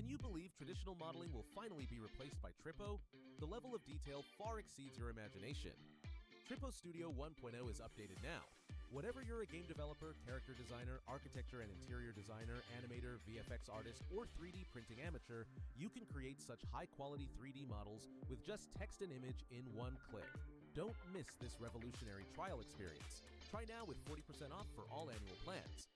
Can you believe traditional modeling will finally be replaced by Trippo? The level of detail far exceeds your imagination. Trippo Studio 1.0 is updated now. Whatever you're a game developer, character designer, architecture and interior designer, animator, VFX artist, or 3D printing amateur, you can create such high-quality 3D models with just text and image in one click. Don't miss this revolutionary trial experience. Try now with 40% off for all annual plans.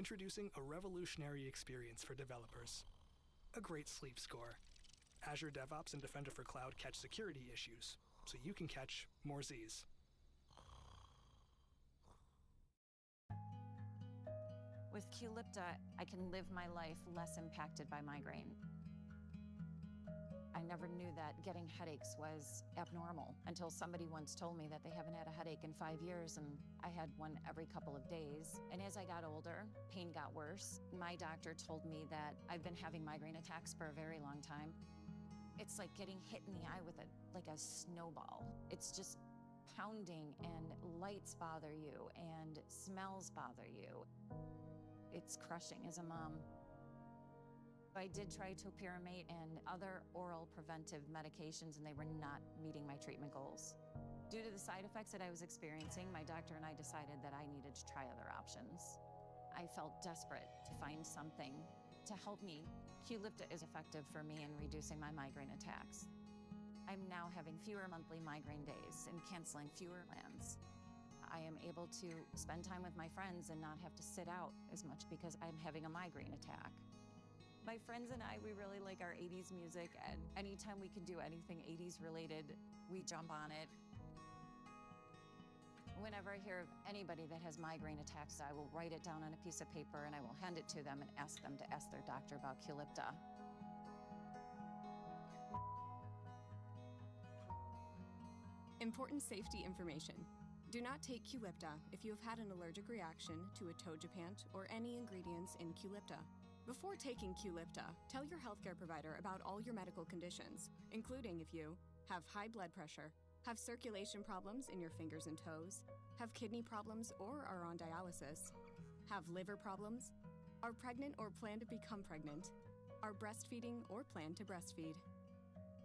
Introducing a revolutionary experience for developers. A great sleep score. Azure DevOps and Defender for Cloud catch security issues, so you can catch more Z's. With Qulipta, I can live my life less impacted by migraine. I never knew that getting headaches was abnormal until somebody once told me that they haven't had a headache in 5 years, and I had one every couple of days. And as I got older, pain got worse. My doctor told me that I've been having migraine attacks for a very long time. It's like getting hit in the eye with a snowball. It's just pounding, and lights bother you, and smells bother you. It's crushing as a mom. I did try topiramate and other oral preventive medications, and they were not meeting my treatment goals. Due to the side effects that I was experiencing, my doctor and I decided that I needed to try other options. I felt desperate to find something to help me. Qulipta is effective for me in reducing my migraine attacks. I'm now having fewer monthly migraine days and canceling fewer plans. I am able to spend time with my friends and not have to sit out as much because I'm having a migraine attack. My friends and I, we really like our 80s music, and anytime we can do anything 80s related, we jump on it. Whenever I hear of anybody that has migraine attacks, I will write it down on a piece of paper and I will hand it to them and ask them to ask their doctor about Qulipta. Important safety information. Do not take Qulipta if you have had an allergic reaction to atogepant or any ingredients in Qulipta. Before taking Qulipta, tell your healthcare provider about all your medical conditions, including if you have high blood pressure, have circulation problems in your fingers and toes, have kidney problems or are on dialysis, have liver problems, are pregnant or plan to become pregnant, are breastfeeding or plan to breastfeed.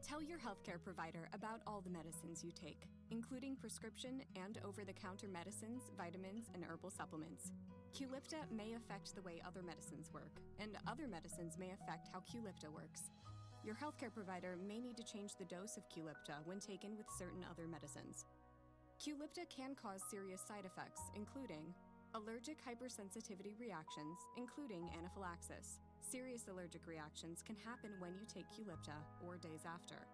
Tell your healthcare provider about all the medicines you take, including prescription and over-the-counter medicines, vitamins, and herbal supplements. Qulipta may affect the way other medicines work, and other medicines may affect how Qulipta works. Your healthcare provider may need to change the dose of Qulipta when taken with certain other medicines. Qulipta can cause serious side effects, including allergic hypersensitivity reactions, including anaphylaxis. Serious allergic reactions can happen when you take Qulipta or days after.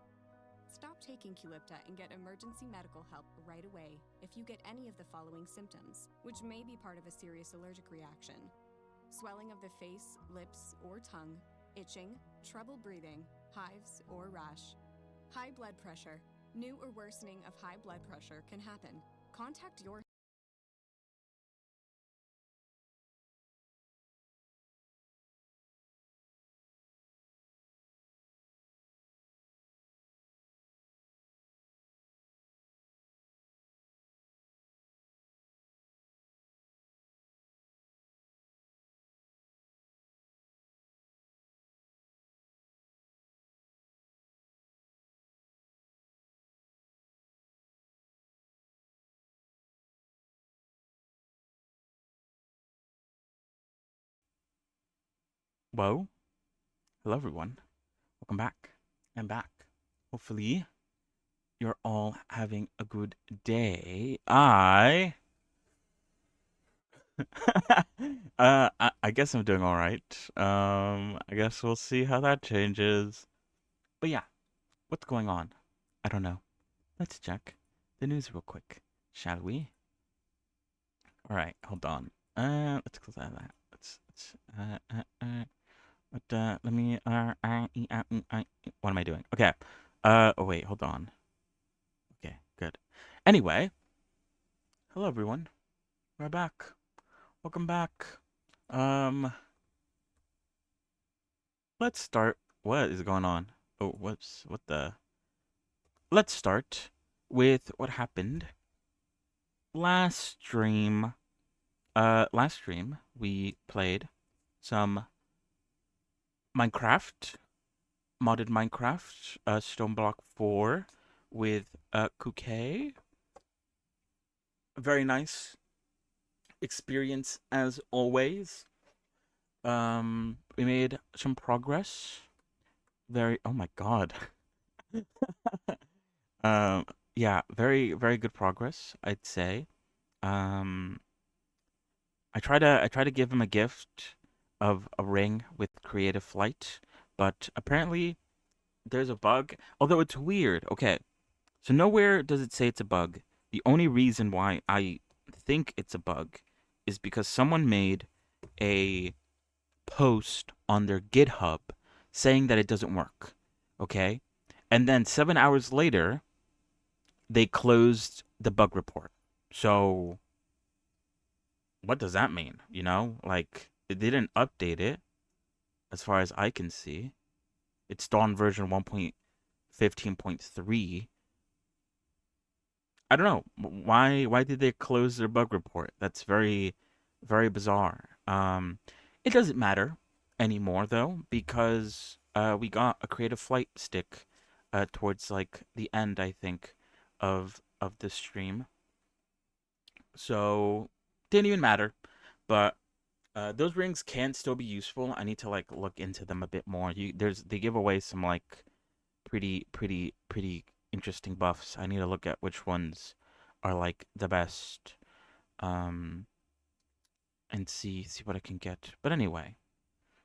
Stop taking Qulipta and get emergency medical help right away if you get any of the following symptoms, which may be part of a serious allergic reaction: swelling of the face, lips, or tongue, itching, trouble breathing, hives, or rash. High blood pressure. New or worsening of high blood pressure can happen. Contact your Whoa. Hello, everyone. Welcome back. I'm back. Hopefully, you're all having a good day. I guess I'm doing all right. I guess we'll see how that changes. But yeah, what's going on? I don't know. Let's check the news real quick, shall we? All right, hold on. Let's close out of that. Let me, what am I doing? Okay. Oh wait, hold on. Okay, good. Anyway, hello everyone. We're back. Welcome back. Let's start. What is going on? Oh, whoops. What the? Let's start with what happened last stream. Last stream we played some Minecraft, modded Minecraft, Stoneblock 4 with Kuke. Very nice experience as always. We made some progress. Oh my god. Yeah, very, very good progress, I'd say. I try to give him a gift of a ring with creative flight, but apparently there's a bug. Although it's weird. Okay, so nowhere does it say it's a bug. The only reason why I think it's a bug is because someone made a post on their GitHub saying that it doesn't work. Okay? And then 7 hours later, they closed the bug report. So, what does that mean? Like, they didn't update it as far as I can see. It's still on version 1.15.3. I don't know. Why did they close their bug report? That's very, very bizarre. It doesn't matter anymore though, because we got a creative flight stick towards like the end, I think, of the stream. So didn't even matter. But those rings can still be useful. I need to like look into them a bit more. They give away some like pretty interesting buffs. I need to look at which ones are like the best. Um and see what I can get. But anyway.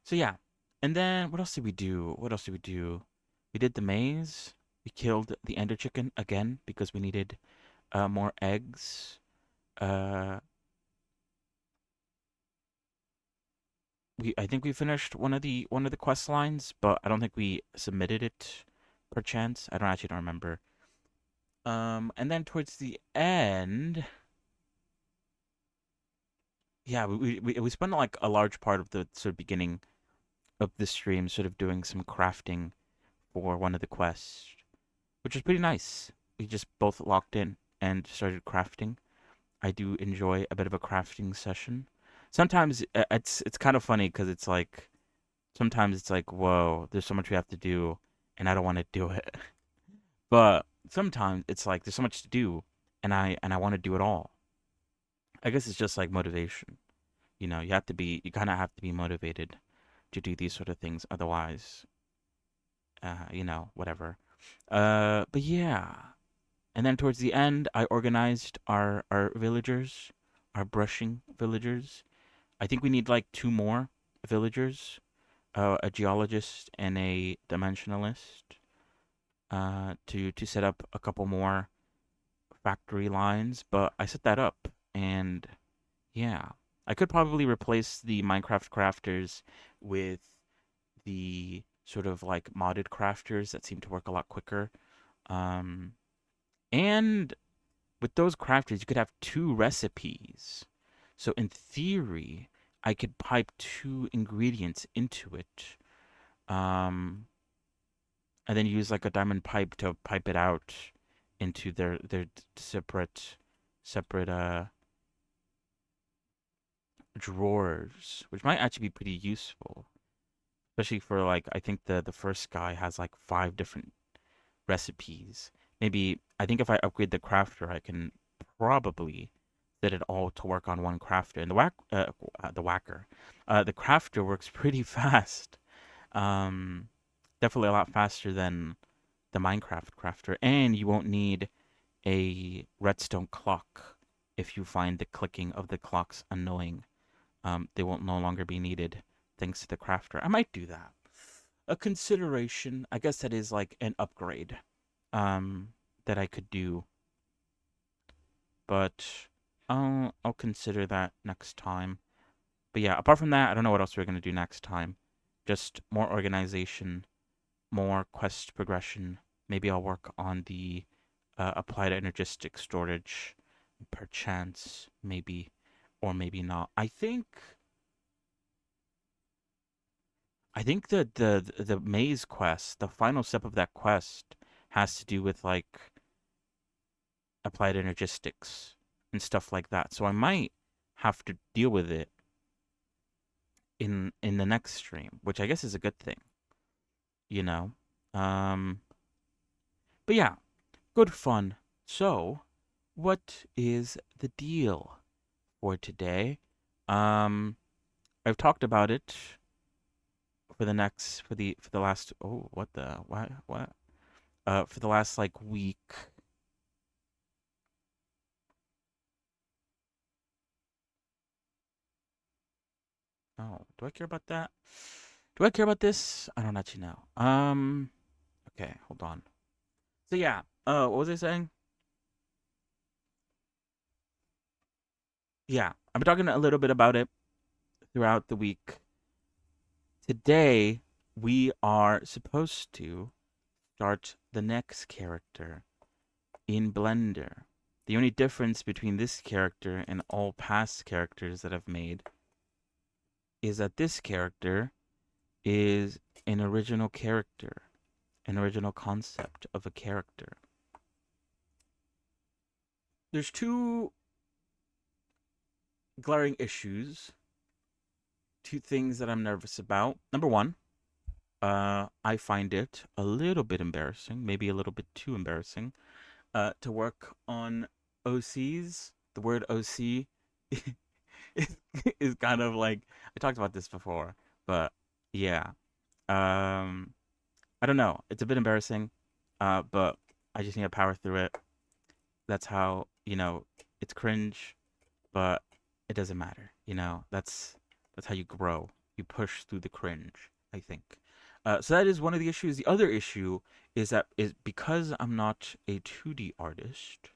So yeah. And then what else did we do? What else did we do? We did the maze. We killed the ender chicken again because we needed more eggs. Uh I think we finished one of the quest lines, but I don't think we submitted it per chance. I don't remember. And then towards the end, yeah, we spent like a large part of the sort of beginning of the stream sort of doing some crafting for one of the quests, which was pretty nice. We just both locked in and started crafting. I do enjoy a bit of a crafting session. Sometimes it's kind of funny because it's like sometimes it's like, whoa, there's so much we have to do, and I don't want to do it. But sometimes it's like there's so much to do, and I want to do it all. I guess it's just like motivation. You kind of have to be motivated to do these sort of things. Otherwise, whatever. But yeah. And then towards the end, I organized our villagers, our brushing villagers. I think we need like two more villagers, a geologist and a dimensionalist, to set up a couple more factory lines. But I set that up, and yeah, I could probably replace the Minecraft crafters with the sort of like modded crafters that seem to work a lot quicker. Um, and with those crafters, you could have two recipes. So in theory, I could pipe two ingredients into it, um, and then use like a diamond pipe to pipe it out into their separate drawers, which might actually be pretty useful, especially for like I think the first guy has like 5 different recipes. Maybe I think if I upgrade the crafter, I can probably set it all to work on one crafter. And the crafter works pretty fast. Um, Definitely a lot faster than the Minecraft crafter, and you won't need a redstone clock if you find the clicking of the clocks annoying. They won't no longer be needed thanks to the crafter. I might do that. A consideration, I guess that is like an upgrade that I could do, but I'll consider that next time. But yeah, apart from that, I don't know what else we're gonna do next time. Just more organization, more quest progression. Maybe I'll work on the applied energistic storage, perchance, maybe, or maybe not. I think the maze quest, the final step of that quest, has to do with like applied energistics and stuff like that. So I might have to deal with it in the next stream, which I guess is a good thing, you know. Um, but yeah, good fun. So, what is the deal for today? Um, I've talked about it for the last what for the last like week. Do I care about that? Do I care about this? I don't actually know. Okay, hold on. So yeah, what was I saying? Yeah, I've been talking a little bit about it throughout the week. Today, we are supposed to start the next character in Blender. The only difference between this character and all past characters that I've made is that this character is an original character, an original concept of a character. There's two glaring issues, two things that I'm nervous about. Number one, I find it a little bit embarrassing, maybe a little bit too embarrassing, to work on OCs. The word OC is kind of like, I talked about this before, but yeah. I don't know. It's a bit embarrassing, but I just need to power through it. That's how, it's cringe, but it doesn't matter. That's how you grow. You push through the cringe, I think. So that is one of the issues. The other issue is because I'm not a 2D artist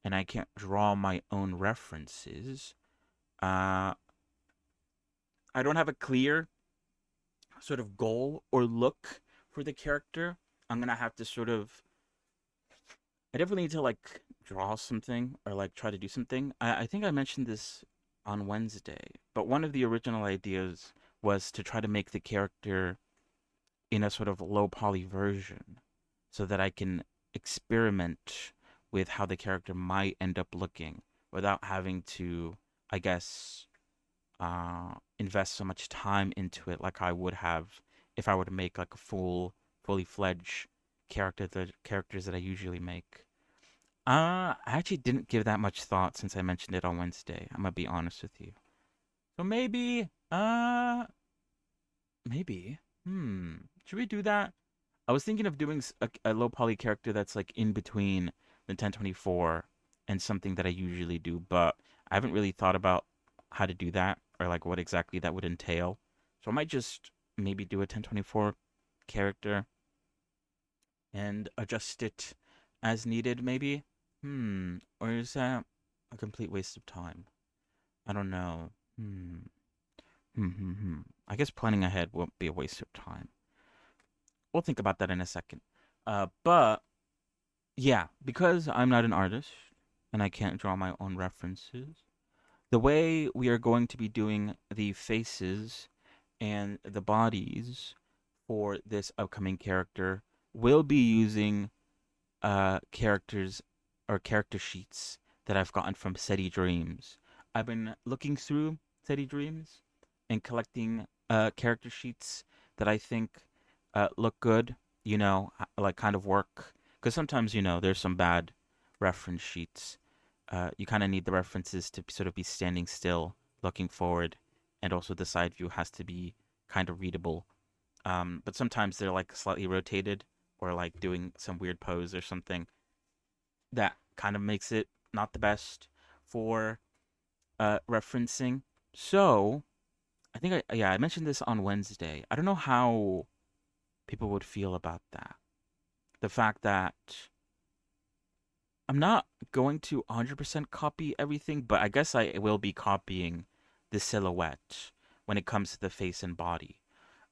and I can't draw my own references, I don't have a clear sort of goal or look for the character. I'm gonna have to I definitely need to draw something or try to do something. I think I mentioned this on Wednesday, but one of the original ideas was to try to make the character in a sort of low poly version so that I can experiment with how the character might end up looking without having to, I guess, invest so much time into it like I would have if I were to make a fully fledged characters that I usually make. I actually didn't give that much thought since I mentioned it on Wednesday. I'm gonna be honest with you. So maybe, should we do that? I was thinking of doing a low poly character that's in between the 1024 and something that I usually do, but I haven't really thought about how to do that or what exactly that would entail. So I might just maybe do a 1024 character and adjust it as needed, maybe. Or is that a complete waste of time? I don't know. I guess planning ahead won't be a waste of time. We'll think about that in a second. But yeah, because I'm not an artist and I can't draw my own references, the way we are going to be doing the faces and the bodies for this upcoming character will be using characters or character sheets that I've gotten from SETI Dreams. I've been looking through SETI Dreams and collecting character sheets that I think look good, kind of work. Because sometimes, there's some bad reference sheets. You kind of need the references to sort of be standing still, looking forward, and also the side view has to be kind of readable. But sometimes they're slightly rotated or doing some weird pose or something that kind of makes it not the best for referencing. So I think I mentioned this on Wednesday. I don't know how people would feel about that. The fact that I'm not going to 100% copy everything, but I guess I will be copying the silhouette when it comes to the face and body.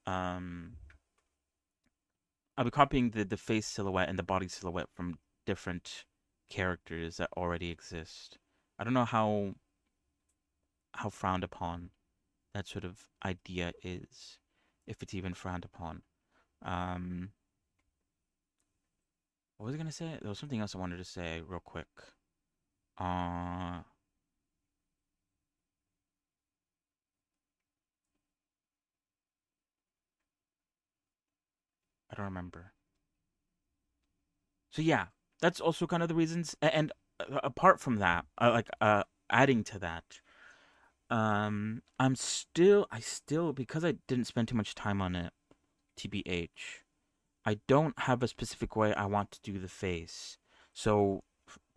I'll be copying the face silhouette and the body silhouette from different characters that already exist. I don't know how frowned upon that sort of idea is, if it's even frowned upon. What was I gonna say? There was something else I wanted to say real quick. I don't remember. So yeah, that's also kind of the reasons. And apart from that, adding to that, I still because I didn't spend too much time on it, TBH, I don't have a specific way I want to do the face. So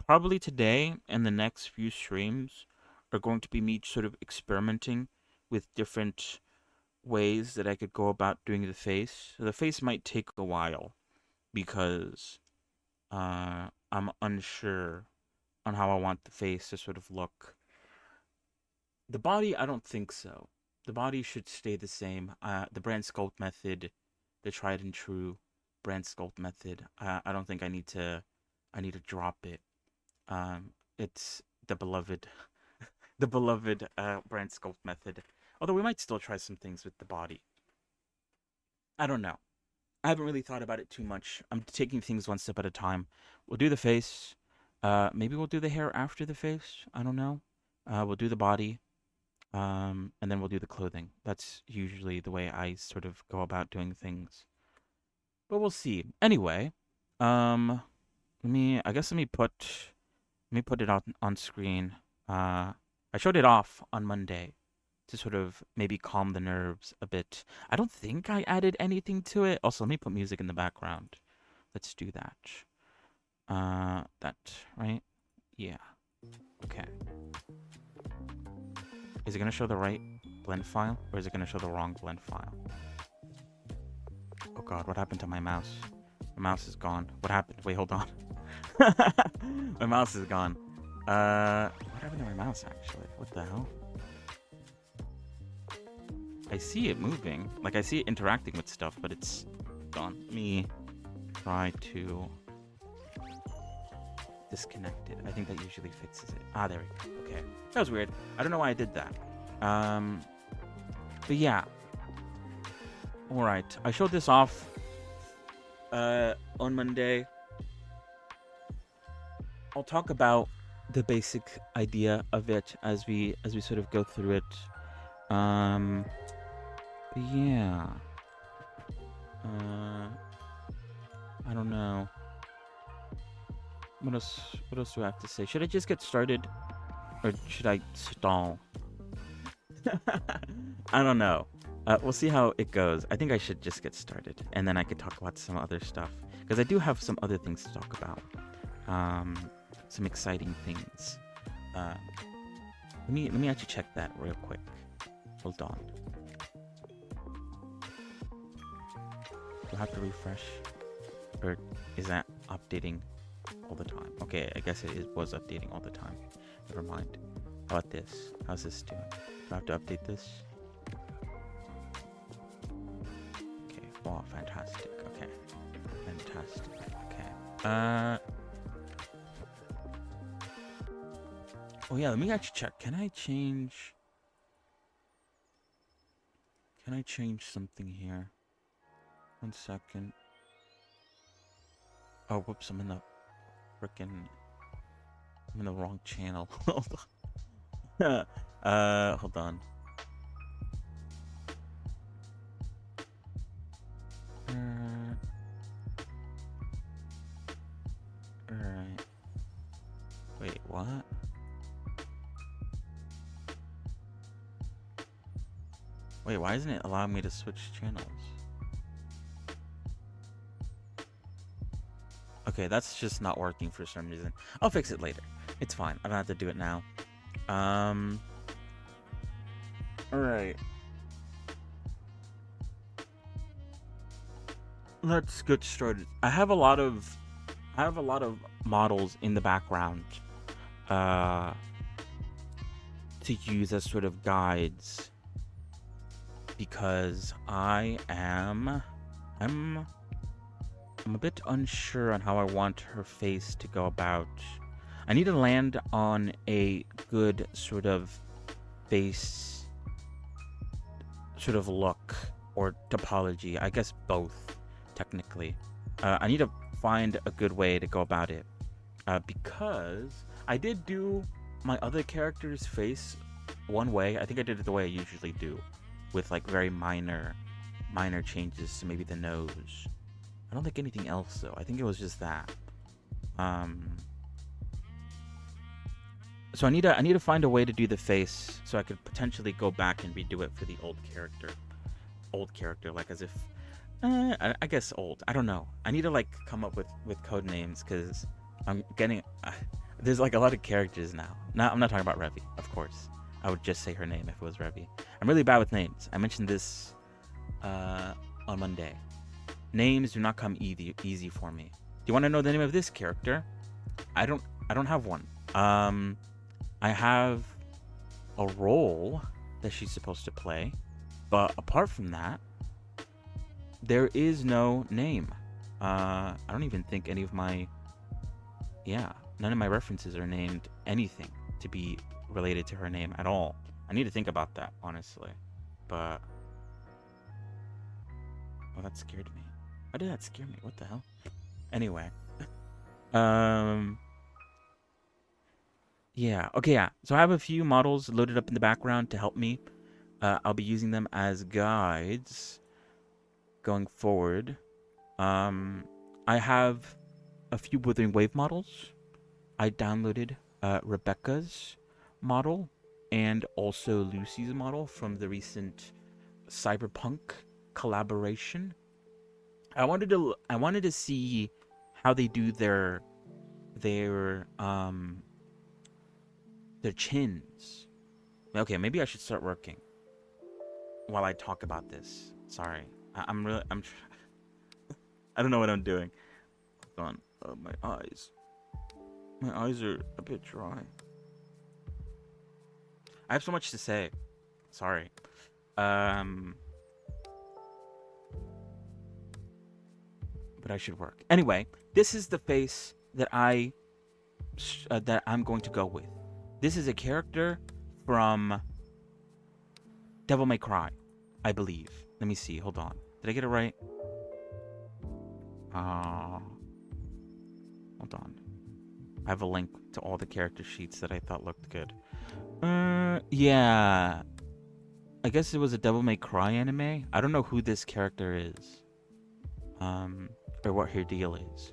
probably today and the next few streams are going to be me sort of experimenting with different ways that I could go about doing the face. The face might take a while because I'm unsure on how I want the face to sort of look. The body, I don't think so. The body should stay the same. The brand sculpt method, the tried and true brand sculpt method. I don't think I need to drop it. It's the beloved, the beloved brand sculpt method. Although we might still try some things with the body. I don't know. I haven't really thought about it too much. I'm taking things one step at a time. We'll do the face. Maybe we'll do the hair after the face. I don't know. We'll do the body. And then we'll do the clothing. That's usually the way I sort of go about doing things. But we'll see. Anyway, let me put it on screen. I showed it off on Monday to sort of maybe calm the nerves a bit. I don't think I added anything to it. Also, let me put music in the background. Let's do that. That, right? Yeah. Okay. Is it going to show the right blend file, or is it going to show the wrong blend file? Oh god, what happened to my mouse? My mouse is gone. What happened? Wait, hold on. My mouse is gone. What happened to my mouse, actually? What the hell? I see it moving. Like, I see it interacting with stuff, but it's gone. Let me try to disconnect it. I think that usually fixes it. Ah, there we go. Okay. That was weird. I don't know why I did that. But yeah. Alright. I showed this off on Monday. I'll talk about the basic idea of it as we sort of go through it. But yeah. I don't know. What else do I have to say? Should I just get started? Or should I stall? I don't know. We'll see how it goes. I think I should just get started. And then I could talk about some other stuff. Because I do have some other things to talk about. Some exciting things. Let me actually check that real quick. Hold on. Do I have to refresh? Or is that updating all the time? Okay, I guess it was updating all the time. Never mind. How about this? How's this doing? Do I have to update this? Okay, wow, fantastic. Okay. Fantastic. Okay. Oh yeah, let me actually check. Can I change something here? 1 second. Oh, whoops, I'm in the wrong channel. Hold on. Alright. Wait, what? Wait, why isn't it allowing me to switch channels? Okay, that's just not working for some reason. I'll fix it later. It's fine. I don't have to do it now. Alright. Let's get started. I have a lot of models in the background to use as sort of guides, because I'm a bit unsure on how I want her face to go about. I need to land on a good sort of face sort of look or topology. I guess both, technically. I need to find a good way to go about it. Because I did do my other character's face one way. I think I did it the way I usually do, with like very minor changes to maybe the nose. I don't think anything else though. I think it was just that. So I need to find a way to do the face so I could potentially go back and redo it for the old character. Like as if I guess old. I don't know. I need to like come up with code names, because I'm getting there's like a lot of characters now. I'm not talking about Revy, of course. I would just say her name if it was Revy. I'm really bad with names. I mentioned this on Monday. Names do not come easy for me. Do you want to know the name of this character? I don't have one. I have a role that she's supposed to play, but apart from that, there is no name. I don't even think any of my none of my references are named anything to be related to her name at all. I need to think about that, honestly. But oh, that scared me. Why did that scare me? What the hell? Anyway. Yeah. Okay, yeah. So I have a few models loaded up in the background to help me. I'll be using them as guides going forward. I have a few Withering Wave models. I downloaded Rebecca's model and also Lucy's model from the recent Cyberpunk collaboration. I wanted to see how they do their chins. Okay, maybe I should start working while I talk about this. Sorry, I don't know what I'm doing. Hold on. My eyes are a bit dry. I have so much to say. Sorry. But I should work. Anyway, this is the face that I'm going to go with. This is a character from Devil May Cry, I believe. Let me see. Hold on. Did I get it right? Hold on. I have a link to all the character sheets that I thought looked good. Yeah. I guess it was a Devil May Cry anime. I don't know who this character is. Or what her deal is.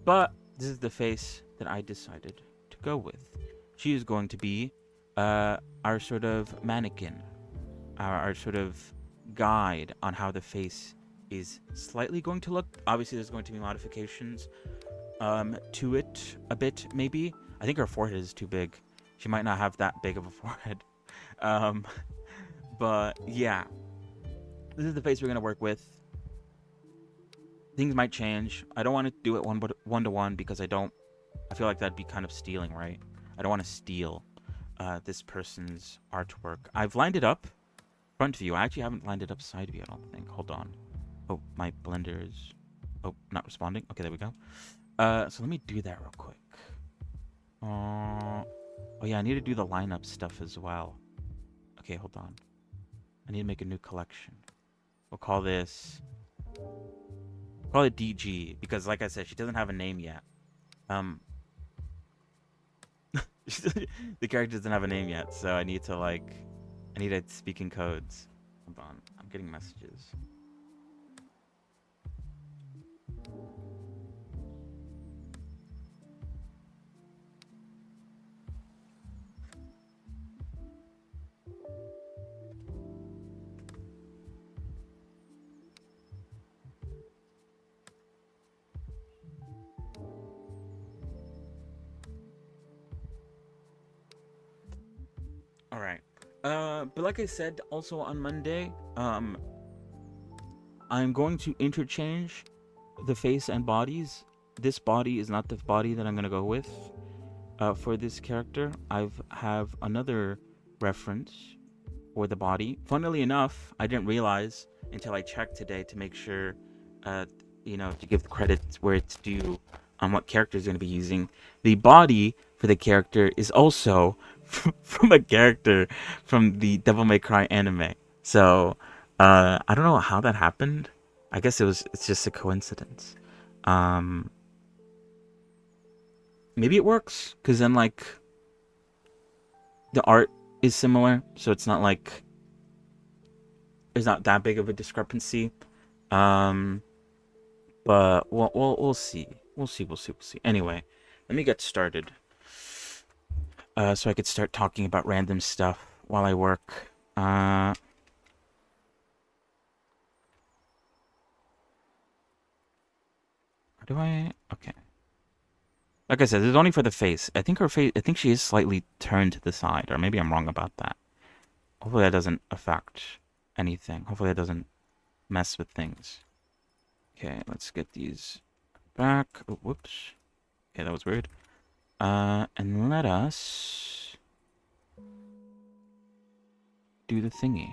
But this is the face that I decided to go with. She is going to be our sort of mannequin. Our sort of guide on how the face is slightly going to look. Obviously, there's going to be modifications to it a bit, maybe. I think her forehead is too big. She might not have that big of a forehead. But yeah, this is the face we're going to work with. Things might change. I don't want to do it one-to-one because I feel like that'd be kind of stealing, right? I don't want to steal this person's artwork. I've lined it up front view. I actually haven't lined it up side view, I don't think. Hold on. Oh, my blender is not responding. Okay, there we go. So let me do that real quick. Oh yeah, I need to do the lineup stuff as well. Okay, hold on. I need to make a new collection. We'll call it DG because, like I said, she doesn't have a name yet. The character doesn't have a name yet, so I need to speak in codes. Hold on, I'm getting messages. All right. But like I said, also on Monday, I'm going to interchange the face and bodies. This body is not the body that I'm gonna go with for this character. I have another reference for the body. Funnily enough, I didn't realize until I checked today to make sure, to give the credit where it's due on what character is going to be using. The body for the character is also from a character from the Devil May Cry anime. So I don't know how that happened. I guess it's just a coincidence. Maybe it works because then the art is similar, so it's not like there's not that big of a discrepancy. But we'll see. We'll see. Anyway, let me get started. So I could start talking about random stuff while I work. How do I? Okay. Like I said, this is only for the face. I think she is slightly turned to the side, or maybe I'm wrong about that. Hopefully that doesn't affect anything. Hopefully that doesn't mess with things. Okay, let's get these back. Oh, whoops. Okay, that was weird. And let us do the thingy.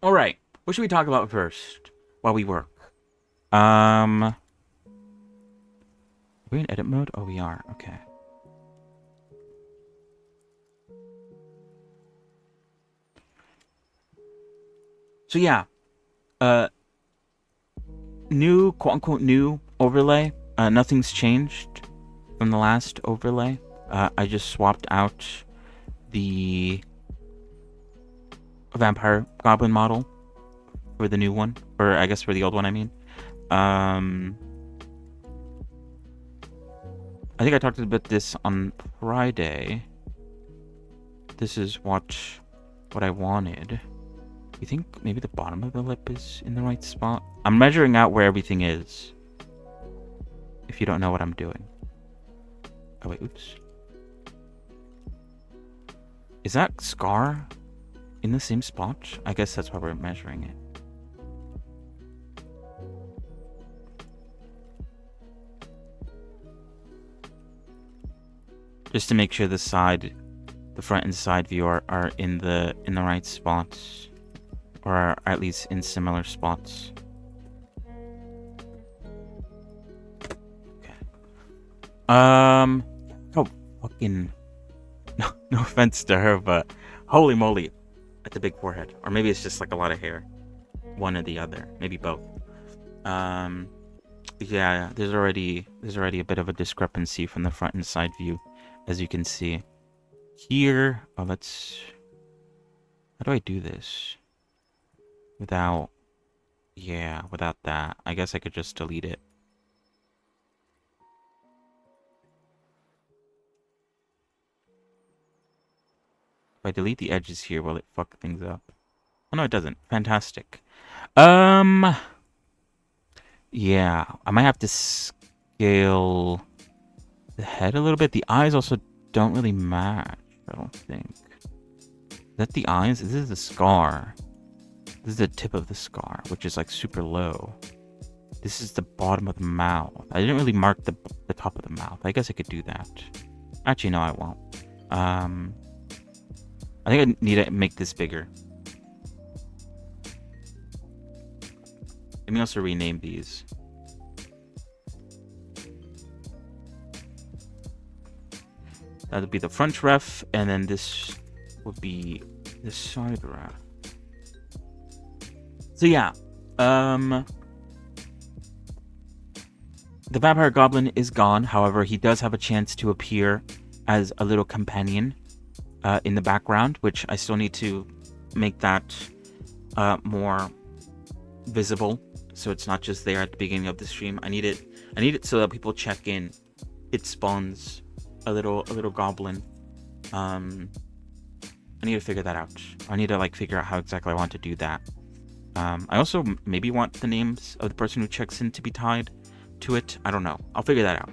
All right. What should we talk about first while we work? Are we in edit mode? Oh, we are. Okay. So yeah, new, quote-unquote new overlay. Nothing's changed from the last overlay. I just swapped out the vampire goblin model for the new one, or I guess for the old one, I mean. I think I talked about this on Friday. This is what I wanted. You think maybe the bottom of the lip is in the right spot? I'm measuring out where everything is. If you don't know what I'm doing. Oh wait, oops. Is that scar in the same spot? I guess that's why we're measuring it. Just to make sure the front and side view are in the right spots. Or are at least in similar spots. Okay. Oh, fucking. No offense to her, but holy moly, at the big forehead. Or maybe it's just like a lot of hair. One or the other, maybe both. Yeah, there's already a bit of a discrepancy from the front and side view, as you can see. Here, oh, let's. How do I do this? Without that. I guess I could just delete it. If I delete the edges here, will it fuck things up? Oh no, it doesn't. Fantastic. Yeah, I might have to scale the head a little bit. The eyes also don't really match, I don't think. Is that the eyes? This is the scar. This is the tip of the scar, which is like super low. This is the bottom of the mouth. I didn't really mark the top of the mouth. I guess I could do that. Actually, no, I won't. I think I need to make this bigger. Let me also rename these. That would be the front ref, and then this would be the side ref. So yeah, the vampire goblin is gone. However, he does have a chance to appear as a little companion in the background, which I still need to make that more visible, so it's not just there at the beginning of the stream. I need it so that people check in. It spawns a little goblin. I need to figure that out. I need to like figure out how exactly I want to do that. I also maybe want the names of the person who checks in to be tied to it. I don't know. I'll figure that out.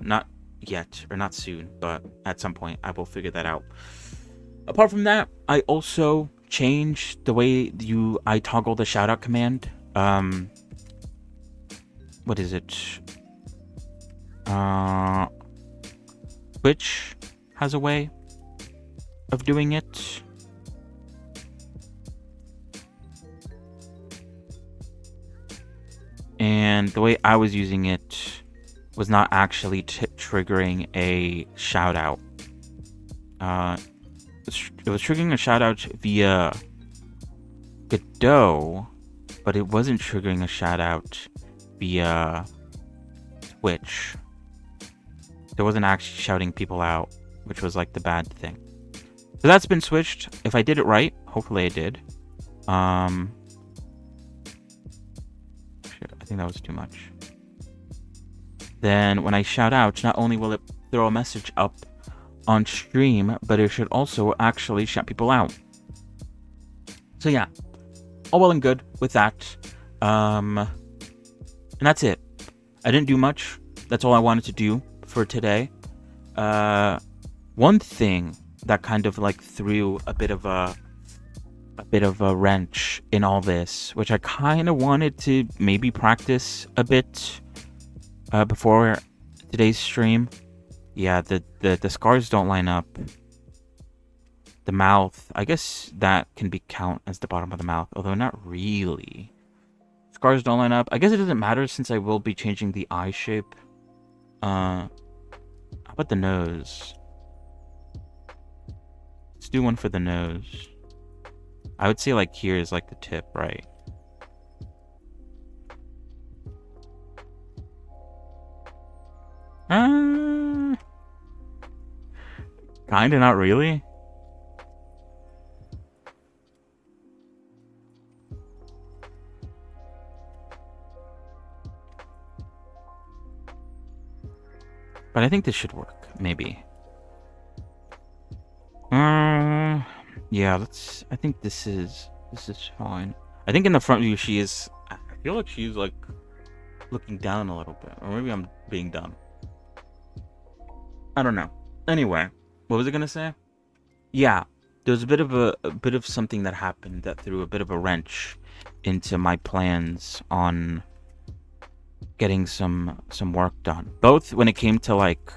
Not yet, or not soon, but at some point I will figure that out. Apart from that, I also changed the way I toggle the shoutout command. What is it? Twitch has a way of doing it. And the way I was using it was not actually triggering a shout out. It was triggering a shout out via Godot, but it wasn't triggering a shout out via Twitch. It wasn't actually shouting people out, which was like the bad thing. So that's been switched. If I did it right, hopefully I did. Shit, I think that was too much. Then when I shout out, not only will it throw a message up on stream, but it should also actually shout people out. So yeah, all well and good with that. And that's it. I didn't do much. That's all I wanted to do for today. One thing that kind of like threw a bit of a wrench in all this, which I kind of wanted to maybe practice a bit before today's stream. Yeah, the scars don't line up. The mouth, I guess that can be count as the bottom of the mouth, although not really. Scars don't line up. I guess it doesn't matter since I will be changing the eye shape. How about the nose? Let's do one for the nose. I would say like here is like the tip, right? Kinda, not really. But I think this should work, maybe. Yeah, I think this is fine. I think in the front view she is. I feel like she's like looking down a little bit, or maybe I'm being dumb. I don't know. Anyway, what was I gonna say? Yeah, there was a bit of something that happened that threw a bit of a wrench into my plans on getting some work done. Both when it came to like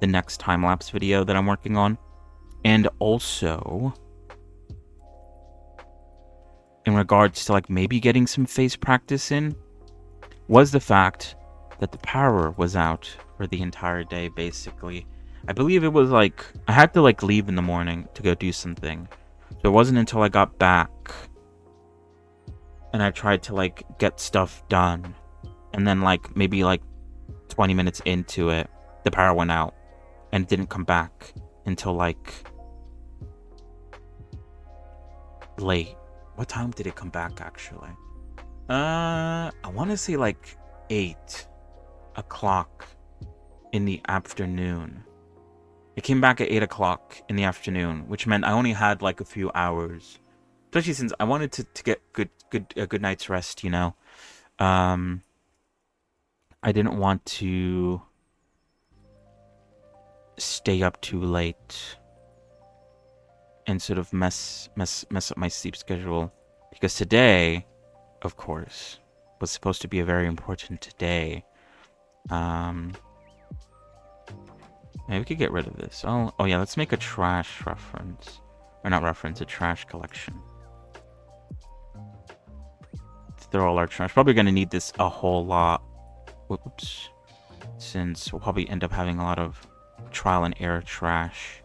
the next time-lapse video that I'm working on, and also in regards to like maybe getting some face practice in, was the fact that the power was out for the entire day, basically. I believe it was like I had to like leave in the morning to go do something. So it wasn't until I got back and I tried to like get stuff done, and then like maybe like 20 minutes into it, the power went out and it didn't come back until like late. What time did it come back actually? I want to say like 8 o'clock in the afternoon. It came back at 8 o'clock in the afternoon, which meant I only had like a few hours, especially since I wanted to get a good night's rest, you know. I didn't want to stay up too late and sort of mess up my sleep schedule, because today, of course, was supposed to be a very important day. Maybe we could get rid of this. Oh yeah, let's make a trash reference. Or not reference, a trash collection. Throw all our trash. Probably gonna need this a whole lot. Whoops. Since we'll probably end up having a lot of trial and error trash.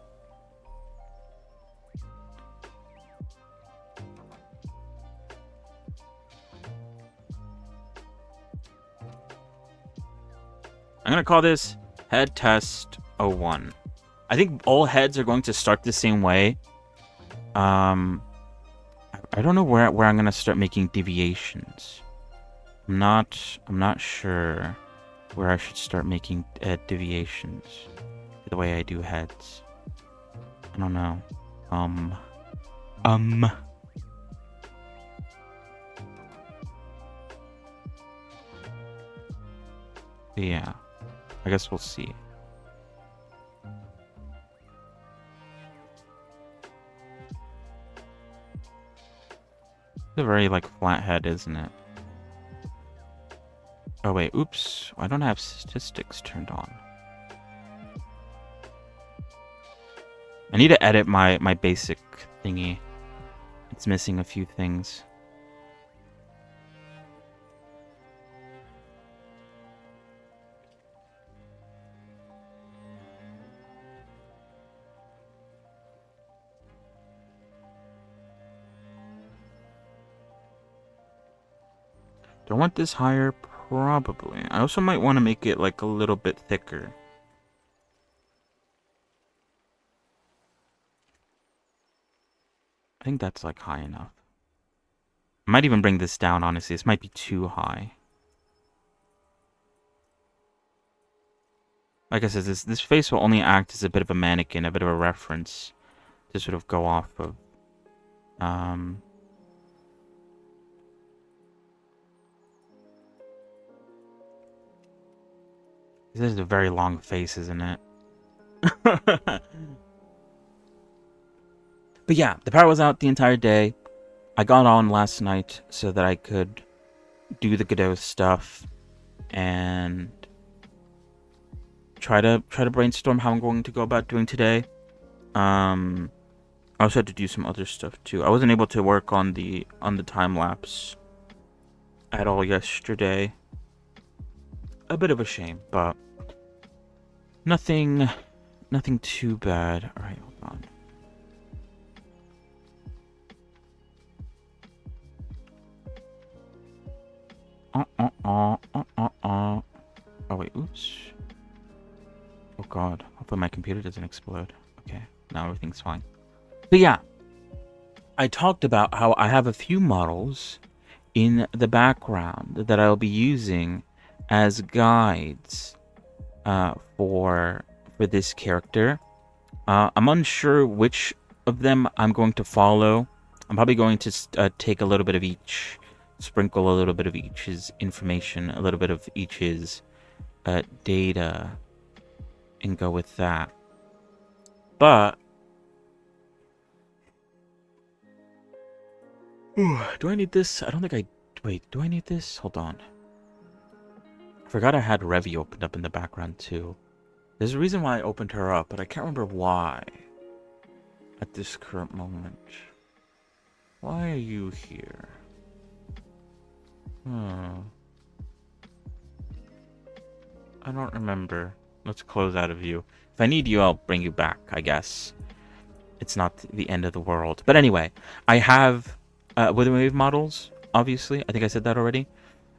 I'm gonna call this Head Test 01. I think all heads are going to start the same way. I don't know where I'm gonna start making deviations. I'm not sure where I should start making deviations the way I do heads. I don't know. Yeah. I guess we'll see. It's a very like flat head, isn't it? Oh wait, oops. I don't have statistics turned on. I need to edit my basic thingy. It's missing a few things. Do I want this higher? Probably. I also might want to make it like a little bit thicker. I think that's like high enough. I might even bring this down, honestly. This might be too high. Like I said, this face will only act as a bit of a mannequin, a bit of a reference to sort of go off of. This is a very long face, isn't it? But yeah, the power was out the entire day. I got on last night so that I could do the Godot stuff and try to brainstorm how I'm going to go about doing today. I also had to do some other stuff too. I wasn't able to work on the time lapse at all yesterday. A bit of a shame, but nothing too bad. All right, hold on. Oh wait, oops. Oh god, hopefully my computer doesn't explode. Okay, now everything's fine. But yeah, I talked about how I have a few models in the background that I'll be using as guides for this character. I'm unsure which of them I'm going to follow. I'm probably going to take a little bit of each, sprinkle a little bit of each's information, a little bit of each's data, and go with that. But do I need this? I don't think I... Wait, do I need this? Hold on. I forgot I had Revy opened up in the background too. There's a reason why I opened her up, but I can't remember why at this current moment. Why are you here? I don't remember. Let's close out of view. If I need you, I'll bring you back, I guess. It's not the end of the world. But anyway, I have Witherwave models, obviously. I think I said that already.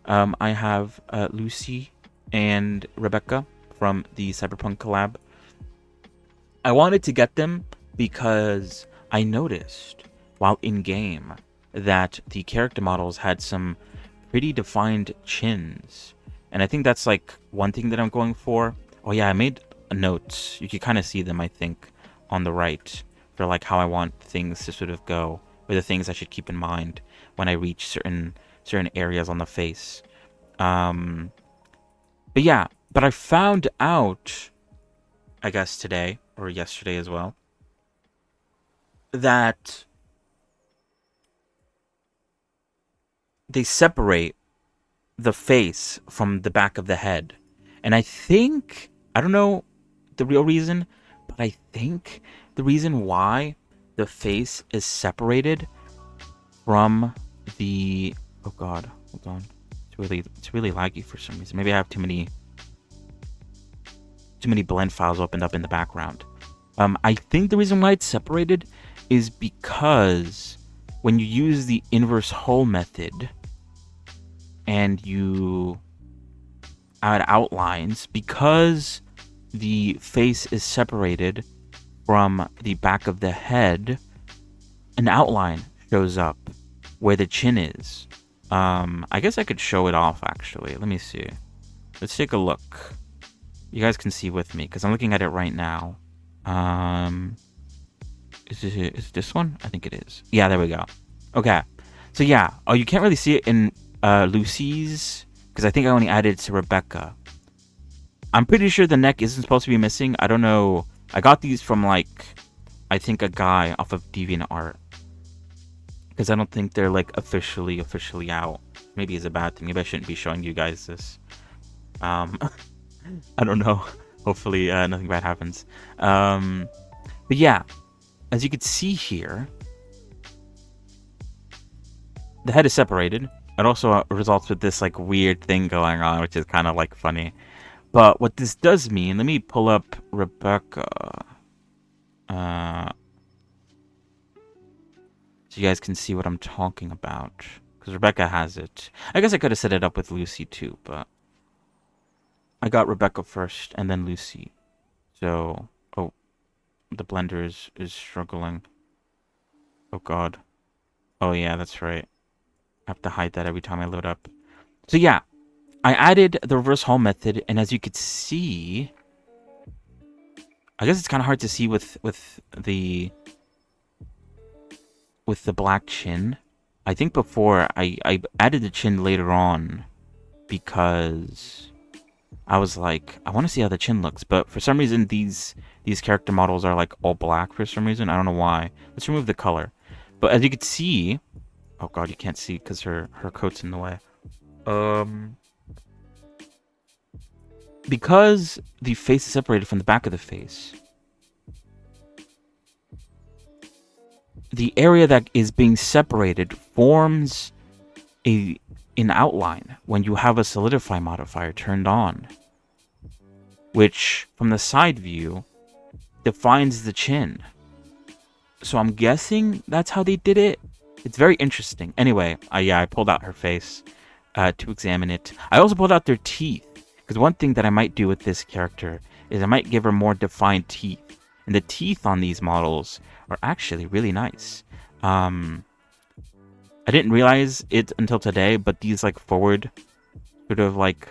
I have Lucy and Rebecca from the Cyberpunk collab. I wanted to get them because I noticed while in-game that the character models had some pretty defined chins. And I think that's like one thing that I'm going for. Oh yeah, I made notes. You can kind of see them, I think, on the right for like how I want things to sort of go, or the things I should keep in mind when I reach certain areas on the face. But yeah, but I found out, I guess today, or yesterday as well, that they separate the face from the back of the head. And I think, I don't know the real reason, but I think the reason why the face is separated from the... Oh god, hold on. It's really laggy for some reason. Maybe I have too many blend files opened up in the background. I think the reason why it's separated is because when you use the inverse hull method and you add outlines, because the face is separated from the back of the head, an outline shows up where the chin is. I guess I could show it off actually. Let me see. Let's take a look. You guys can see with me because I'm looking at it right now. Is it this one? I think it is. Yeah, there we go. Okay. So yeah. Oh, you can't really see it in Lucy's because I think I only added it to Rebecca. I'm pretty sure the neck isn't supposed to be missing. I don't know. I got these from like, I think a guy off of DeviantArt. Because I don't think they're like officially out. Maybe it's a bad thing. Maybe I shouldn't be showing you guys this. I don't know. Hopefully nothing bad happens. But yeah, as you can see here, the head is separated. It also results with this like weird thing going on, which is kind of like funny. But what this does mean, let me pull up Rebecca. So you guys can see what I'm talking about. Because Rebecca has it. I guess I could have set it up with Lucy too, but I got Rebecca first and then Lucy. So, oh, the blender is struggling. Oh god. Oh yeah, that's right. I have to hide that every time I load up. So yeah, I added the reverse hull method, and as you could see, I guess it's kind of hard to see with the black chin. I think before I added the chin later on because I was like, I want to see how the chin looks, but for some reason these character models are like all black for some reason. I don't know why. Let's remove the color. But as you can see, oh god, you can't see because her coat's in the way. Because the face is separated from the back of the face, the area that is being separated forms an outline when you have a solidify modifier turned on, which from the side view defines the chin. So I'm guessing that's how they did it. It's very interesting. Anyway, I pulled out her face to examine it. I also pulled out their teeth, because one thing that I might do with this character is I might give her more defined teeth. And the teeth on these models are actually really nice. I didn't realize it until today, but these like forward sort of like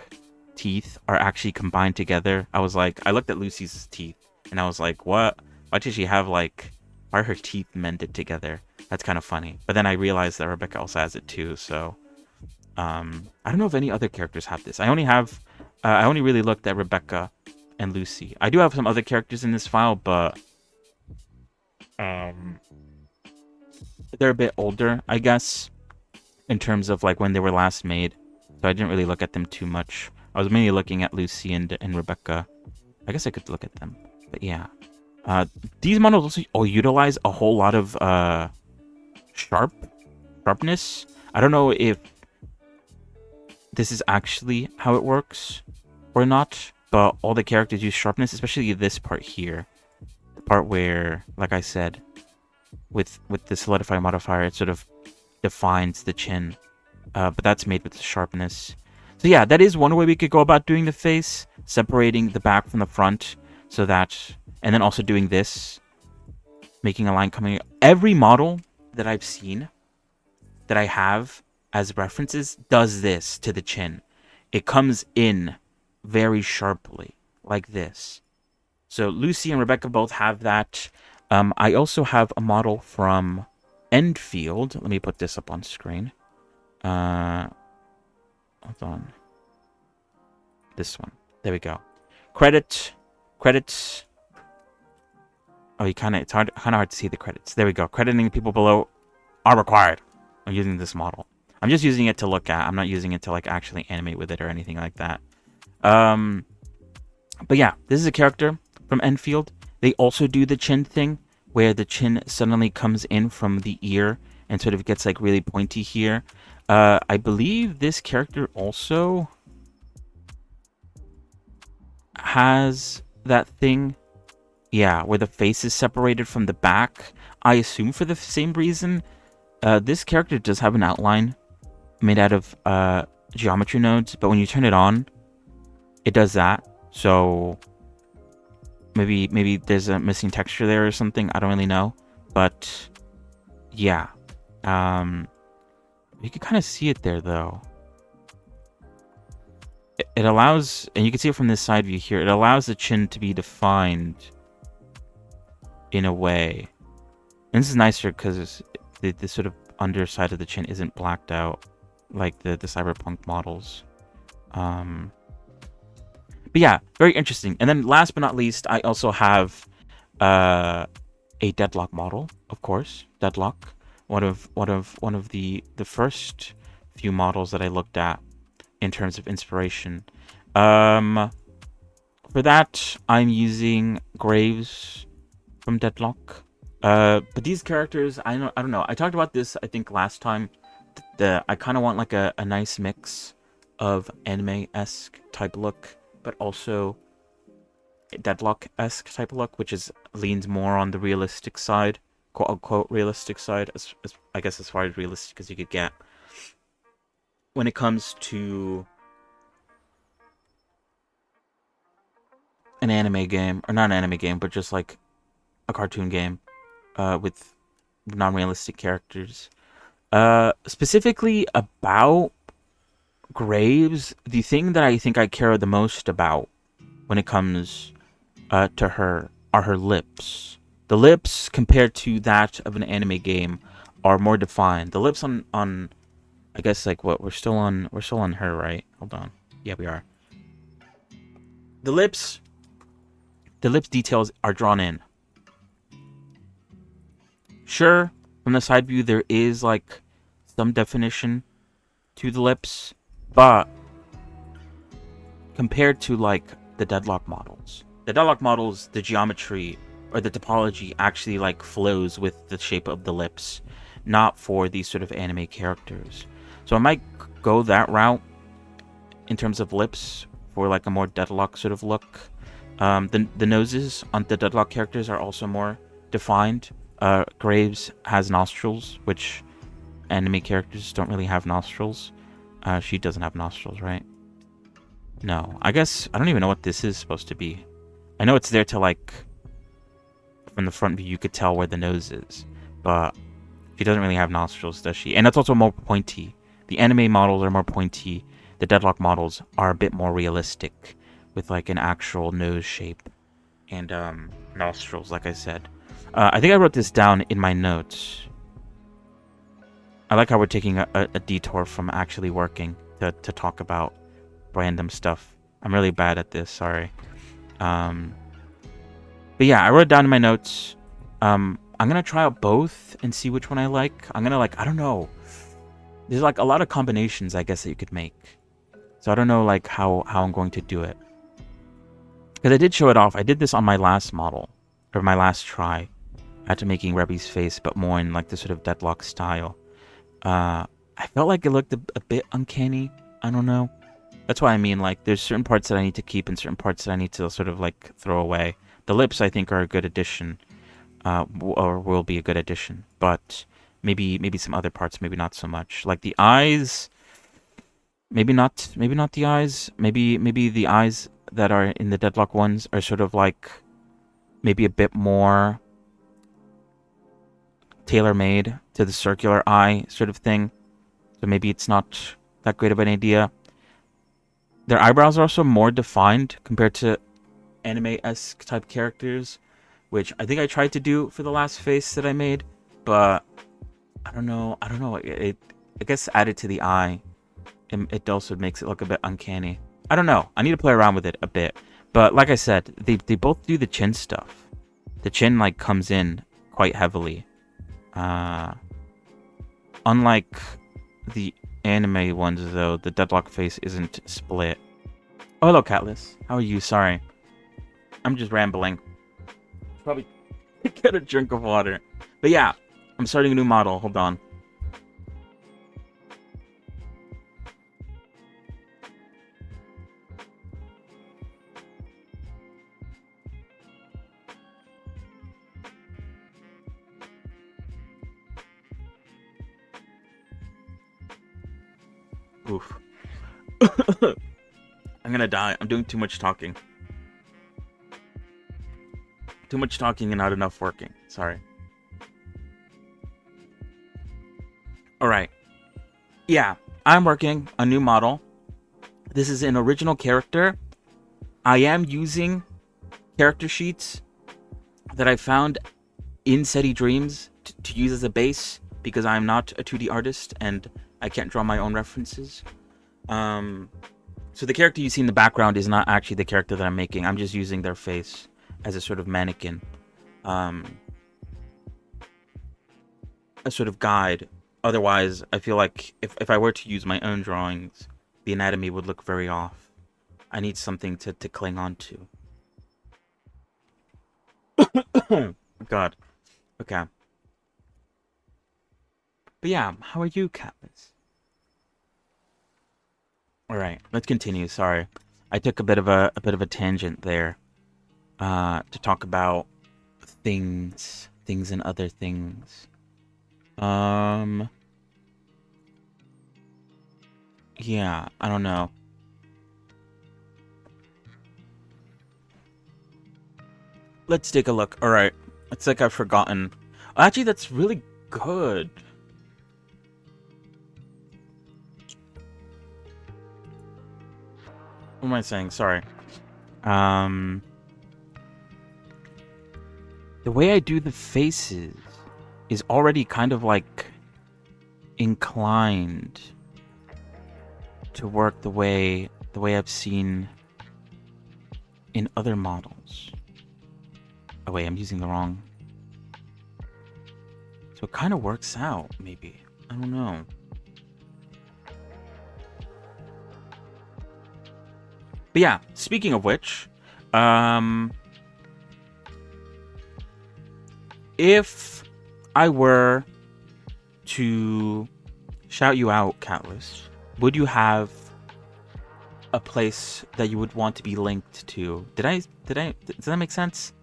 teeth are actually combined together. I looked at Lucy's teeth and I was like, what? Why did she have like, why are her teeth mended together? That's kind of funny. But then I realized that Rebecca also has it too, so I don't know if any other characters have this. I only really looked at Rebecca and Lucy. I do have some other characters in this file, but they're a bit older, I guess, in terms of like when they were last made. So I didn't really look at them too much. I was mainly looking at Lucy and Rebecca. I guess I could look at them, but yeah. These models also utilize a whole lot of sharpness. I don't know if this is actually how it works or not, but all the characters use sharpness, especially this part here. The part where, like I said, with the solidify modifier, it sort of defines the chin. But that's made with the sharpness. So yeah, that is one way we could go about doing the face, separating the back from the front, so that, and then also doing this, making a line coming. Every model that I've seen, that I have as references, does this to the chin. It comes in very sharply, like this. So Lucy and Rebecca both have that. I also have a model from Enfield. Let me put this up on screen. Hold on. This one. There we go. Credits. Oh, it's kind of hard to see the credits. There we go. Crediting people below are required. I'm using this model. I'm just using it to look at. I'm not using it to like actually animate with it or anything like that. But yeah, this is a character from Enfield. They also do the chin thing, where the chin suddenly comes in from the ear and sort of gets like really pointy here. I believe this character also has that thing. Yeah, where the face is separated from the back. I assume for the same reason. This character does have an outline made out of geometry nodes, but when you turn it on, it does that. So maybe there's a missing texture there or something. I don't really know, but yeah, you can kind of see it there though. It allows, and you can see it from this side view here, it allows the chin to be defined in a way. And this is nicer because the sort of underside of the chin isn't blacked out like the cyberpunk models. But yeah, very interesting. And then last but not least, I also have a Deadlock model, of course. Deadlock, one of the first few models that I looked at in terms of inspiration. For that, I'm using Graves from Deadlock. But these characters, I don't know. I talked about this, I think, last time. I kind of want like a nice mix of anime-esque type look, but also Deadlock-esque type look, which leans more on the realistic side, quote-unquote realistic side, as I guess as far as realistic as you could get. When it comes to an anime game, or not an anime game, but just like a cartoon game with non-realistic characters. Specifically about Graves, the thing that I think I care the most about when it comes to her are her lips. The lips, compared to that of an anime game, are more defined. The lips on I guess like what we're still on her, right? Hold on. Yeah, we are. the lips details are drawn in. Sure, from the side view there is like some definition to the lips, but compared to like the Deadlock models, the geometry or the topology actually like flows with the shape of the lips, not for these sort of anime characters. So I might go that route in terms of lips for like a more Deadlock sort of look. The noses on the Deadlock characters are also more defined. Graves has nostrils, which anime characters don't really have nostrils. She doesn't have nostrils, right? No, I guess I don't even know what this is supposed to be. I know it's there to like, from the front view you could tell where the nose is, but she doesn't really have nostrils, does she? And it's also more pointy. The anime models are more pointy. The Deadlock models are a bit more realistic, with like an actual nose shape and nostrils, like I said. I think I wrote this down in my notes. I like how we're taking a detour from actually working to talk about random stuff. I'm really bad at this, sorry. But yeah, I wrote it down in my notes. I'm gonna try out both and see which one I like. I'm gonna like, I don't know. There's like a lot of combinations, I guess, that you could make. So I don't know like how I'm going to do it. Because I did show it off. I did this on my last model, or my last try, after making Rebby's face, but more in like the sort of Deadlock style. I felt like it looked a bit uncanny. I don't know. That's why I mean, like, there's certain parts that I need to keep and certain parts that I need to sort of like throw away. The lips, I think, are a good addition, or will be a good addition. But maybe some other parts, maybe not so much. Like the eyes, maybe not the eyes. Maybe the eyes that are in the Deadlock ones are sort of like maybe a bit more tailor-made to the circular eye sort of thing. So maybe it's not that great of an idea. Their eyebrows are also more defined compared to anime-esque type characters, which I think I tried to do for the last face that I made, but I don't know. It I guess added to the eye, it also makes it look a bit uncanny. I don't know. I need to play around with it a bit. But like I said, they both do the chin stuff. The chin like comes in quite heavily. Unlike the anime ones, though, the Deadlock face isn't split. Oh, hello, Catless. How are you? Sorry. I'm just rambling. Probably get a drink of water. But yeah, I'm starting a new model. Hold on. Oof. I'm gonna die. I'm doing too much talking. Too much talking and not enough working. Sorry. Alright. Yeah, I'm working a new model. This is an original character. I am using character sheets that I found in SETI Dreams to use as a base because I'm not a 2D artist and I can't draw my own references. So the character you see in the background is not actually the character that I'm making. I'm just using their face as a sort of mannequin. A sort of guide. Otherwise, I feel like if I were to use my own drawings, the anatomy would look very off. I need something to cling on to. God. Okay. But yeah, how are you, Catless? Alright, let's continue. Sorry. I took a bit of a tangent there. To talk about things and other things. Yeah, I don't know. Let's take a look. Alright. It's like I've forgotten. Actually, that's really good. What am I saying? Sorry. The way I do the faces is already kind of like inclined to work the way I've seen in other models. Oh wait, I'm using the wrong. So it kind of works out, maybe. I don't know. But yeah, speaking of which, if I were to shout you out, Catalyst, would you have a place that you would want to be linked to? Does that make sense?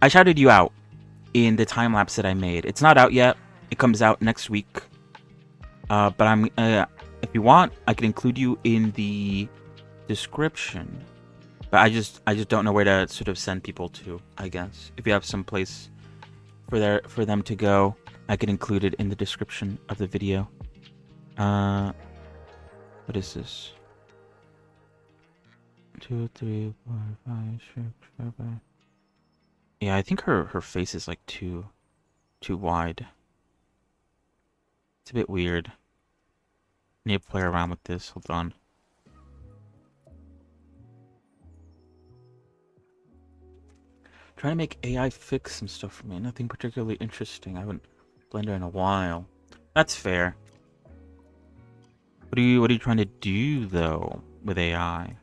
I shouted you out in the time lapse that I made. It's not out yet. It comes out next week. But I'm if you want, I can include you in the description. But I just don't know where to sort of send people to, I guess. If you have some place for them to go, I can include it in the description of the video. What is this? 2, 3, 4, 5, 6, 7. Yeah, I think her face is like too wide. It's a bit weird. Need to play around with this. Hold on. Trying to make AI fix some stuff for me. Nothing particularly interesting. I haven't Blender in a while. That's fair. What are you trying to do though with AI?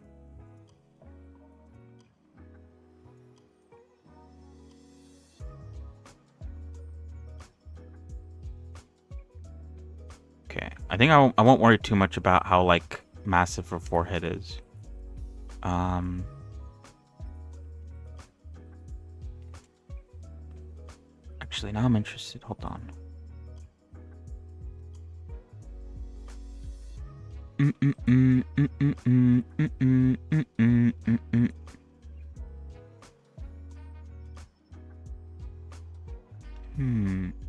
Okay, I think I won't worry too much about how like massive her forehead is. Actually, now I'm interested. Hold on.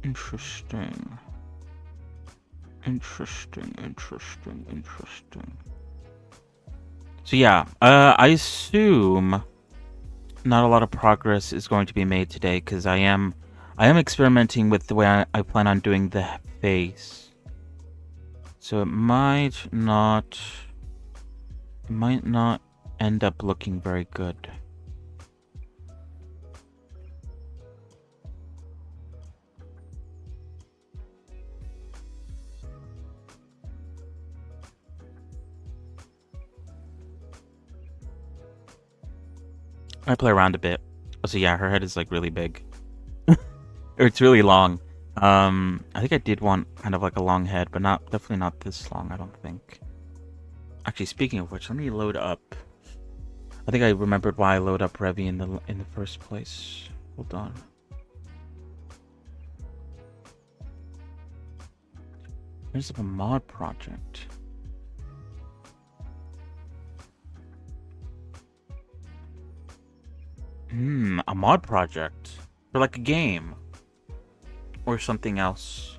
Interesting. Interesting. So yeah, I assume not a lot of progress is going to be made today because I am experimenting with the way I plan on doing the face. So it might not end up looking very good. I play around a bit. So yeah, her head is like really big. Or it's really long. I think I did want kind of like a long head, but definitely not this long, I don't think. Actually, speaking of which, let me load up. I think I remembered why I load up Revy in the first place. Hold on. Here's a mod project. A mod project for like a game or something else.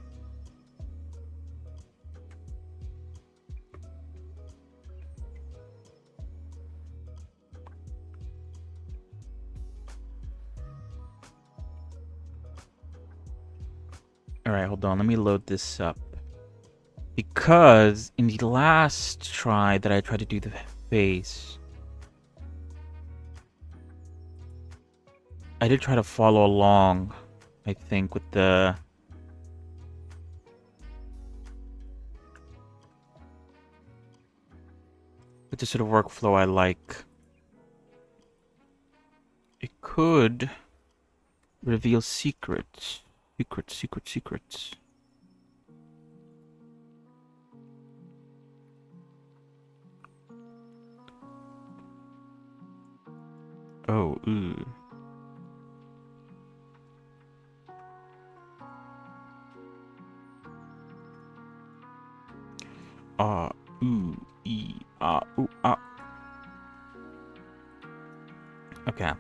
All right, hold on. Let me load this up. Because in the last try that I tried to do the face, I did try to follow along, I think, with the sort of workflow I like. It could reveal secrets. Secrets. Oh, ooh. Ah, ooh, ee, ah, ooh, ah. Okay.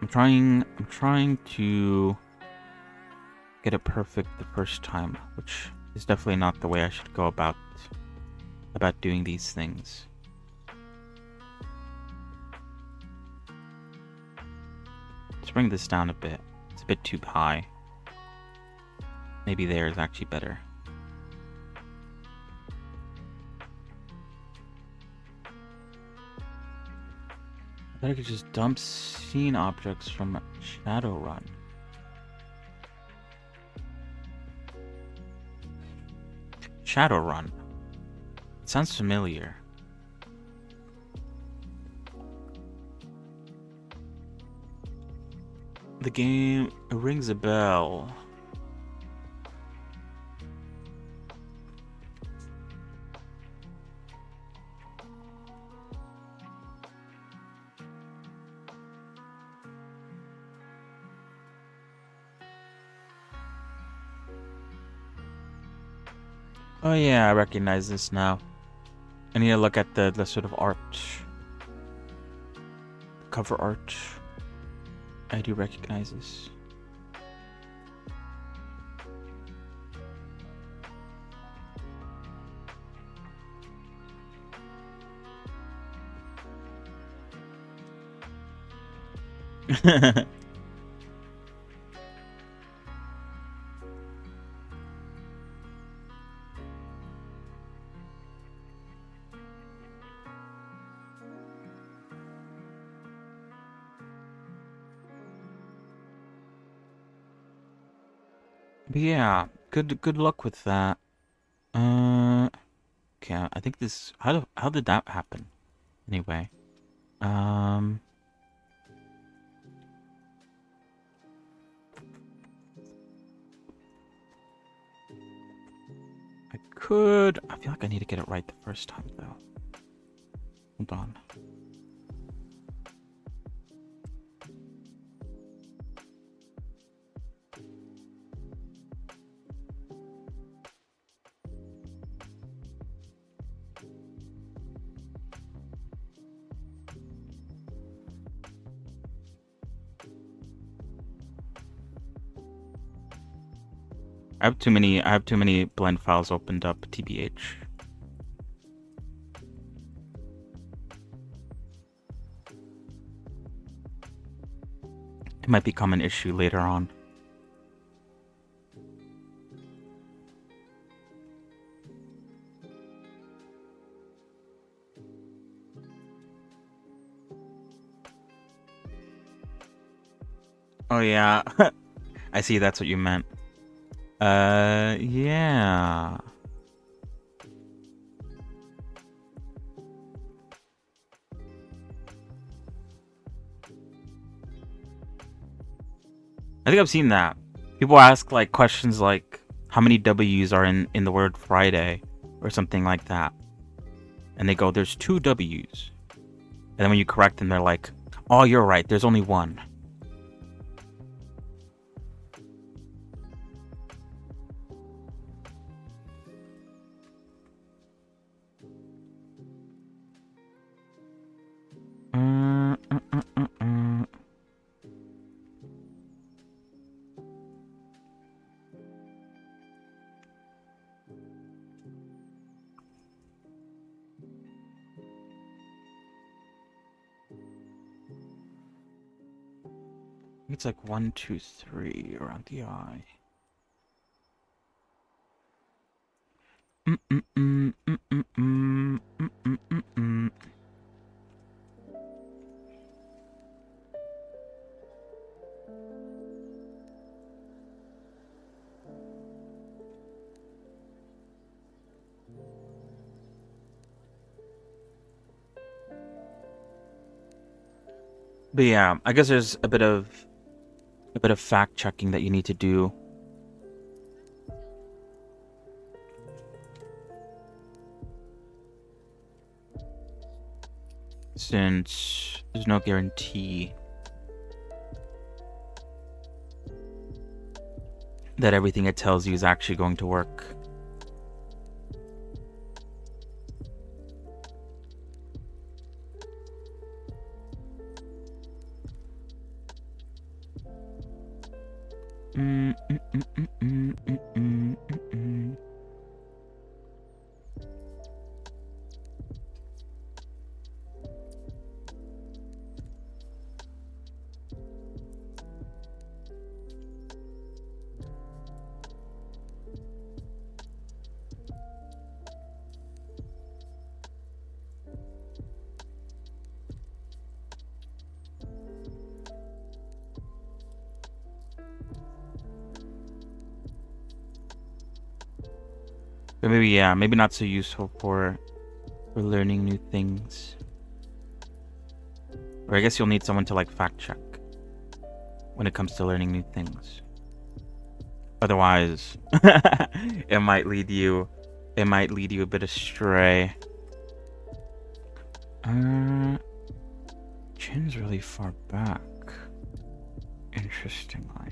I'm trying to get it perfect the first time, which is definitely not the way I should go about doing these things. Let's bring this down a bit. It's a bit too high. Maybe there is actually better. I could just dump scene objects from Shadowrun. Shadowrun. It sounds familiar. The game rings a bell. Oh yeah, I recognize this now. I need to look at the sort of art. Cover art. I do recognize this. But yeah, good luck with that. Okay, I think this. How did that happen? Anyway, I could. I feel like I need to get it right the first time though. Hold on. I have too many blend files opened up, TBH. It might become an issue later on. Oh yeah. I see, that's what you meant. Yeah. I think I've seen that. People ask like questions like how many W's are in the word Friday or something like that. And they go, there's 2 W's. And then when you correct them, they're like, oh, you're right, there's only one. It's like 1, 2, 3 around the eye. But yeah, I guess there's a bit of fact checking that you need to do. Since there's no guarantee that everything it tells you is actually going to work. But maybe not so useful for learning new things. Or I guess you'll need someone to like fact check when it comes to learning new things. Otherwise, it might lead you a bit astray. Chin's really far back. Interestingly.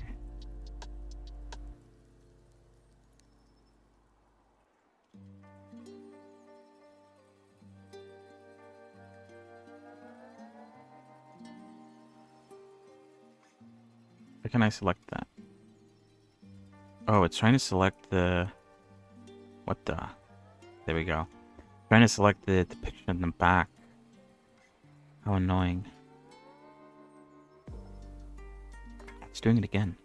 How can I select that? Oh, it's trying to select the... What the... There we go. Trying to select the depiction in the back. How annoying. It's doing it again.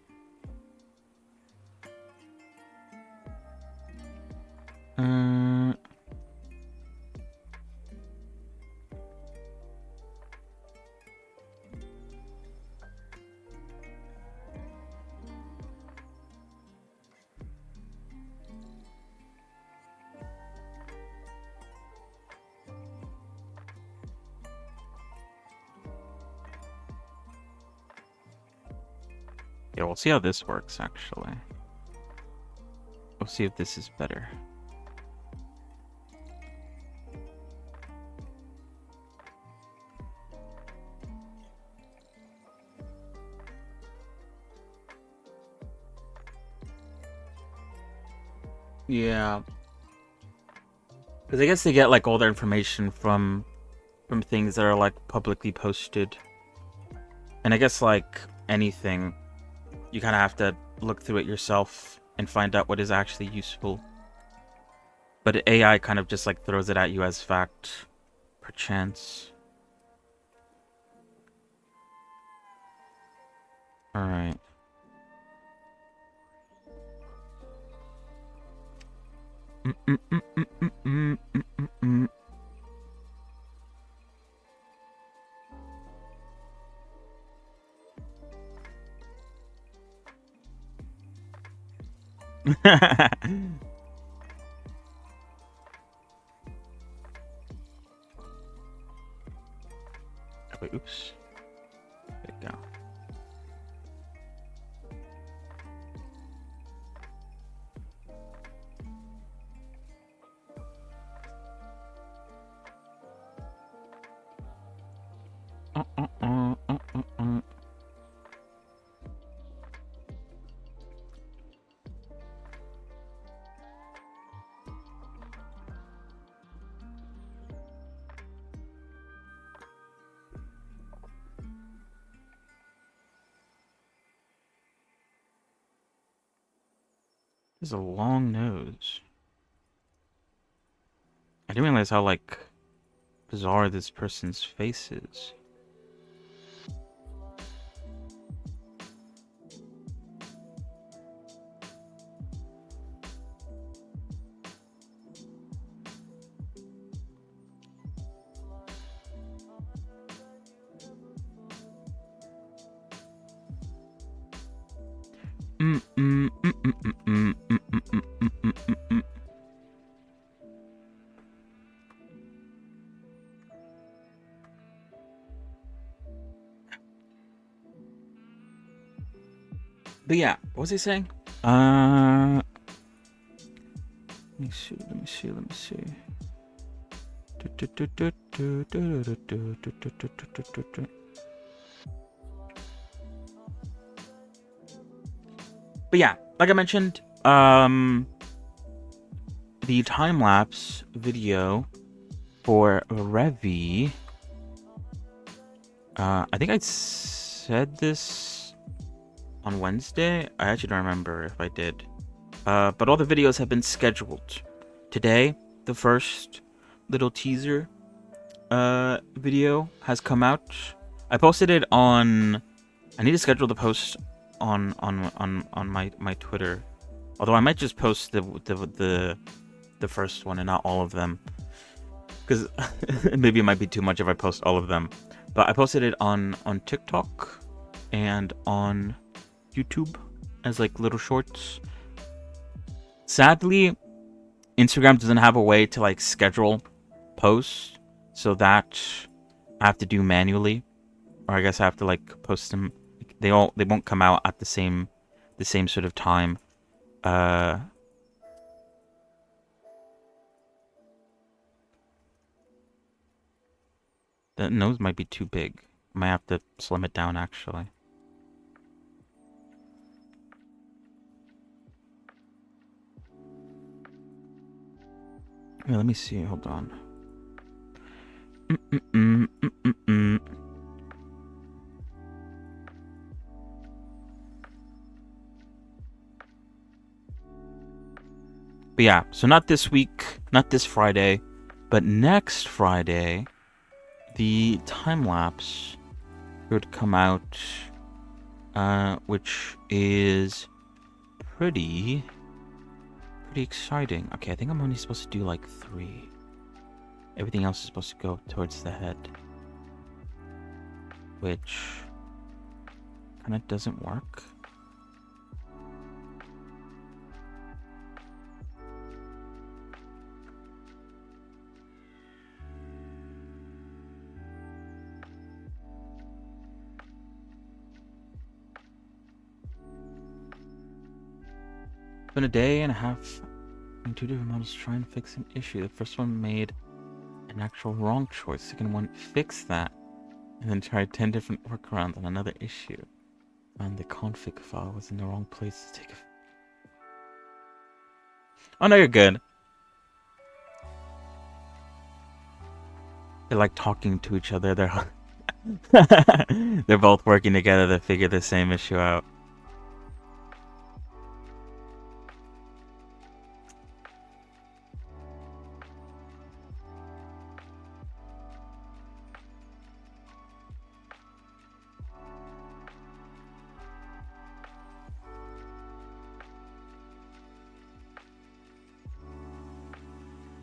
Yeah, we'll see how this works, actually. We'll see if this is better. Yeah. Because I guess they get, like, all their information from things that are, like, publicly posted. And I guess, like, anything... You kind of have to look through it yourself and find out what is actually useful. But AI kind of just like throws it at you as fact, perchance. Alright. Wait, oops. There you go. There's a long nose. I didn't realize how, like, bizarre this person's face is. But yeah, what was he saying? Let me see. But yeah, like I mentioned, the time-lapse video for Revi, I think I said this on Wednesday. I actually don't remember if I did. But all the videos have been scheduled. Today, the first little teaser video has come out. I posted it on... I need to schedule the post on my Twitter. Although I might just post the first one and not all of them. Because maybe it might be too much if I post all of them. But I posted it on TikTok and on YouTube as like little shorts. Sadly, Instagram doesn't have a way to like schedule posts, so that I have to do manually, or I guess I have to like post them. They won't come out at the same sort of time. The nose might be too big. I might have to slim it down actually. Let me see. Hold on. But yeah, so not this week, not this Friday, but next Friday, the time lapse should come out, which is pretty exciting. Okay, I think I'm only supposed to do like 3. Everything else is supposed to go towards the head, which kind of doesn't work. It's been a day and a half and 2 different models to try and fix an issue. The first one made an actual wrong choice. The second one fixed that and then tried 10 different workarounds on another issue. Found the config file was in the wrong place to take a... Oh no, you're good. They're like talking to each other. They're both working together to figure the same issue out.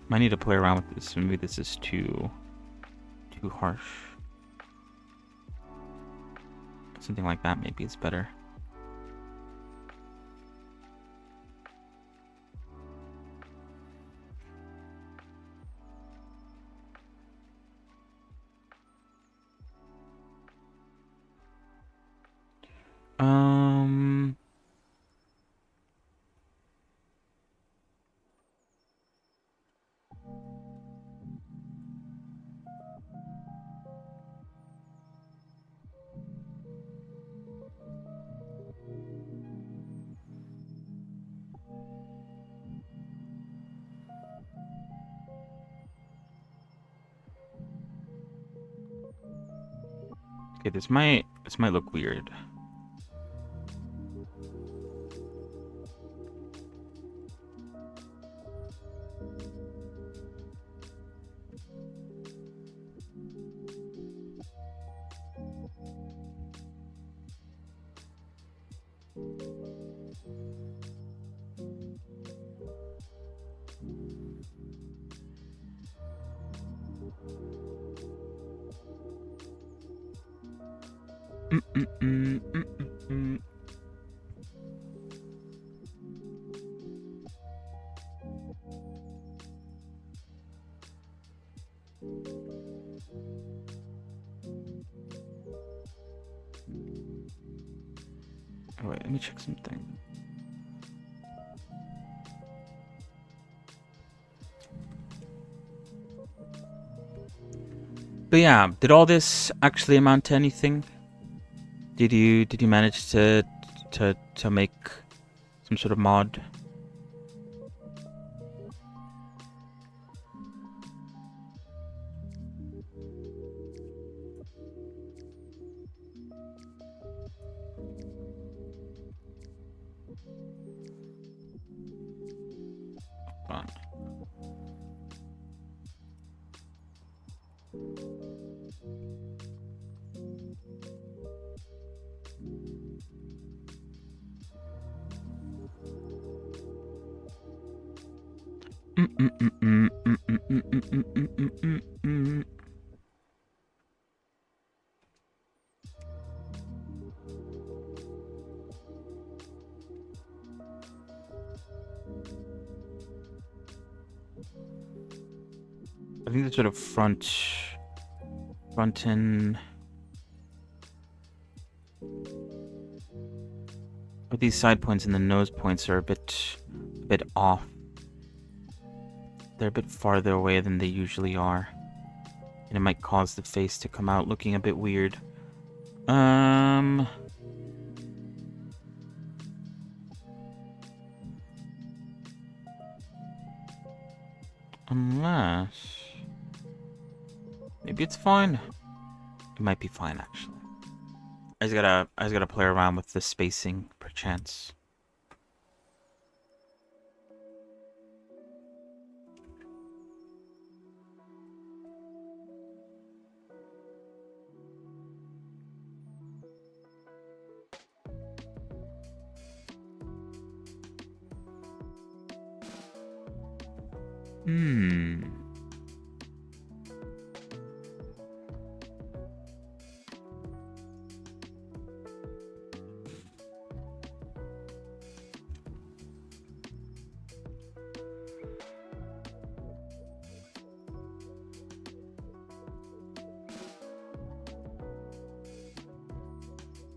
Might need to play around with this. Maybe this is too harsh. Something like that maybe is better. Okay, this might look weird. Oh, wait, let me check something. But yeah, did all this actually amount to anything? Did you manage to make some sort of mod? Hold on. I think the sort of front end. But these side points and the nose points are a bit off. They're a bit farther away than they usually are. And it might cause the face to come out looking a bit weird. Unless... maybe it's fine. It might be fine, actually. I just gotta play around with the spacing, perchance.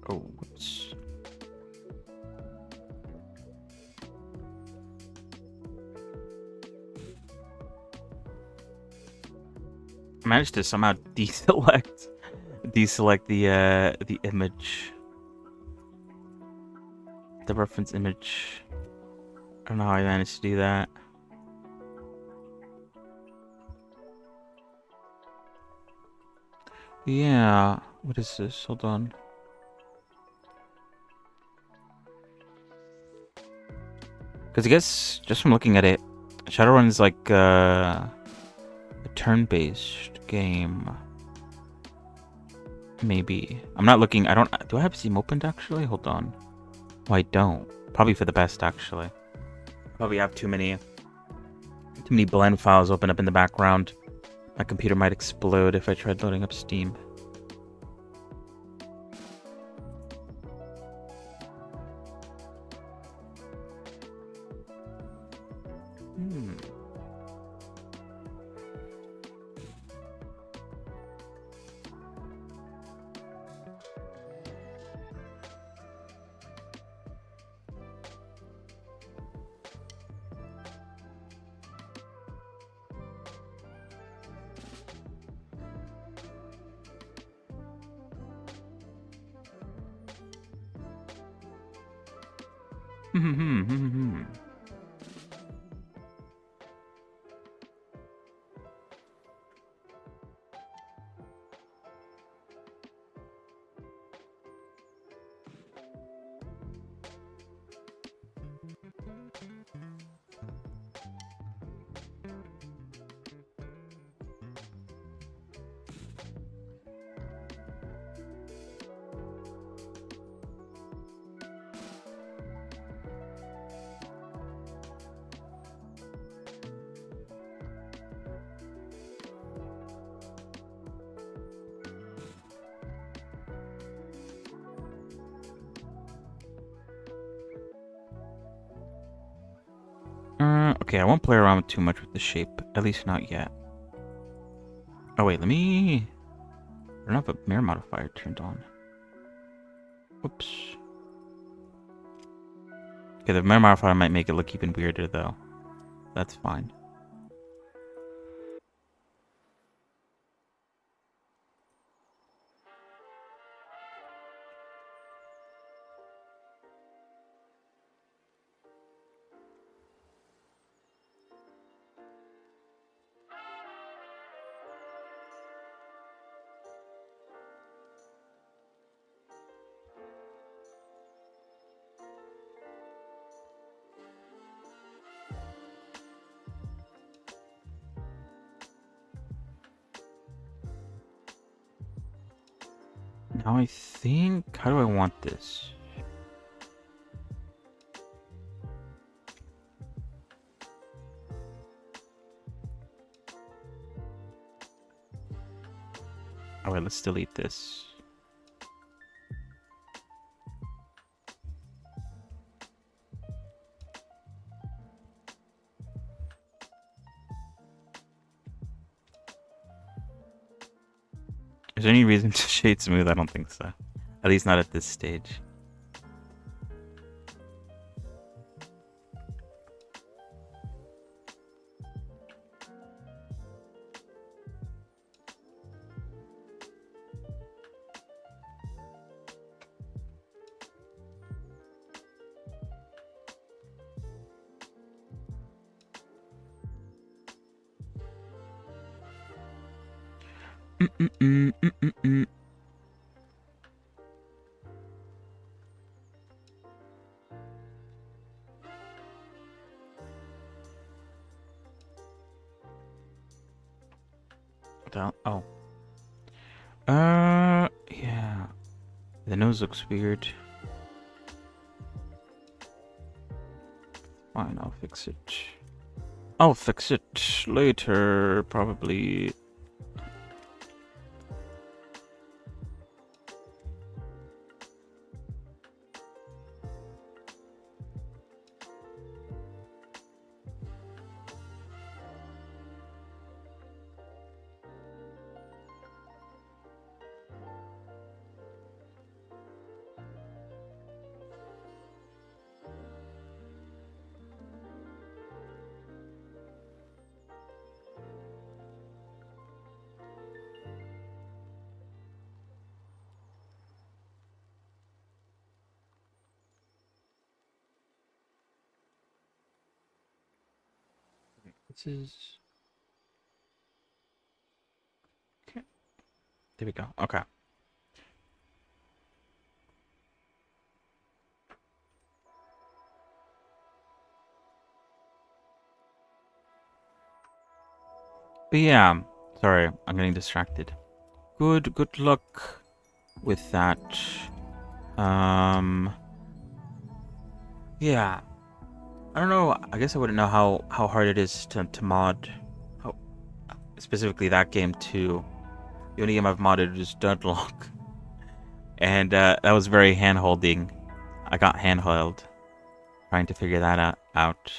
Oh, whoops. I managed to somehow deselect the image, the reference image. I don't know how I managed to do that. Yeah, what is this? Hold on. Because I guess just from looking at it, Shadowrun's like a turn-based game. Maybe. I'm not looking. I don't. Do I have Steam opened actually? Hold on. Oh, I don't. Probably for the best actually. Probably have too many blend files open up in the background. My computer might explode if I tried loading up Steam. Okay, I won't play around too much with the shape, at least not yet. Oh wait, let me... I don't have a mirror modifier turned on. Whoops. Okay, the mirror modifier might make it look even weirder though. That's fine. Now I think... how do I want this? Alright, let's delete this. Is there any reason to shade smooth? I don't think so. At least not at this stage. Mm-mm-mm-mm-mm-mm. Oh. Yeah. The nose looks weird. Fine, I'll fix it. I'll fix it later, probably. This is... Okay. There we go. Okay. But yeah, sorry, I'm getting distracted. Good luck with that. Yeah. I don't know, I guess I wouldn't know how hard it is to mod, specifically that game too. The only game I've modded is Deadlock. And that was very hand-holding. I got handheld trying to figure that out.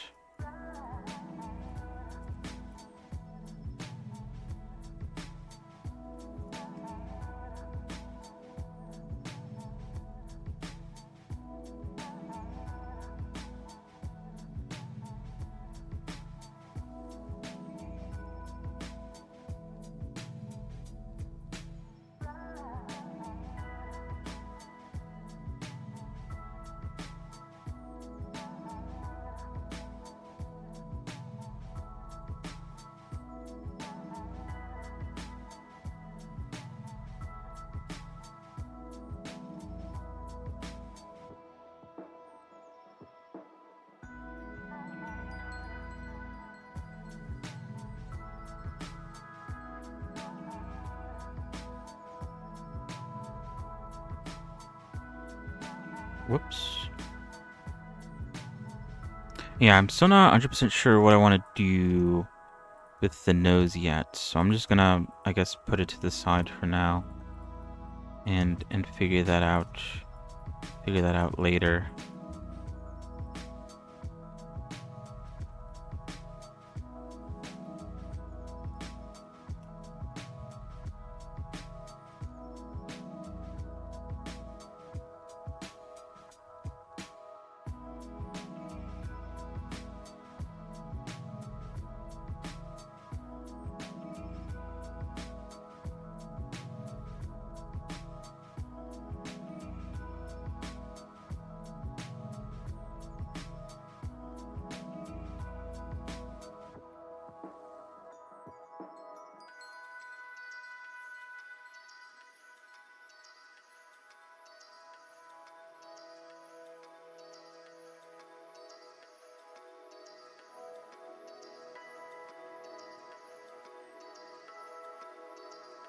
Whoops. Yeah, I'm still not 100% sure what I want to do with the nose yet, so I'm just gonna, I guess, put it to the side for now and figure that out. Figure that out later.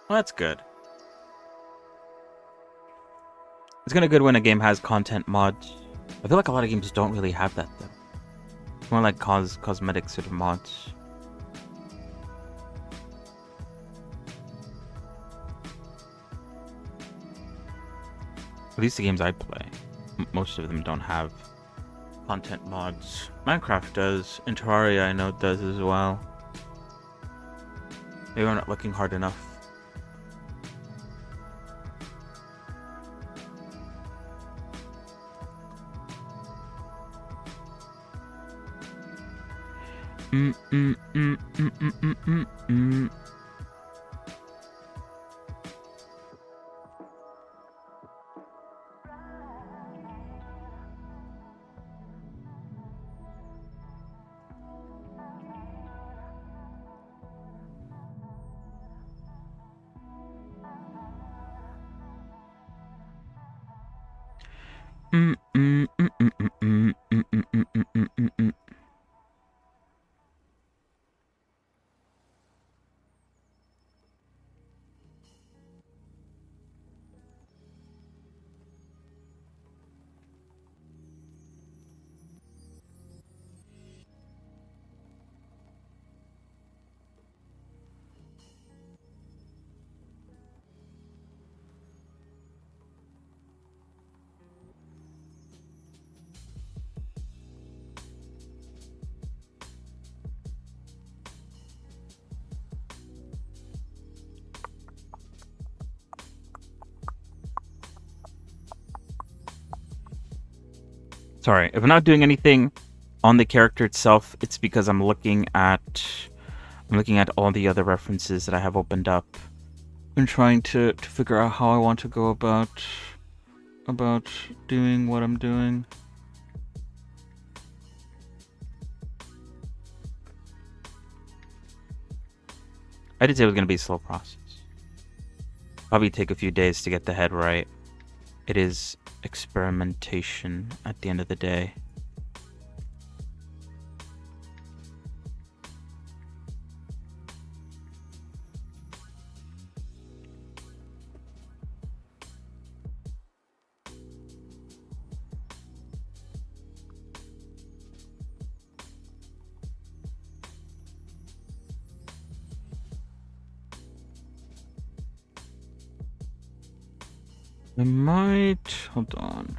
Well, that's good. It's kind of good when a game has content mods. I feel like a lot of games don't really have that though. It's more like cosmetic sort of mods. At least the games I play, most of them don't have content mods. Minecraft does, and Terraria I know does as well. Maybe I'm not looking hard enough. Mm, mm, mm, mm, mm, mm, mm, mm. Mm, mm, mm, mm, mm, mm, mm, mm, mm, mm, mm, mm. Sorry, if I'm not doing anything on the character itself, it's because I'm looking at all the other references that I have opened up and trying to figure out how I want to go about doing what I'm doing. I did say it was gonna be a slow process. Probably take a few days to get the head right. It is experimentation at the end of the day. I might... Hold on.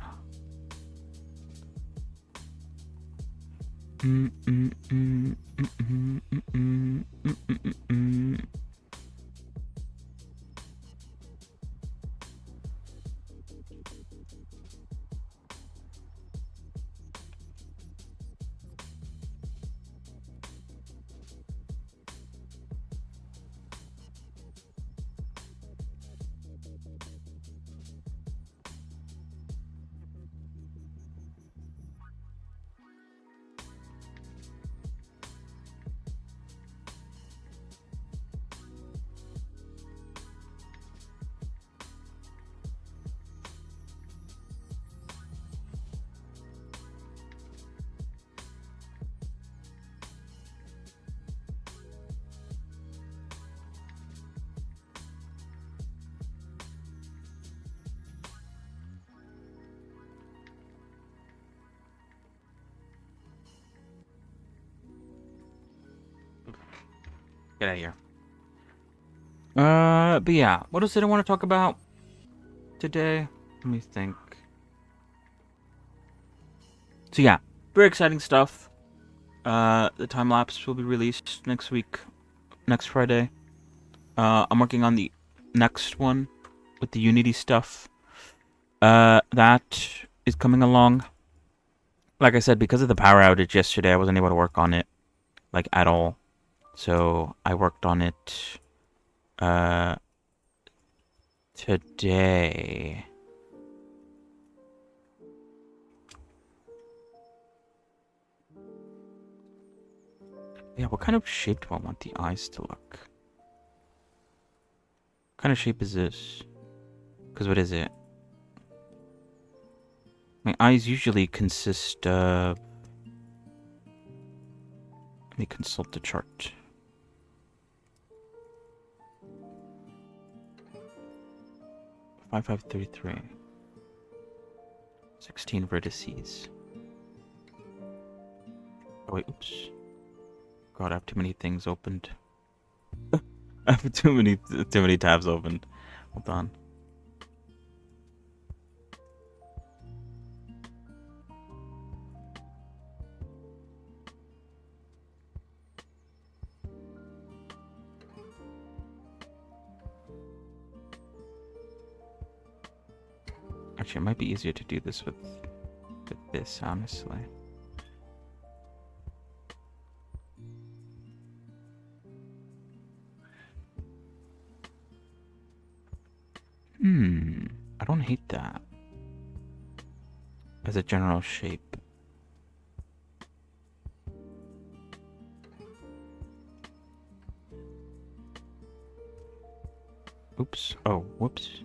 Get out of here. But yeah, what else did I want to talk about today? Let me think. So yeah, very exciting stuff. The time lapse will be released next week, next Friday. I'm working on the next one with the Unity stuff. That is coming along. Like I said, because of the power outage yesterday, I wasn't able to work on it, like, at all. So I worked on it today. Yeah, what kind of shape do I want the eyes to look? What kind of shape is this? Because what is it? My eyes usually consist of... Let me consult the chart. Five 33. 16 vertices. Oh wait, oops. God, I have too many things opened. I have too many tabs opened. Hold on. Actually, it might be easier to do this with this, honestly. I don't hate that as a general shape. Oops. Oh, whoops.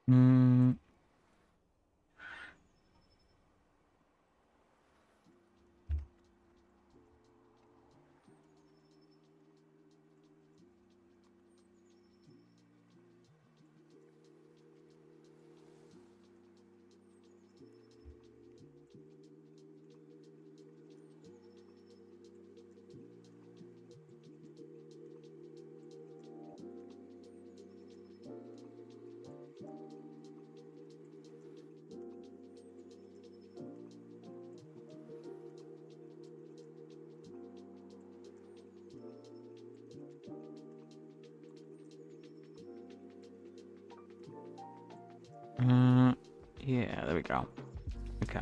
Hmm. Yeah, there we go. Okay.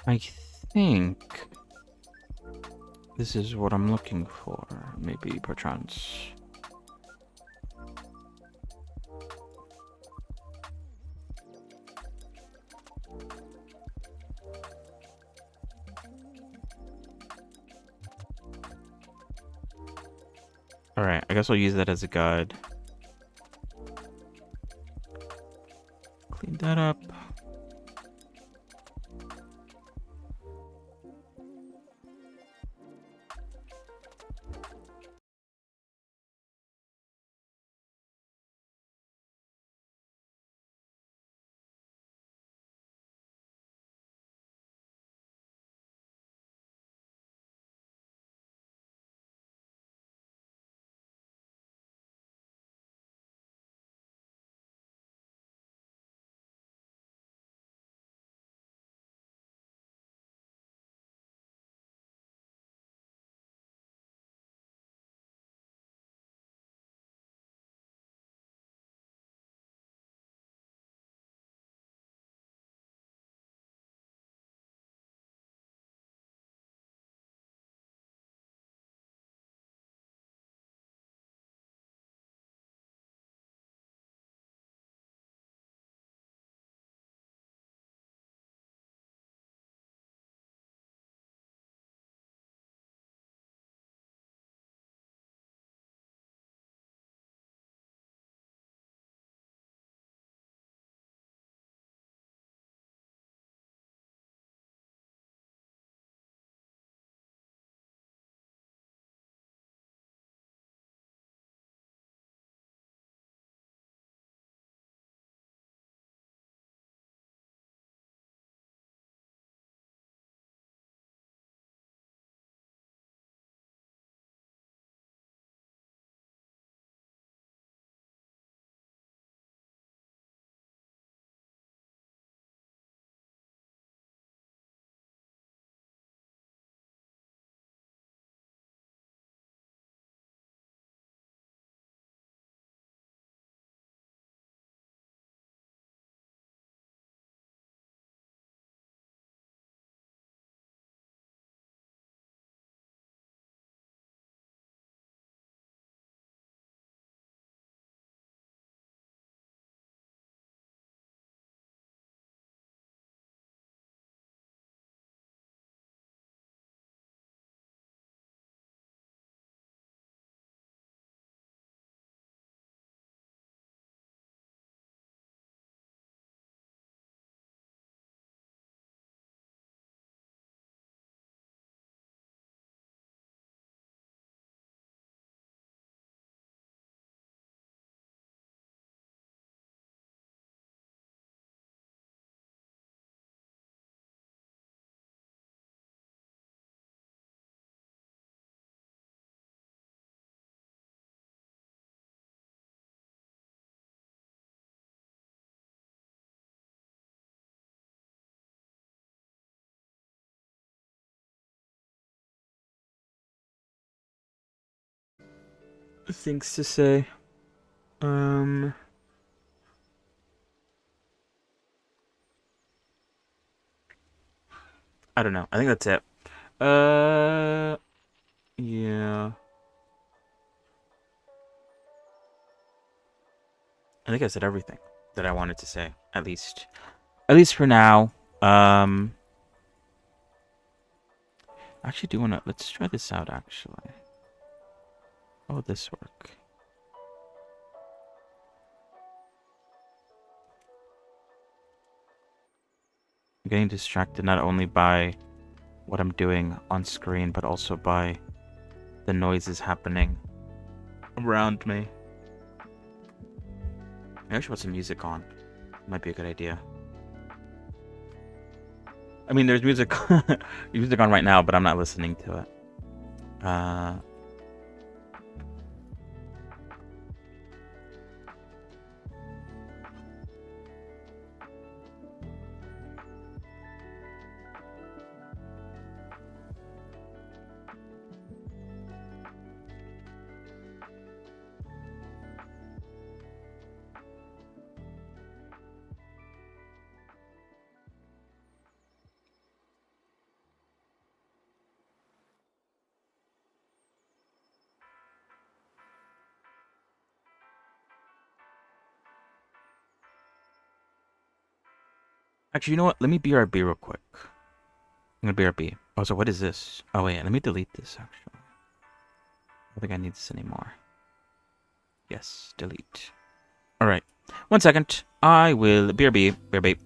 I think this is what I'm looking for. Maybe perchance. Alright, I guess I'll use that as a guide. Clean that up. things to say. I don't know. I think that's it. Yeah. I think I said everything that I wanted to say, at least for now. Actually, do wanna let's try this out. Actually, how would this work? I'm getting distracted not only by what I'm doing on screen, but also by the noises happening around me. Maybe I should put some music on. Might be a good idea. I mean, there's music, music on right now, but I'm not listening to it. Actually, you know what? Let me BRB real quick. I'm gonna BRB. Oh, so what is this? Oh, wait, let me delete this, actually. I don't think I need this anymore. Yes, delete. Alright. 1 second. I will BRB. BRB.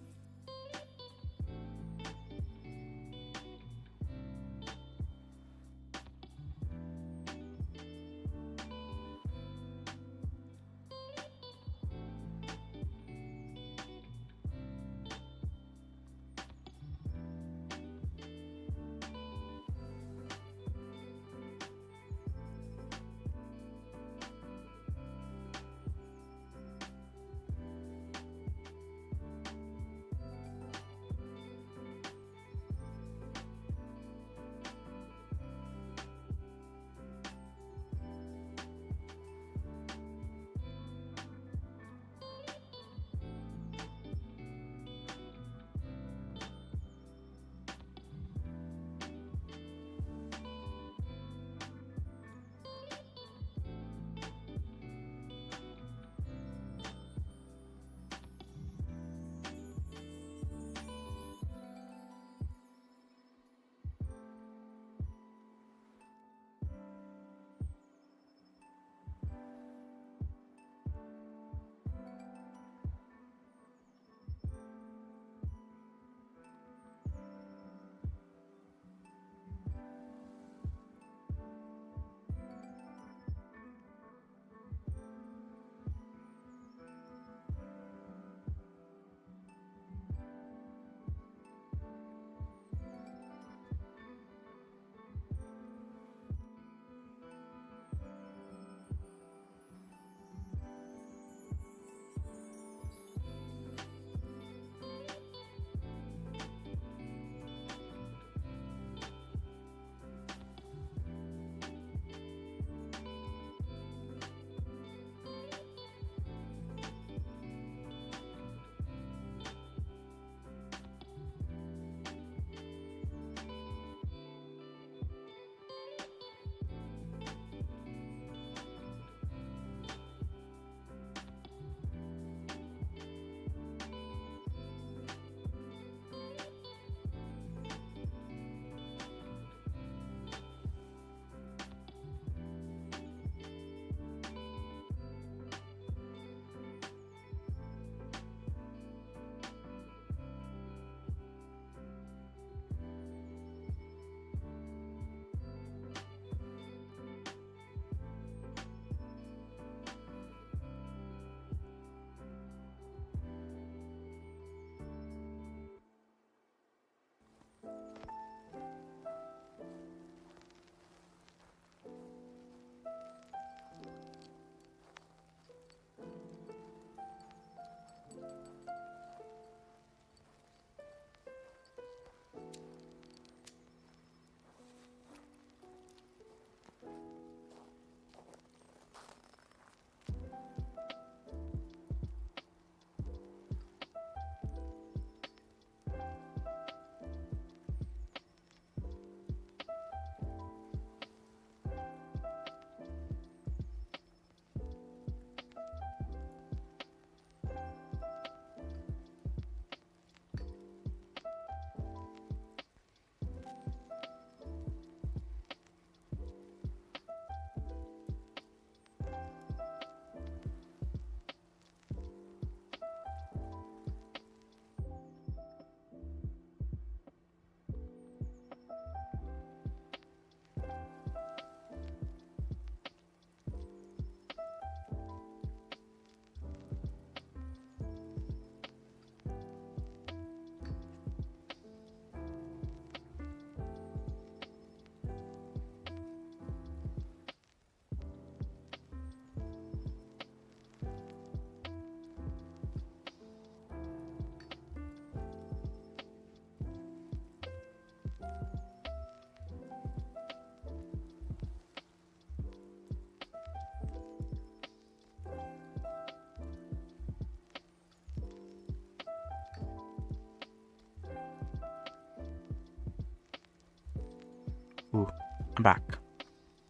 I'm back.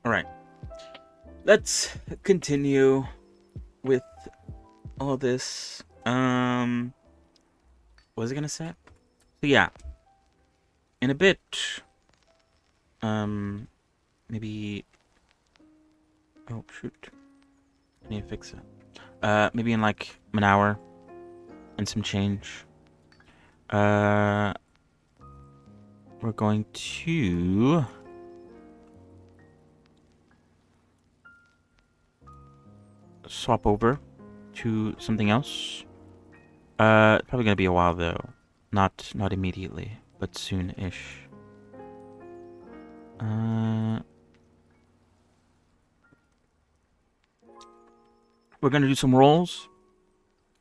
All right. Let's continue with all this. What was I gonna say? So yeah, in a bit. Maybe. Oh shoot! I need to fix it. Maybe in like an hour and some change. We're going to swap over to something else. Probably gonna be a while though. Not immediately, but soon-ish. We're gonna do some rolls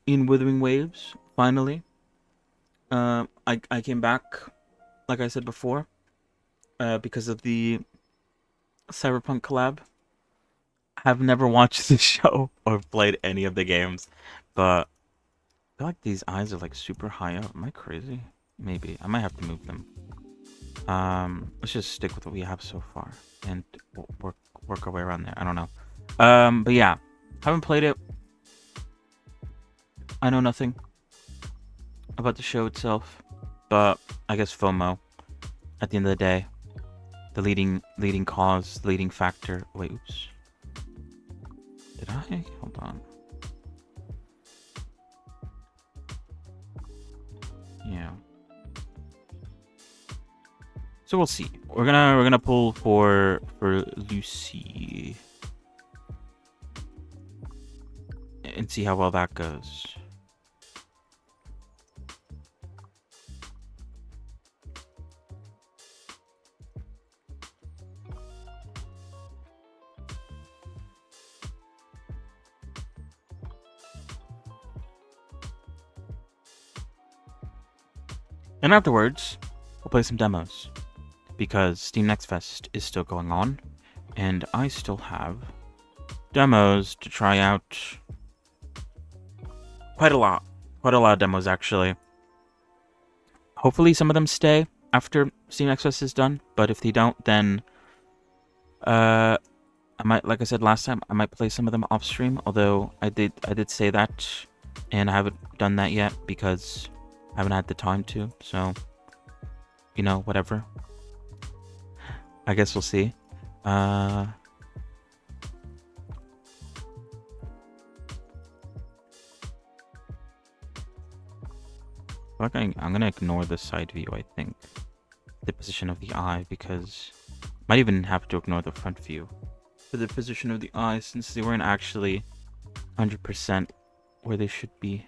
in Withering Waves, finally. I came back, like I said before, because of the Cyberpunk collab. I've never watched the show or played any of the games, but I feel like these eyes are like super high up. Am I crazy? Maybe. I might have to move them. Let's just stick with what we have so far and work our way around there. I don't know. But yeah, haven't played it. I know nothing about the show itself, but I guess FOMO. At the end of the day, the leading cause, leading factor. Wait, oops. Did I? Hold on. Yeah. So we'll see. We're gonna pull for Lucy and see how well that goes. And afterwards, we'll play some demos. Because Steam Next Fest is still going on. And I still have demos to try out. Quite a lot. Quite a lot of demos, actually. Hopefully some of them stay after Steam Next Fest is done. But if they don't, then... I might, like I said last time, I might play some of them off stream. Although I did say that. And I haven't done that yet because... I haven't had the time to, so, you know, whatever. I guess we'll see. I'm gonna ignore the side view, I think. The position of the eye, because might even have to ignore the front view for the position of the eye, since they weren't actually 100% where they should be.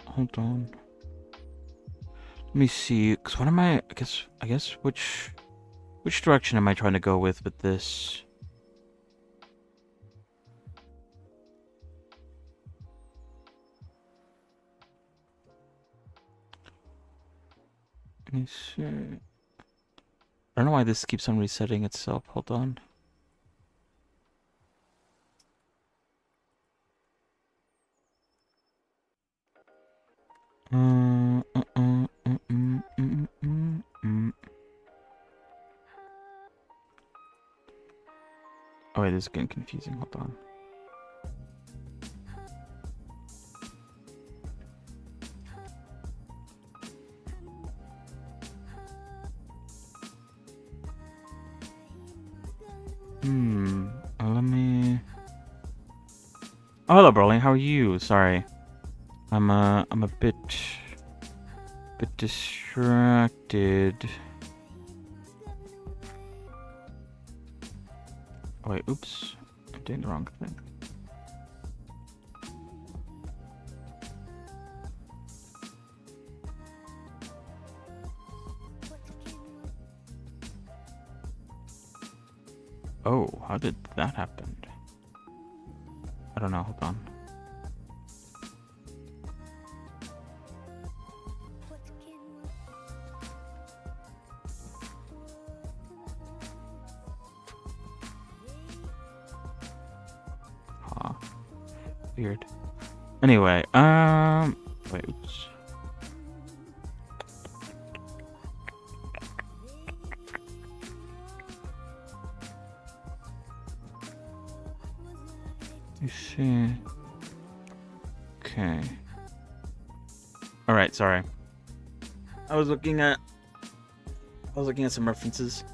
Hold on. Let me see. Cause what am I guess which direction am I trying to go with this? Let me see. I don't know why this keeps on resetting itself. Hold on. Oh wait, this is getting confusing. Hold on. Let me. Oh, hello, Broly. How are you? Sorry, I'm a bit distracted. Oh, wait, oops. I'm doing the wrong thing. Oh, how did that happen? I don't know, hold on. Huh. Weird. Anyway, wait, oops. You see. Okay. Alright, sorry. I was looking at some references.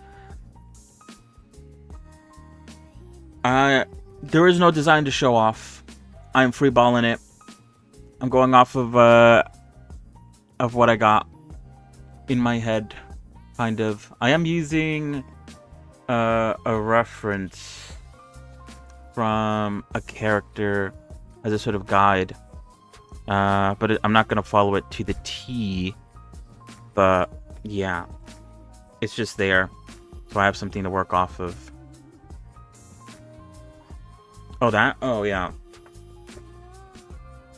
There is no design to show off. I'm freeballing it. I'm going off of what I got in my head, kind of. I am using a reference from a character as a sort of guide, but I'm not gonna follow it to the T. But yeah, it's just there, so I have something to work off of. Oh, that? Oh, yeah.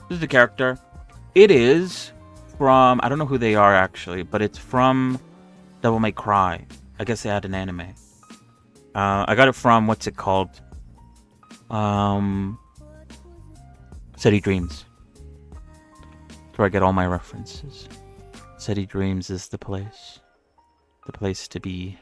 This is the character. It is from... I don't know who they are, actually, but it's from Devil May Cry. I guess they had an anime. I got it from... What's it called? City Dreams. That's where I get all my references. City Dreams is the place. The place to be.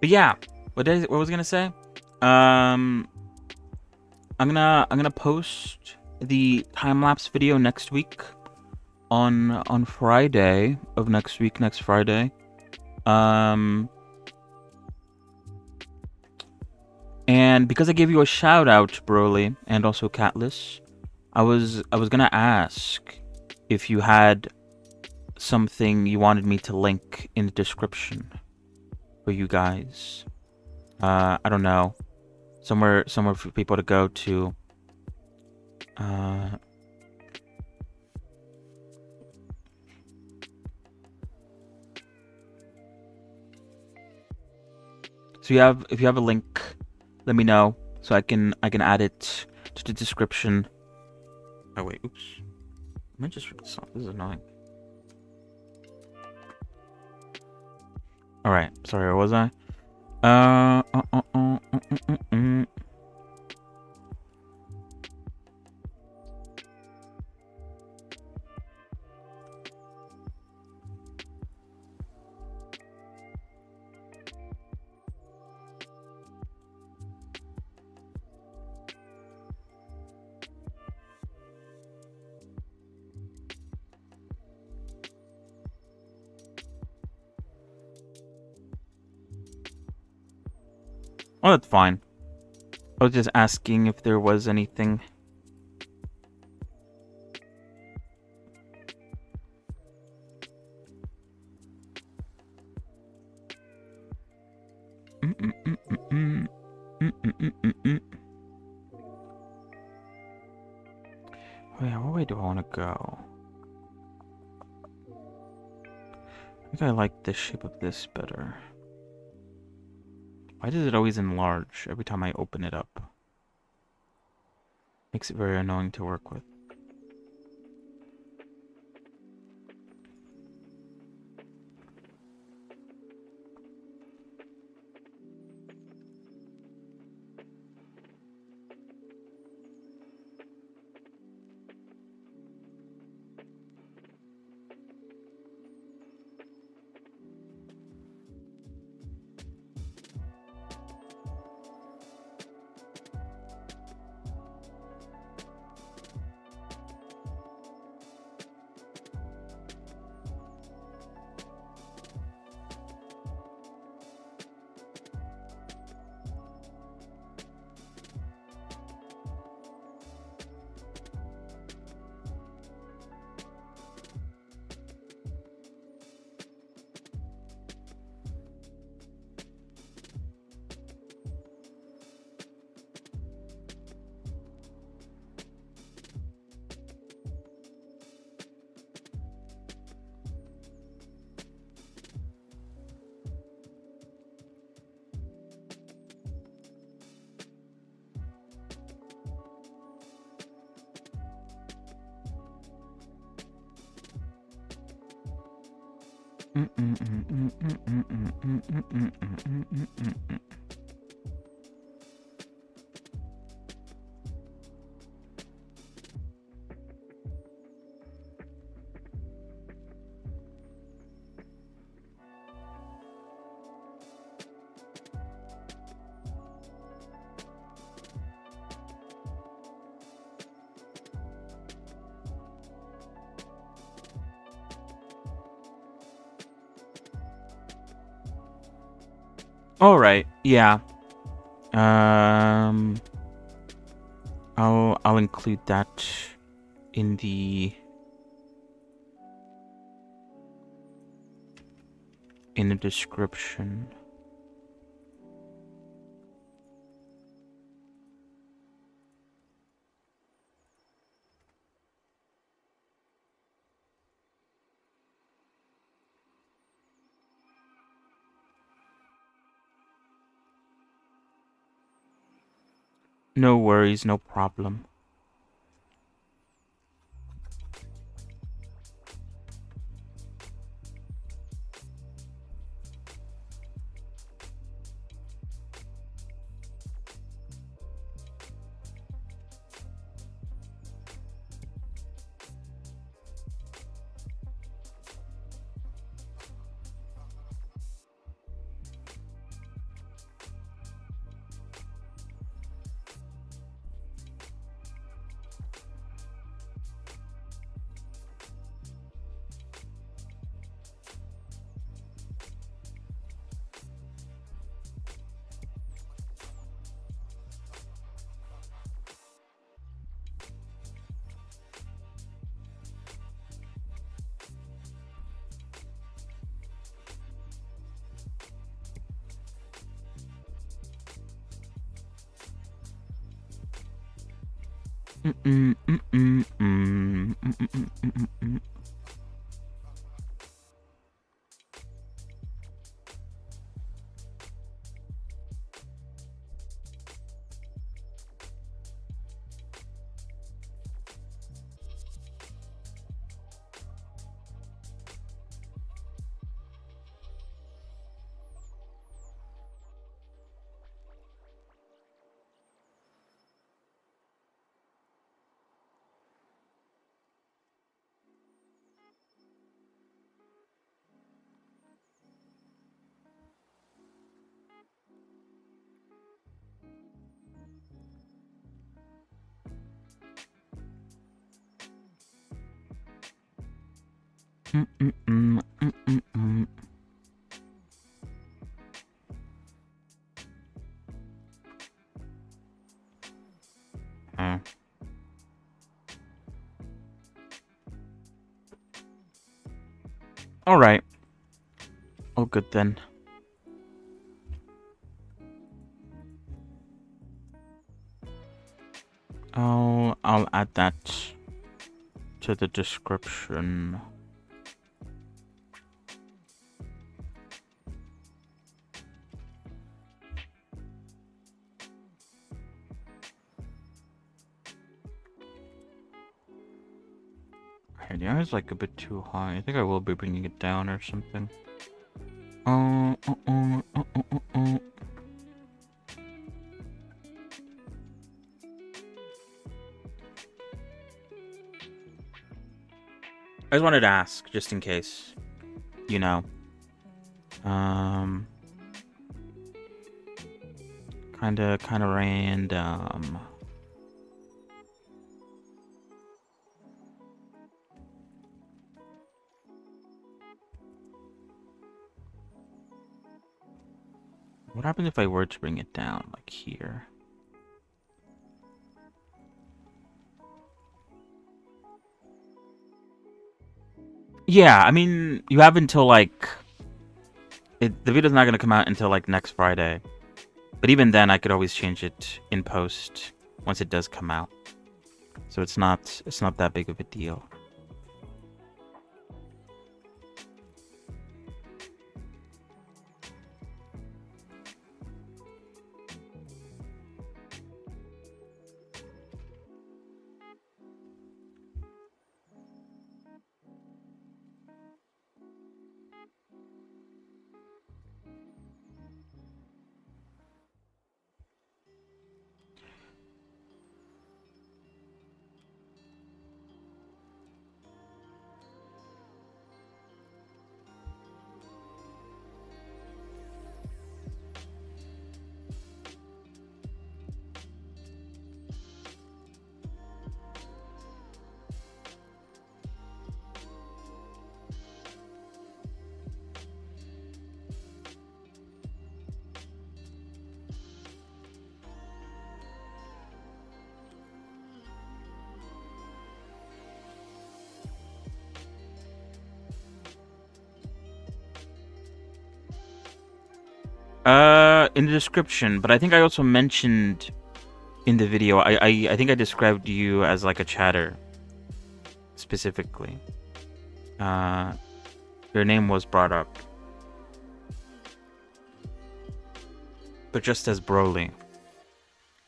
But yeah, what was I gonna say? I'm gonna post the time-lapse video next week on Friday of next week, next Friday. And because I gave you a shout out, Broly, and also Catless, I was gonna ask if you had something you wanted me to link in the description for you guys. I don't know, somewhere for people to go to. So if you have a link, let me know so I can add it to the description. Oh wait, oops. I might just read this off. This is annoying. All right. Sorry, where was I? Uh, uh, uh, uh, uh, uh, uh. Oh, that's fine. I was just asking if there was anything. Wait, what way do I want to go? I think I like the shape of this better. Why does it always enlarge every time I open it up? Makes it very annoying to work with. All right, yeah. I'll include that in the description. No worries, no problem. Mm-mm-mm. All right. All good then. I'll add that to the description. Okay, the eye is like a bit too high. I think I will be bringing it down or something. I just wanted to ask, just in case, you know. Kinda random. What happens if I were to bring it down, like here? Yeah, I mean, you have until like... the video's not gonna come out until like next Friday. But even then, I could always change it in post once it does come out. So it's not that big of a deal. In the description, but I think I also mentioned in the video, I think I described you as like a chatter, specifically. Your name was brought up. But just as Broly.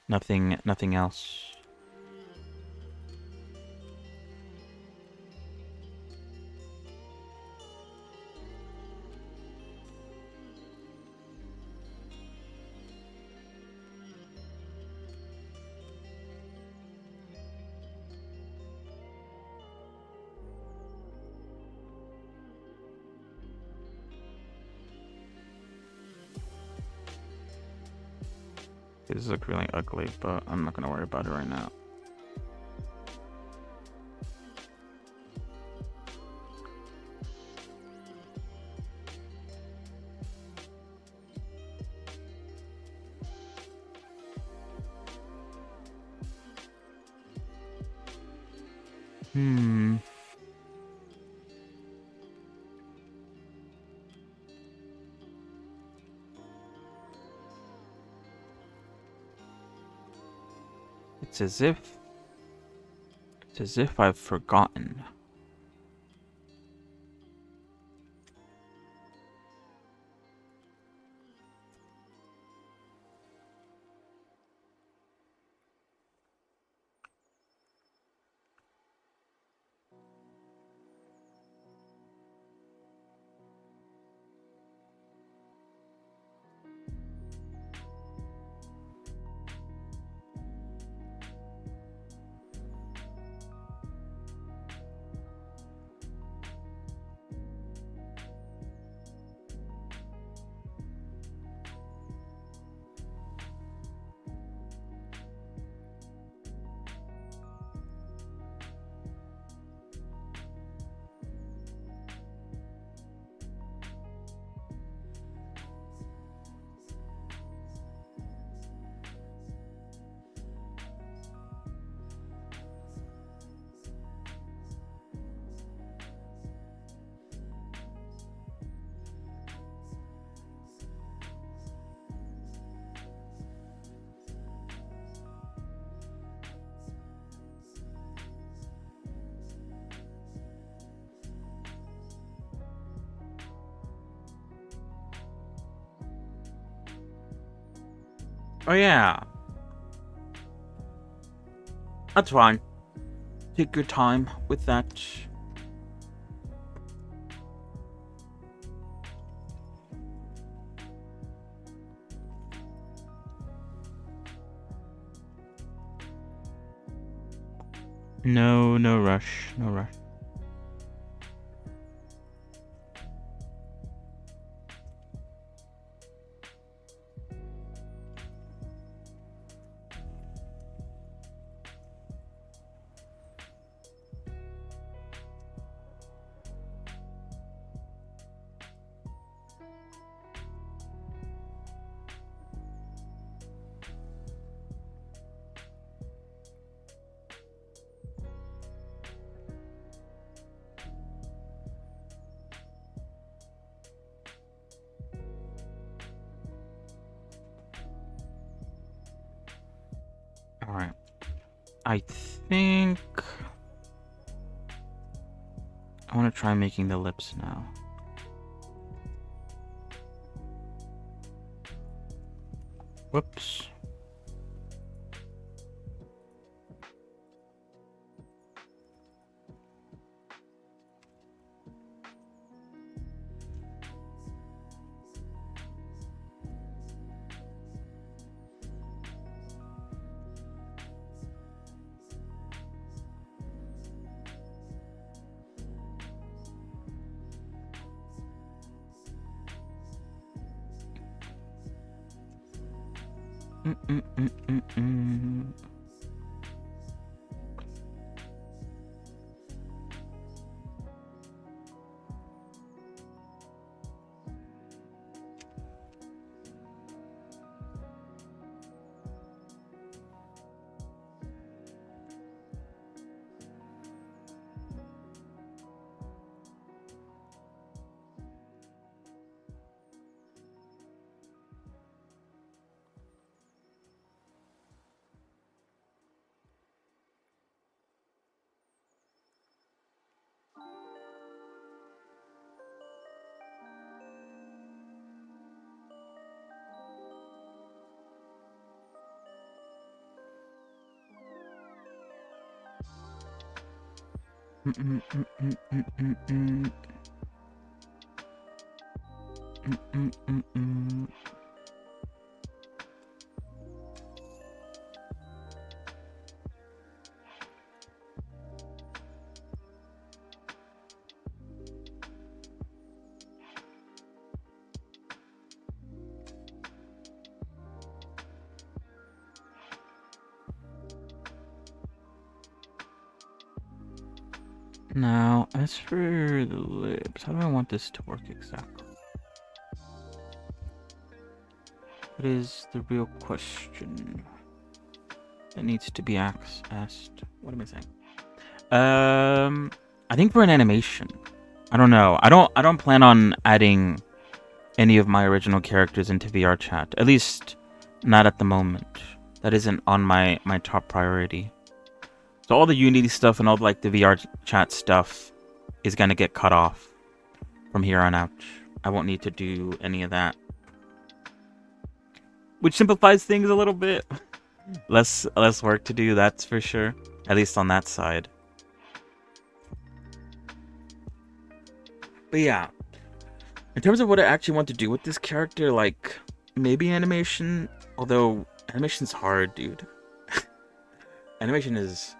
Nothing else. This looks really ugly, but I'm not gonna worry about it right now. It's as if I've forgotten. Oh yeah. That's fine. Take your time with that. No, no rush. No rush. Alright. I think I want to try making the lips now. Whoops. Mm-mm-mm-mm-mm. Mm-mm-mm-mm-mm-mm. Mm-mm-mm-mm. Now, as for the lips, how do I want this to work exactly? What is the real question that needs to be asked? What am I saying? I think for an animation, I don't know. I don't plan on adding any of my original characters into VR chat. At least not at the moment. That isn't on my top priority. So all the Unity stuff and all like the VR chat stuff is gonna get cut off from here on out. I won't need to do any of that, which simplifies things a little bit. Less work to do, that's for sure. At least on that side. But yeah, in terms of what I actually want to do with this character, like maybe animation. Although animation's hard, dude. animation is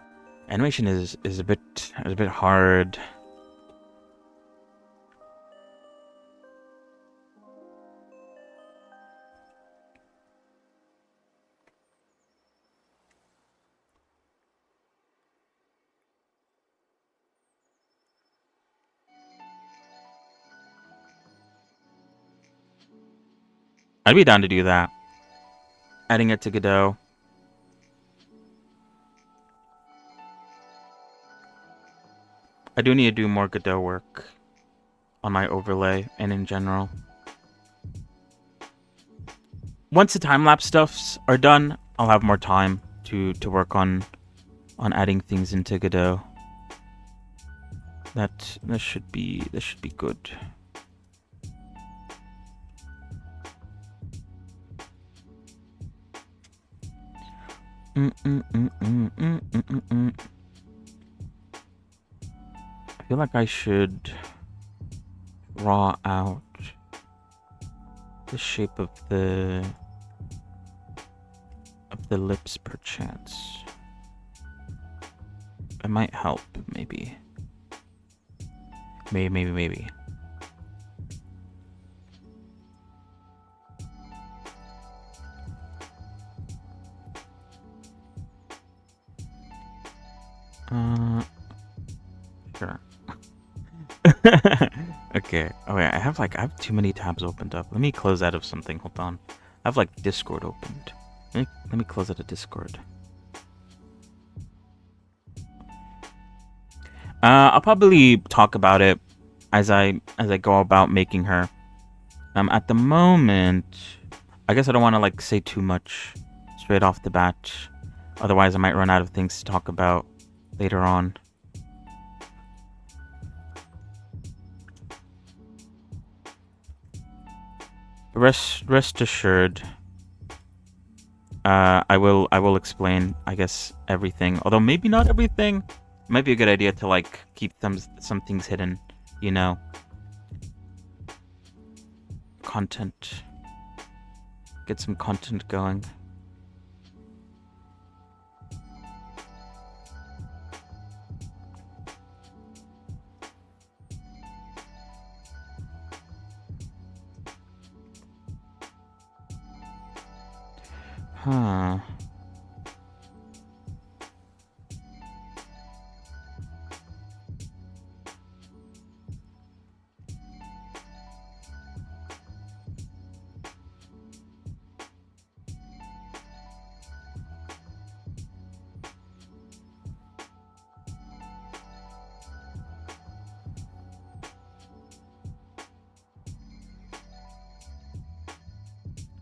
a bit hard. I'd be down to do that. Adding it to Godot. I do need to do more Godot work on my overlay and in general. Once the time-lapse stuffs are done, I'll have more time to work on adding things into Godot. That should be good. . I feel like I should draw out the shape of the lips, perchance. It might help, maybe. Maybe. Sure. Okay. Oh wait, I have too many tabs opened up. Let me close out of something. Hold on. I have like Discord opened. Let me close out of Discord. I'll probably talk about it as I go about making her. At the moment, I guess I don't want to like say too much straight off the bat. Otherwise, I might run out of things to talk about later on. Rest assured, I will explain, I guess, everything. Although maybe not everything. It might be a good idea to like keep some things hidden, you know. Content. Get some content going. Huh.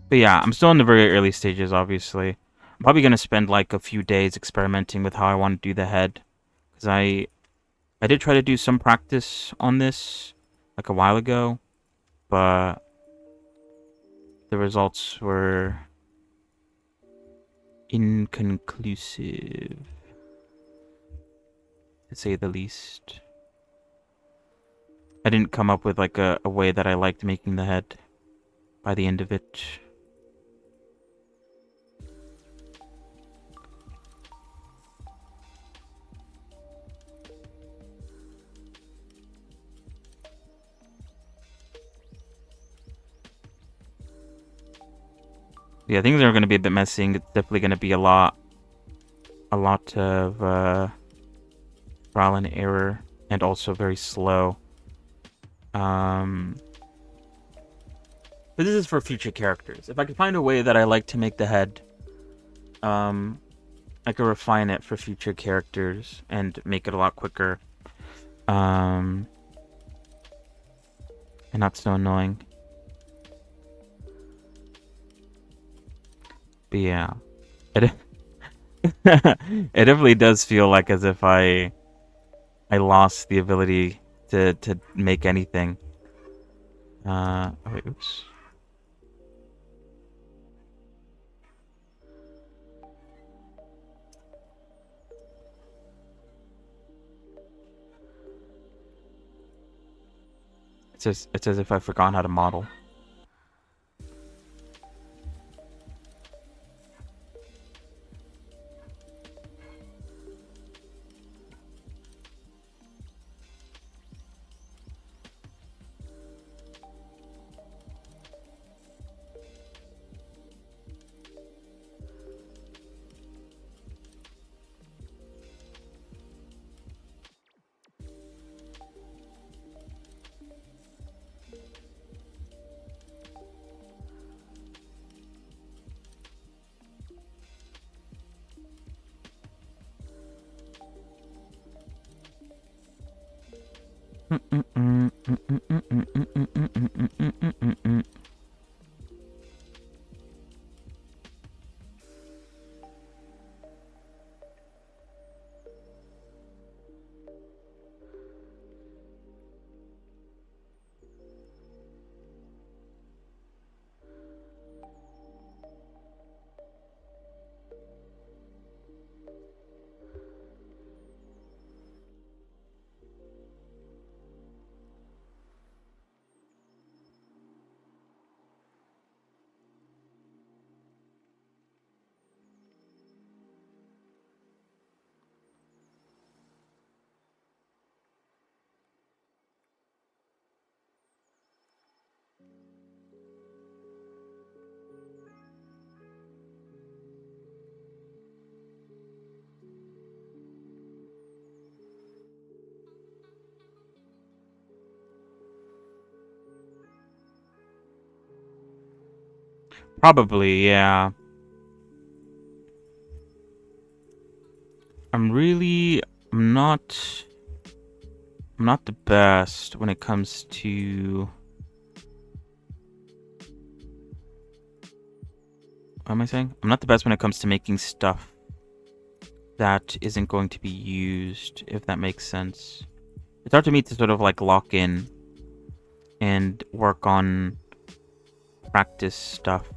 But yeah, I'm still in the very early stages, obviously. I'm probably going to spend like a few days experimenting with how I want to do the head. Because I did try to do some practice on this like a while ago. But the results were inconclusive, to say the least. I didn't come up with like a way that I liked making the head by the end of it. Yeah, things are going to be a bit messy. It's definitely going to be a lot of trial and error, and also very slow. But this is for future characters. If I could find a way that I like to make the head, I could refine it for future characters and make it a lot quicker. And not so annoying. But yeah, it it definitely does feel like as if I lost the ability to make anything. Oh wait, oops. It's as if I've forgotten how to model. Probably, yeah. I'm not the best when it comes to... What am I saying? I'm not the best when it comes to making stuff that isn't going to be used, if that makes sense. It's hard to me to sort of like lock in and work on practice stuff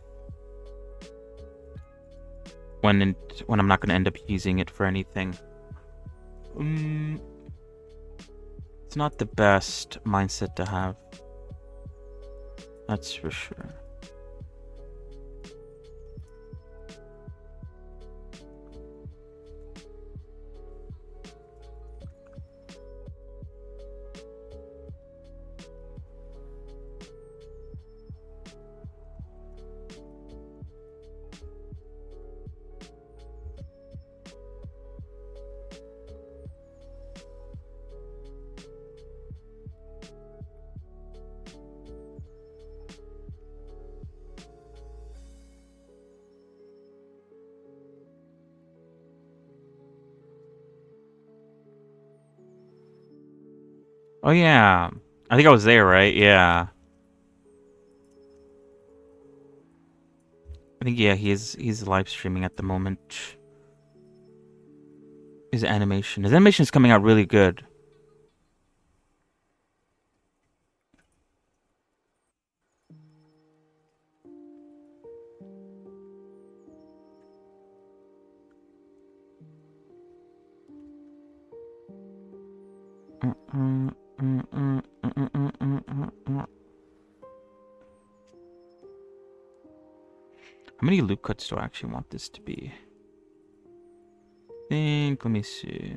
when I'm not going to end up using it for anything. It's not the best mindset to have. That's for sure. Oh yeah, I think I was there, right? Yeah. I think yeah, he's live streaming at the moment. His animation is coming out really good. How many loop cuts do I actually want this to be? Let me see.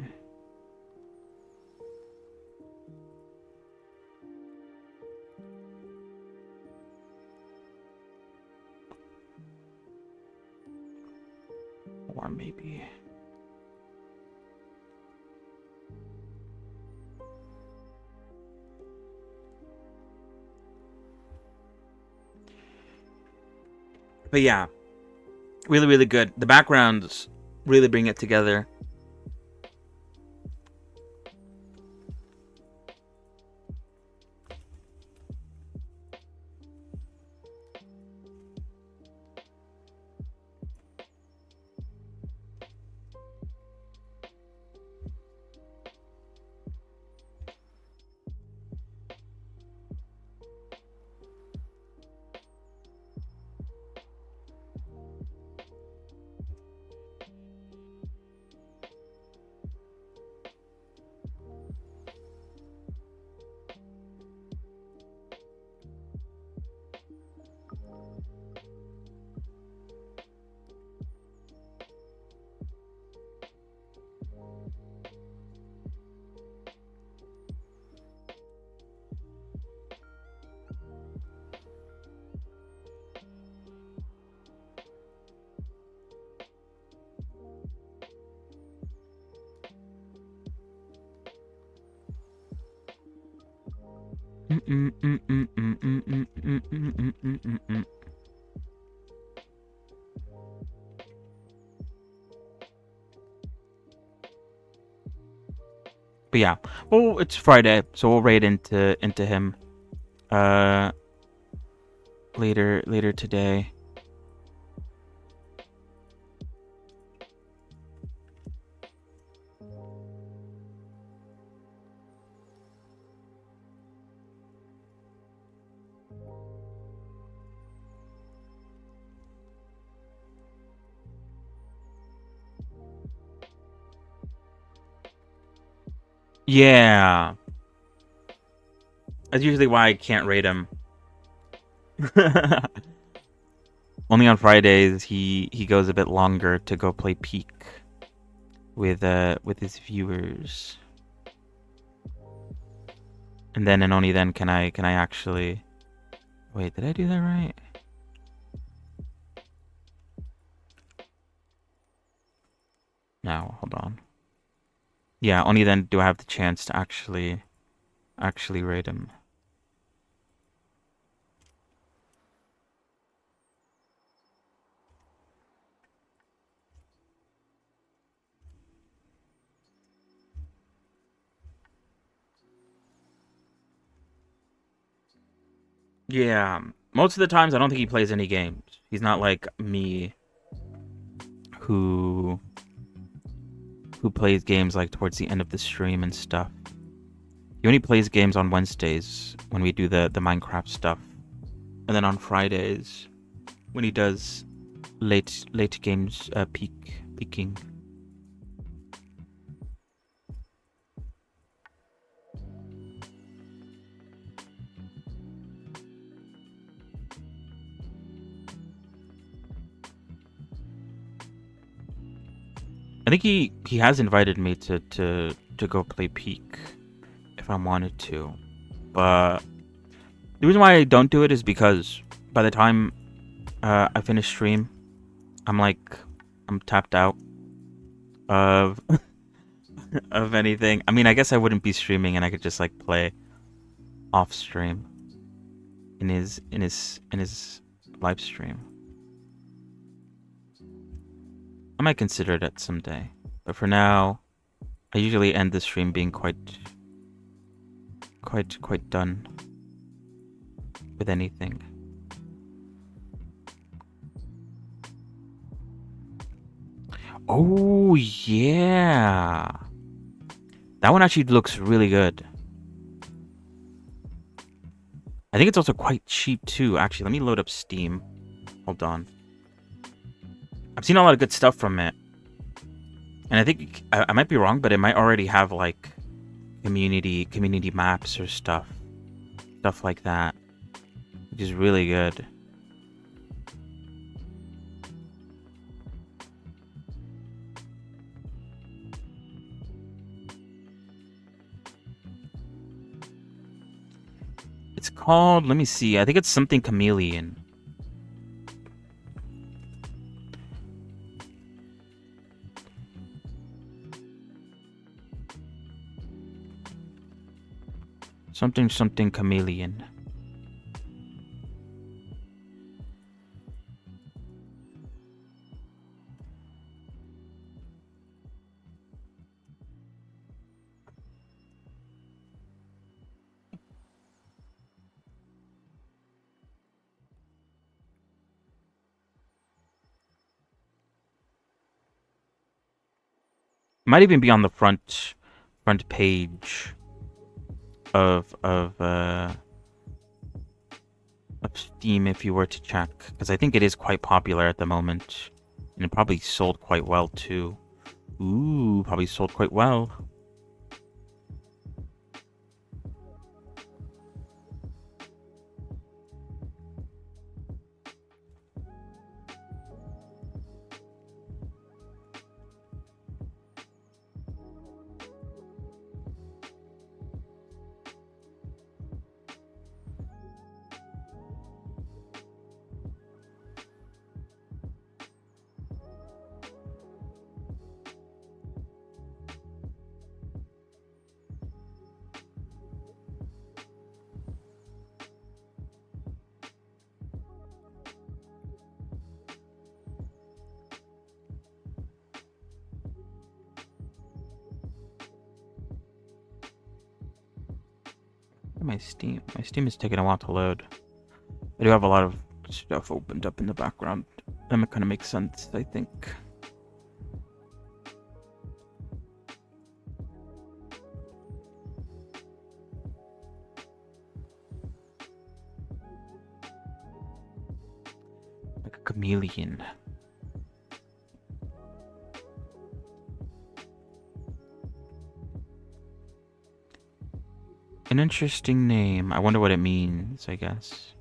Or maybe... But yeah, really, really good. The backgrounds really bring it together. But yeah, well, it's Friday, so we'll raid into him later today. Yeah. That's usually why I can't rate him. Only on Fridays he goes a bit longer to go play Peak with his viewers. And only then can I actually... Wait, did I do that right? No, hold on. Yeah, only then do I have the chance to actually rate him. Yeah, most of the times I don't think he plays any games. He's not like me, who plays games like towards the end of the stream and stuff. He only plays games on Wednesdays when we do the Minecraft stuff, and then on Fridays when he does late games peaking. I think he has invited me to go play Peak if I wanted to, but the reason why I don't do it is because by the time I finish stream, I'm tapped out of of anything. I mean, I guess I wouldn't be streaming and I could just like play off stream in his live stream. I might consider that someday, but for now, I usually end the stream being quite done with anything. Oh yeah, that one actually looks really good. I think it's also quite cheap too. Actually, let me load up Steam. Hold on. I've seen a lot of good stuff from it, and I think I might be wrong, but it might already have like community maps or stuff like that, which is really good. It's called, let me see, I think it's something Chameleon. Something Chameleon. Might even be on the front page of Steam if you were to check, because I think it is quite popular at the moment, and it probably sold quite well too. Ooh, probably sold quite well. My Steam is taking a while to load. I do have a lot of stuff opened up in the background. That kind of makes sense, I think. Like a chameleon. An interesting name. I wonder what it means, I guess.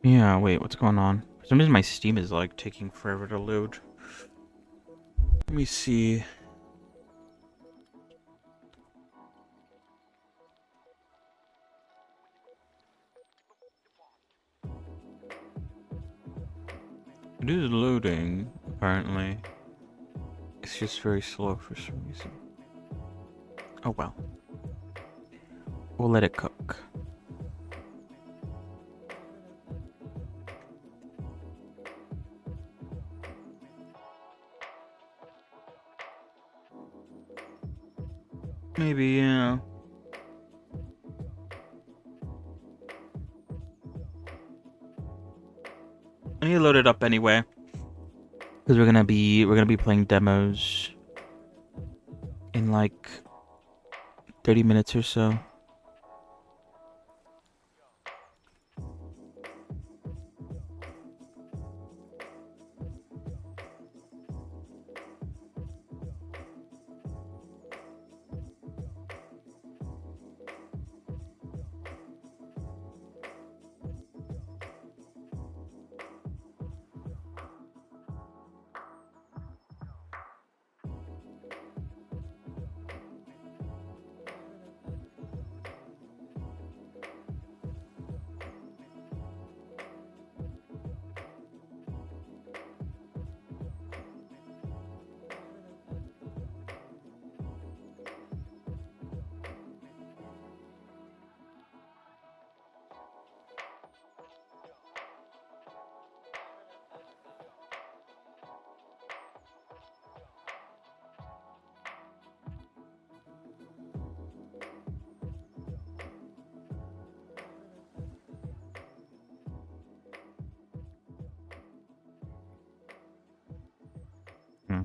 Yeah, wait, what's going on? For some reason my Steam is like taking forever to load. Let me see. It is loading, apparently. It's just very slow for some reason. Oh well. We'll let it cook. Maybe, yeah. I need to load it up anyway. Because we're gonna be playing demos in like 30 minutes or so. Hmm.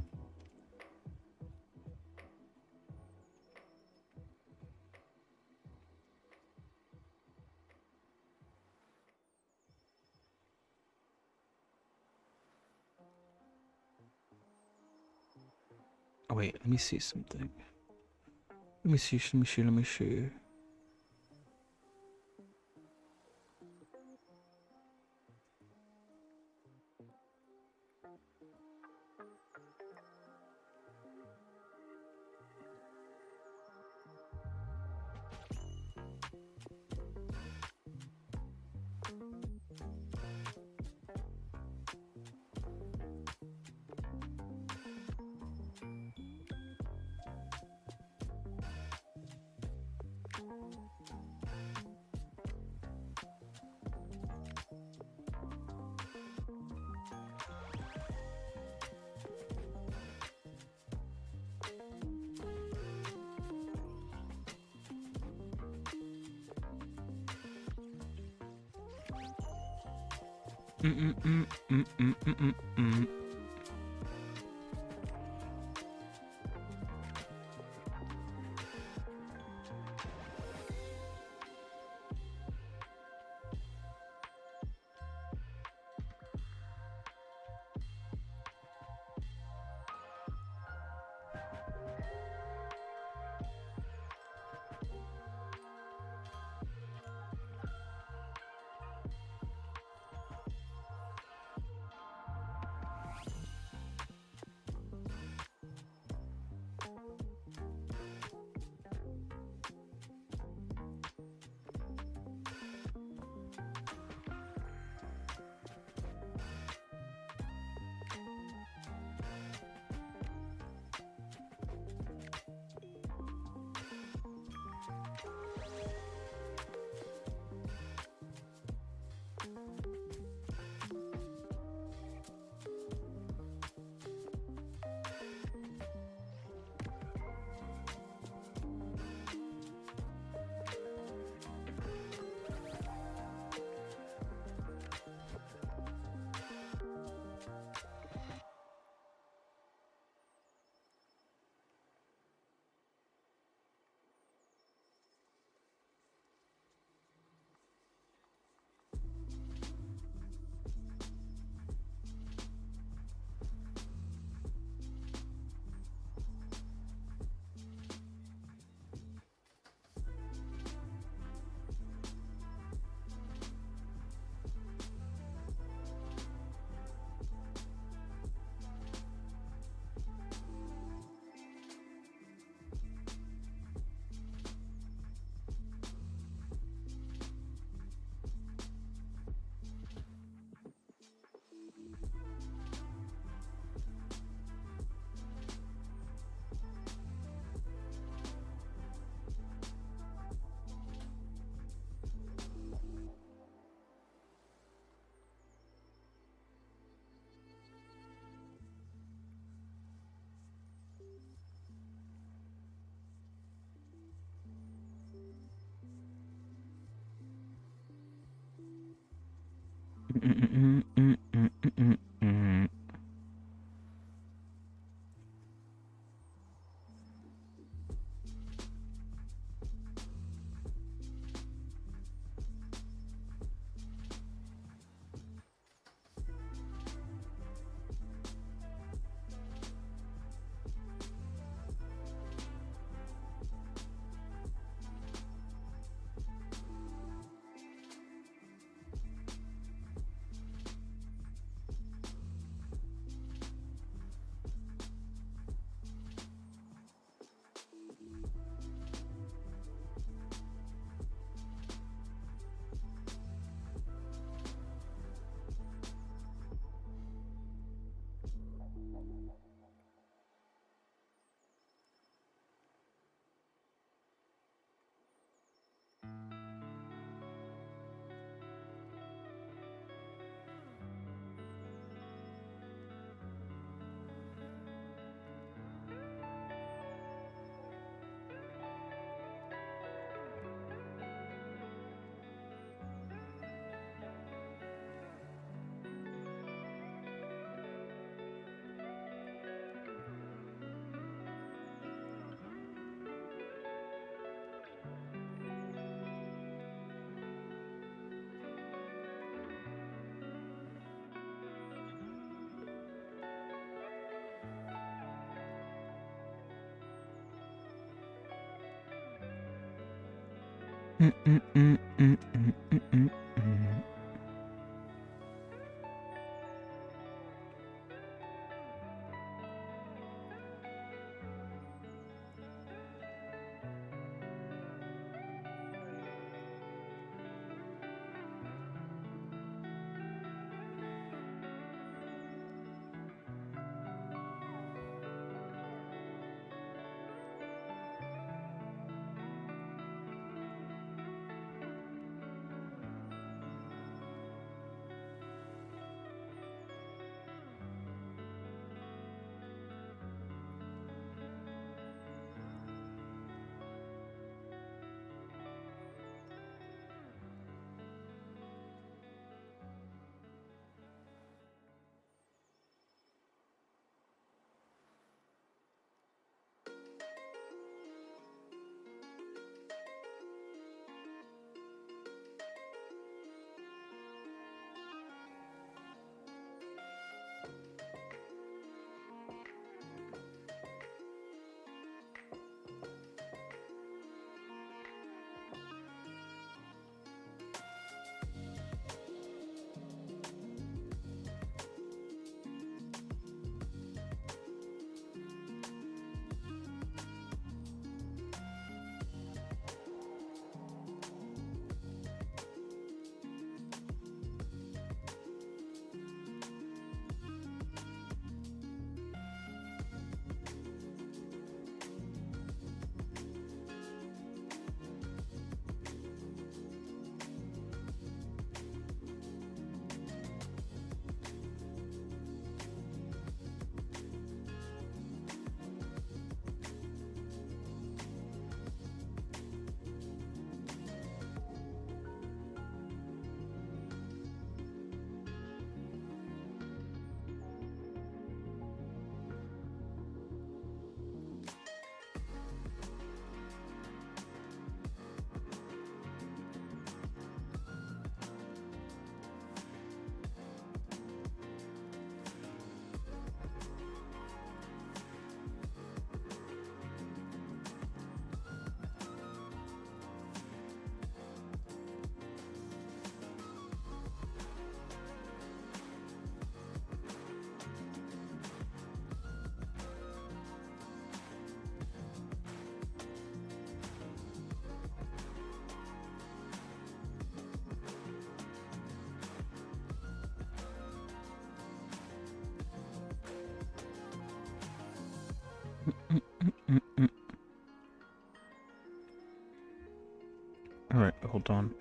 Oh wait, let me see something. Let me see. Mm. Alright, hold on.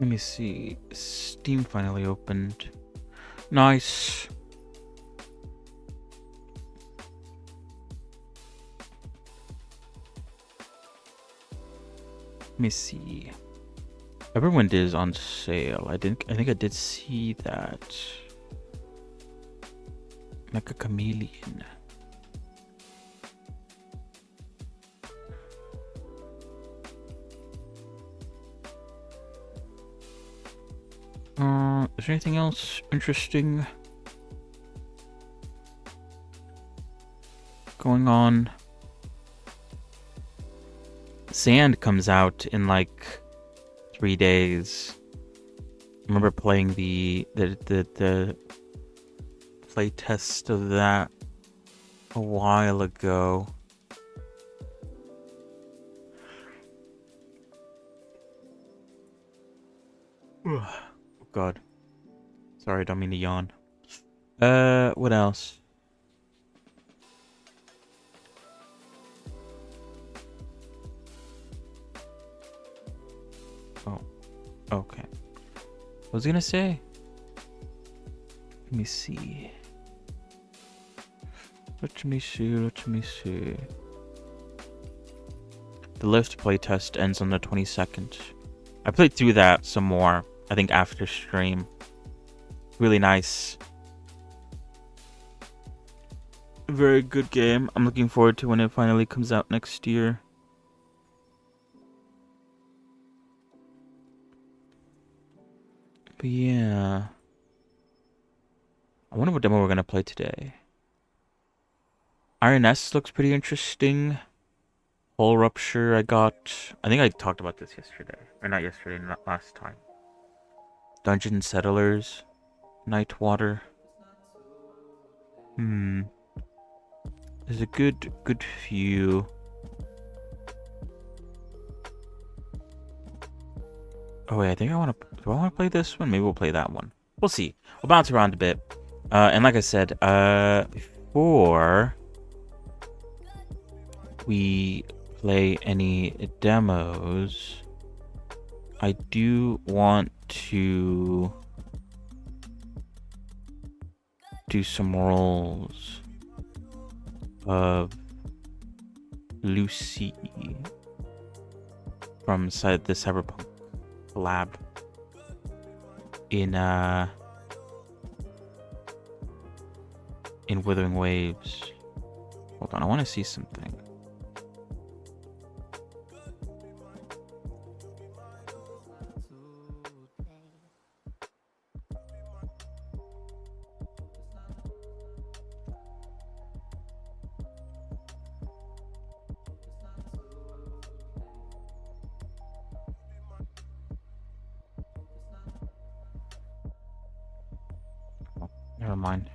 Let me see. Steam finally opened. Nice. Let me see. Everwind is on sale. I think I did see that. Mecha Chameleon. Is there anything else interesting going on? Sand comes out in like 3 days. I remember playing the play test of that a while ago. Oh God. Sorry, don't mean to yawn. What else? Oh, okay. I was gonna say. Let me see. Let me see. The lift playtest ends on the 22nd. I played through that some more, I think after stream. Really nice. Very good game. I'm looking forward to when it finally comes out next year. But yeah. I wonder what demo we're gonna play today. Iron S looks pretty interesting. Hull Rupture I think I talked about this yesterday. Or not yesterday, not last time. Dungeon Settlers. Nightwater. There's a good few. Oh wait, I think do I want to play this one? Maybe we'll play that one. We'll see. We'll bounce around a bit. And like I said, before we play any demos, I do want to do some rolls of Lucy from the Cyberpunk lab in Wuthering Waves. Hold on, I want to see something. Never mind.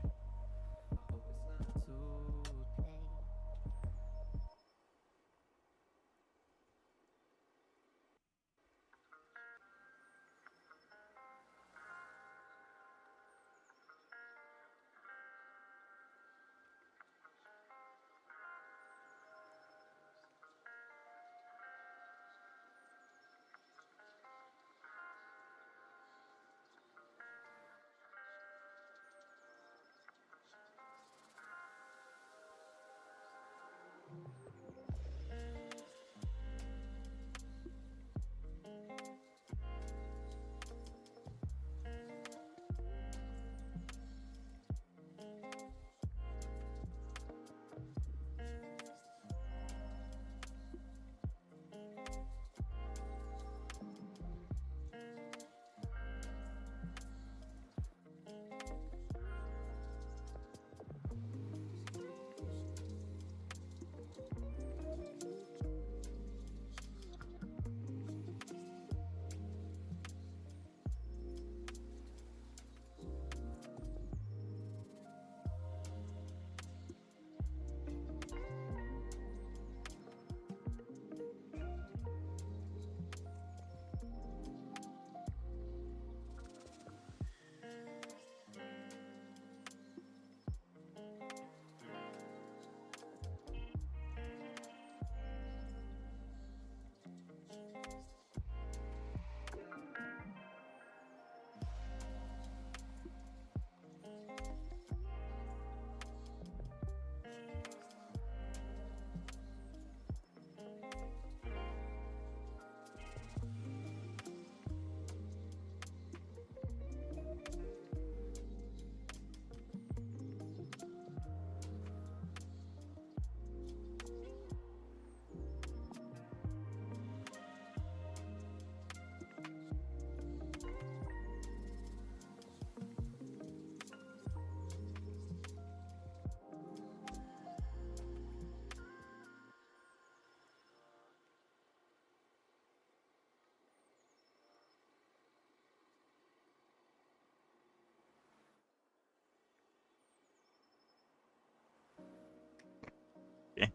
Okay.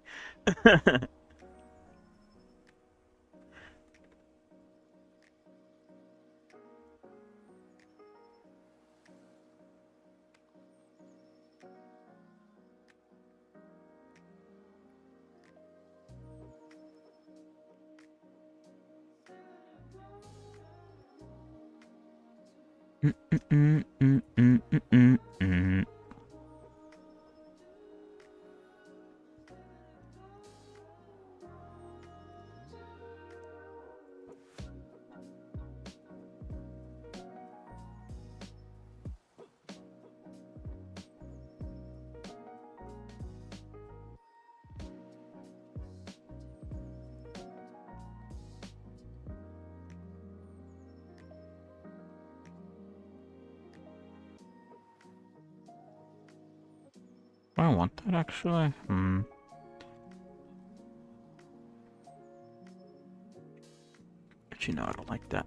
Mm. I want that actually. Actually, no, I don't like that.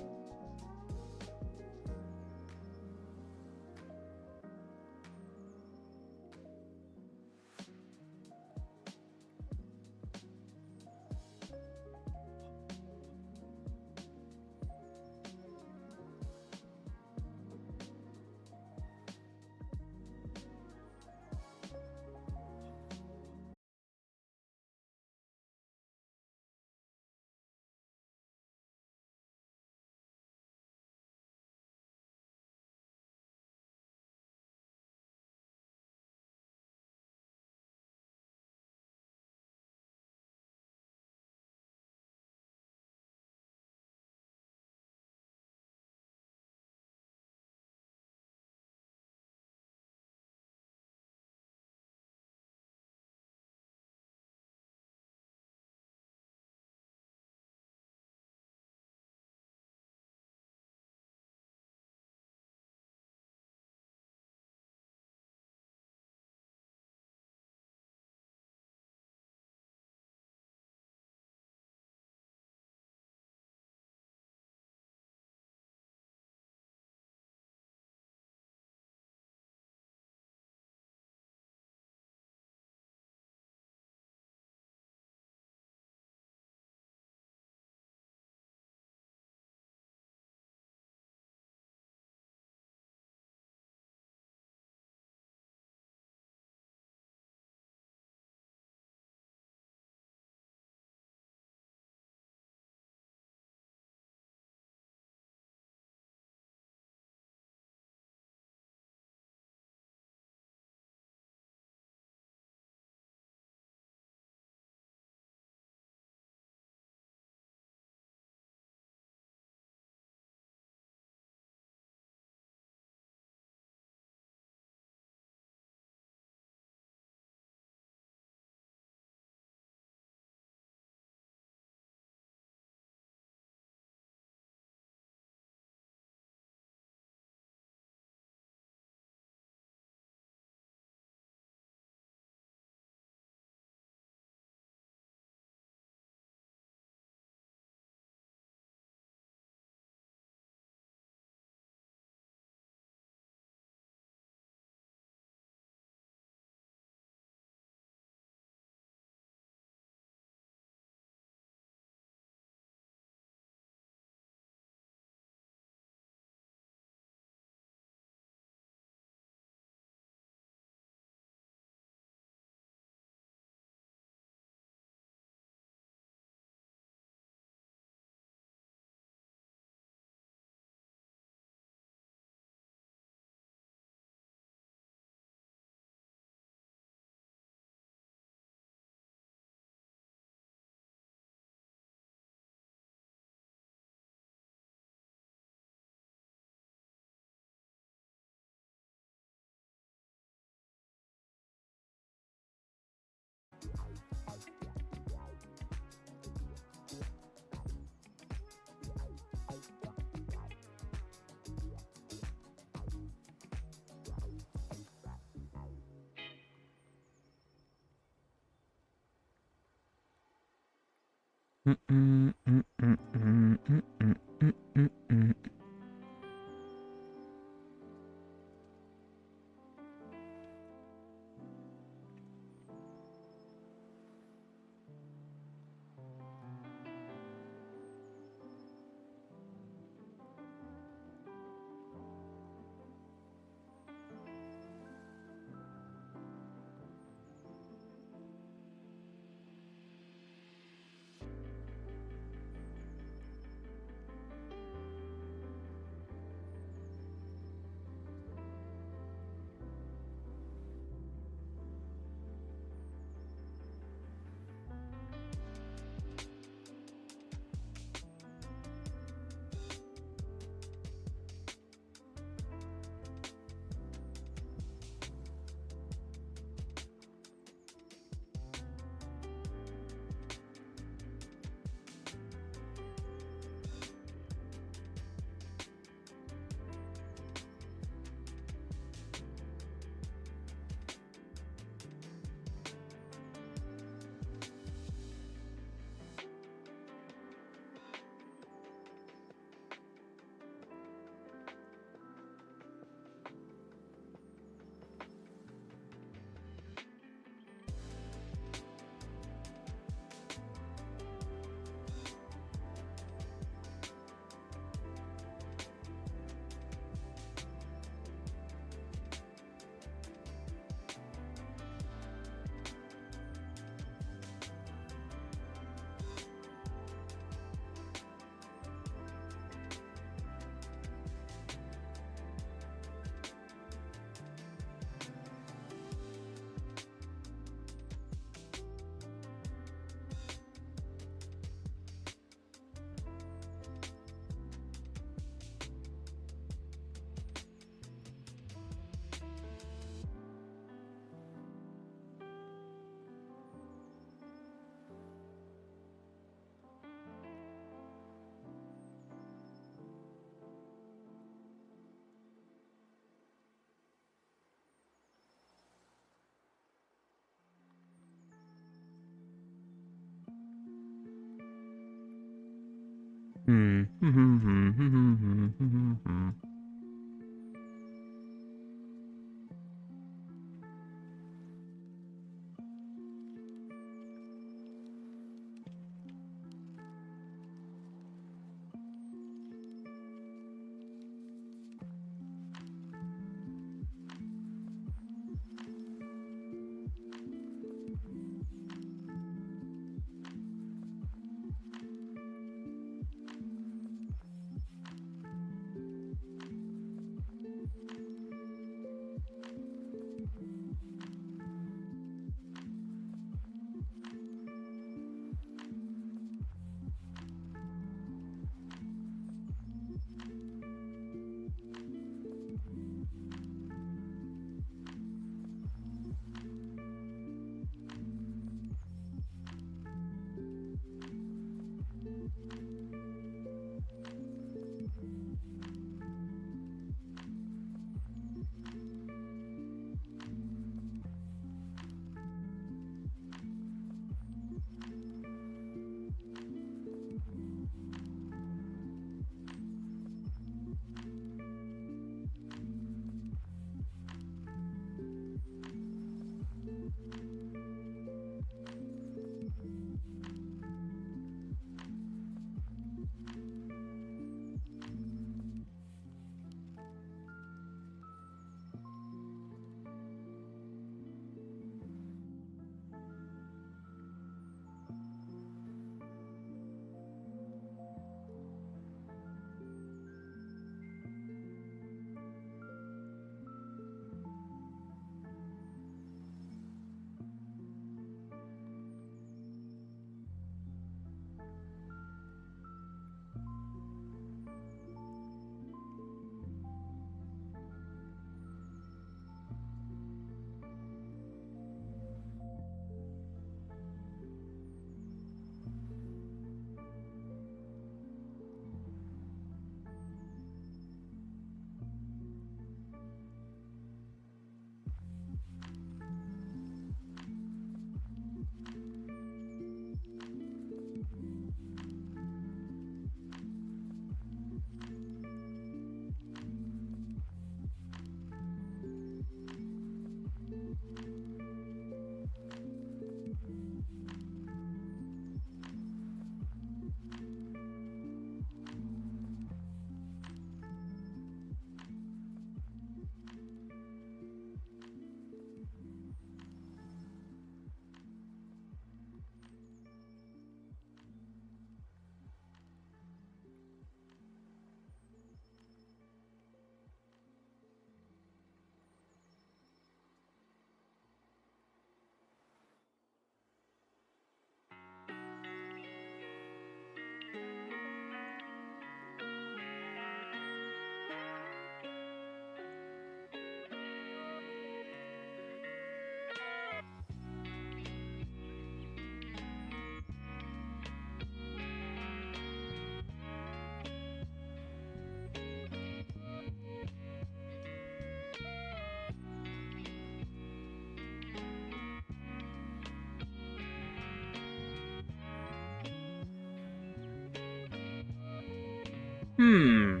All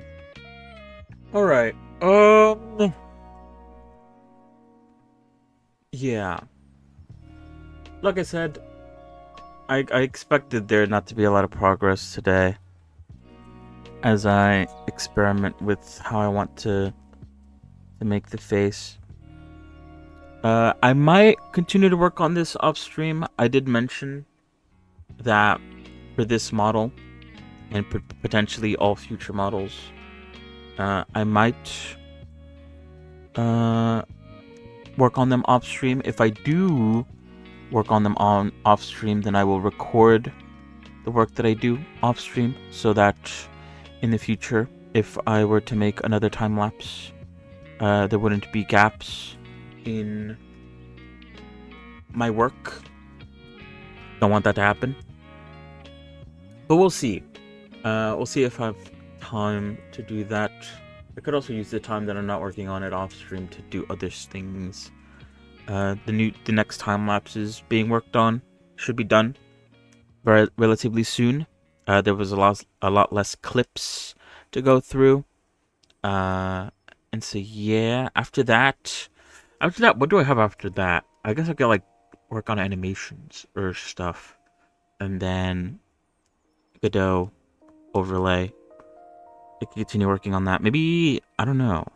right. Yeah. Like I said, I expected there not to be a lot of progress today as I experiment with how I want to make the face. I might continue to work on this off stream. I did mention that for this model and potentially all future models, I might work on them off stream. If I do work on them on off stream, then I will record the work that I do off stream so that in the future, if I were to make another time lapse, there wouldn't be gaps in my work. Don't want that to happen. But we'll see. We'll see if I have time to do that. I could also use the time that I'm not working on it off stream to do other things. The next time lapse is being worked on. Should be done relatively soon. There was a lot less clips to go through. And so yeah, after that, what do I have after that? I guess I could like work on animations or stuff, and then Godot overlay. I could continue working on that. Maybe, I don't know.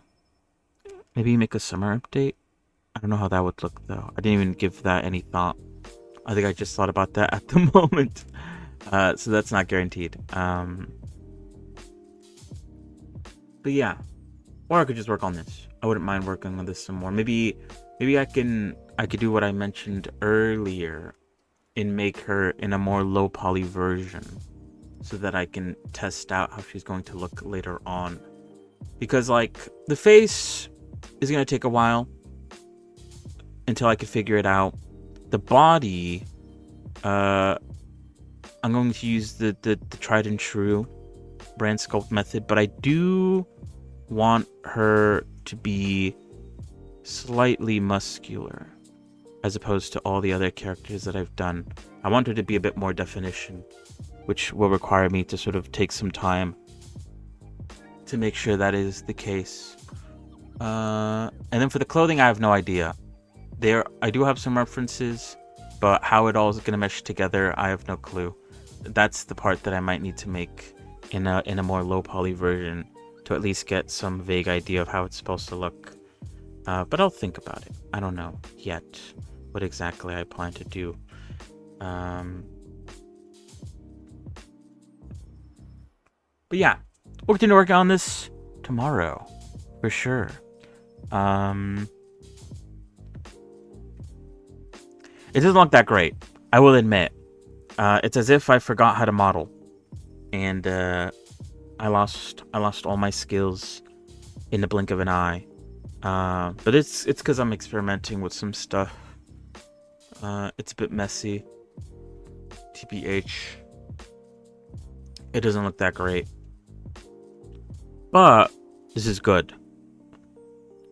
Maybe make a summer update. I don't know how that would look though. I didn't even give that any thought. I think I just thought about that at the moment. So that's not guaranteed. But yeah. Or I could just work on this. I wouldn't mind working on this some more. Maybe I could do what I mentioned earlier and make her in a more low poly version so that I can test out how she's going to look later on. Because like the face is going to take a while until I can figure it out. The body, I'm going to use the tried and true brand sculpt method, but I do want her to be slightly muscular as opposed to all the other characters that I've done. I want her to be a bit more definition, which will require me to sort of take some time to make sure that is the case. And then for the clothing, I have no idea. I do have some references, but how it all is going to mesh together, I have no clue. That's the part that I might need to make in a more low poly version to at least get some vague idea of how it's supposed to look. But I'll think about it. I don't know yet what exactly I plan to do. But yeah, we're going to work on this tomorrow for sure. It doesn't look that great, I will admit. It's as if I forgot how to model, and I lost all my skills in the blink of an eye. But it's because I'm experimenting with some stuff. It's a bit messy. TBH. It doesn't look that great. But this is good.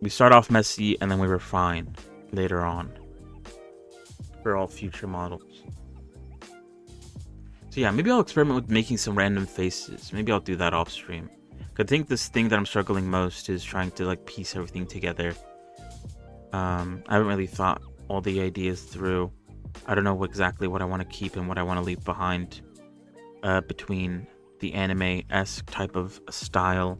We start off messy and then we refine later on for all future models. So yeah, maybe I'll experiment with making some random faces. Maybe I'll do that off stream. I think this thing that I'm struggling most is trying to like piece everything together. I haven't really thought all the ideas through. I don't know exactly what I want to keep and what I want to leave behind between the anime-esque type of style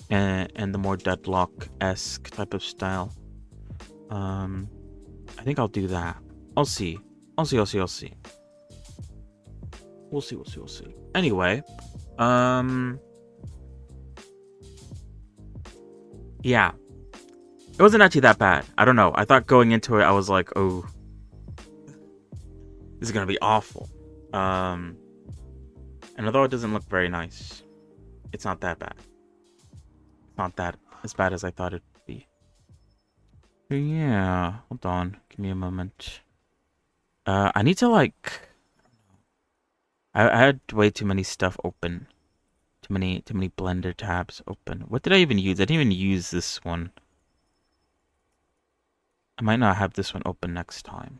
and the more Deadlock-esque type of style. I think I'll do that. I'll see. We'll see. Anyway, yeah. It wasn't actually that bad. I don't know. I thought going into it, I was like, oh, this is gonna be awful. And although it doesn't look very nice, it's not that bad. It's not that as bad as I thought it'd be. But yeah, hold on. Give me a moment. I need to like... I had way too many stuff open. Too many Blender tabs open. What did I even use? I didn't even use this one. I might not have this one open next time.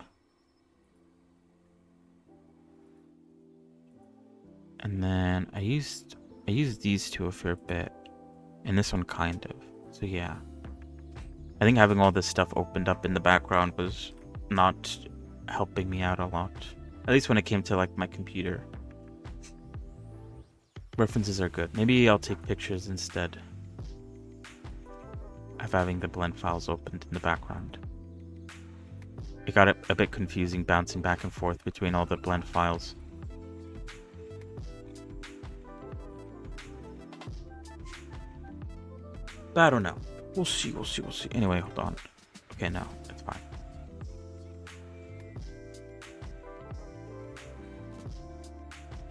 And then I used I used these two a fair bit. And this one kind of. So yeah. I think having all this stuff opened up in the background was not helping me out a lot. At least when it came to like my computer. References are good. Maybe I'll take pictures instead of having the blend files opened in the background. It got a bit confusing bouncing back and forth between all the blend files. I don't know. We'll see. Anyway, hold on. Okay, no, it's fine.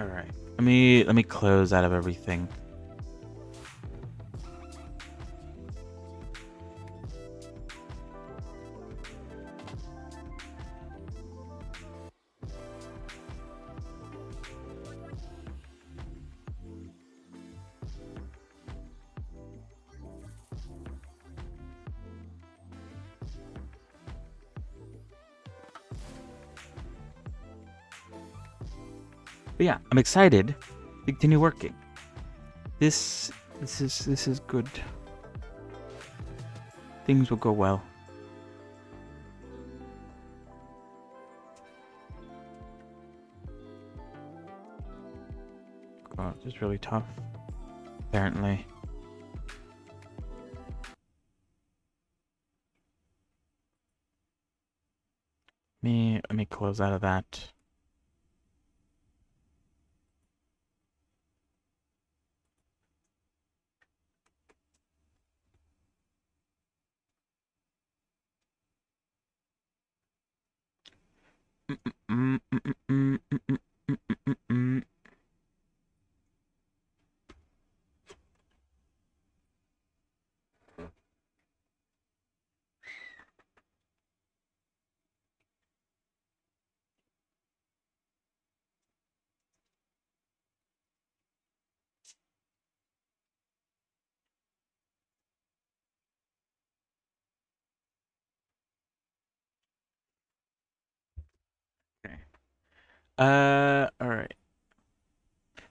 All right. Let me close out of everything. But yeah, I'm excited to continue working. This is good. Things will go well. God, this is really tough. Apparently. Let me close out of that. Okay. All right.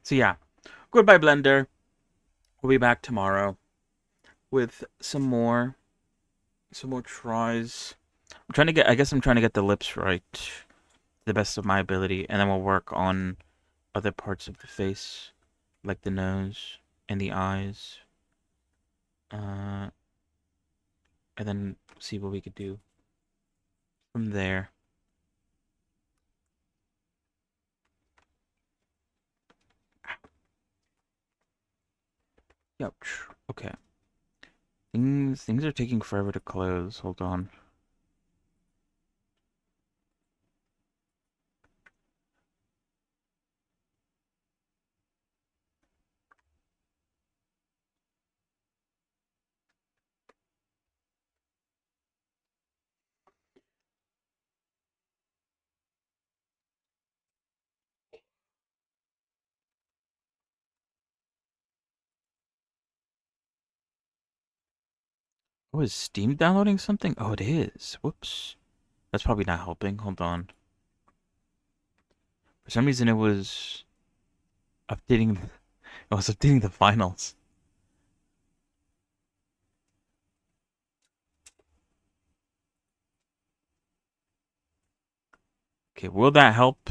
So yeah, goodbye, Blender. We'll be back tomorrow with some more tries. I guess I'm trying to get the lips right to the best of my ability, and then we'll work on other parts of the face, like the nose and the eyes. And then see what we could do from there. Ouch. Okay. Things are taking forever to close. Hold on. Oh, is Steam downloading something? Oh, it is. Whoops. That's probably not helping. Hold on. For some reason, it was updating. It was updating the finals. Okay, will that help?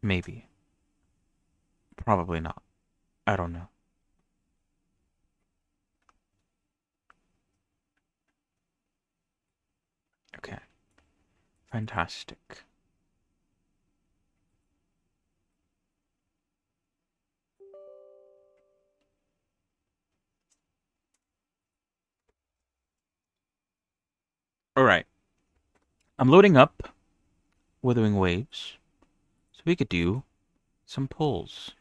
Maybe. Probably not. I don't know. Okay. Fantastic. Alright. I'm loading up Withering Waves. So we could do some pulls.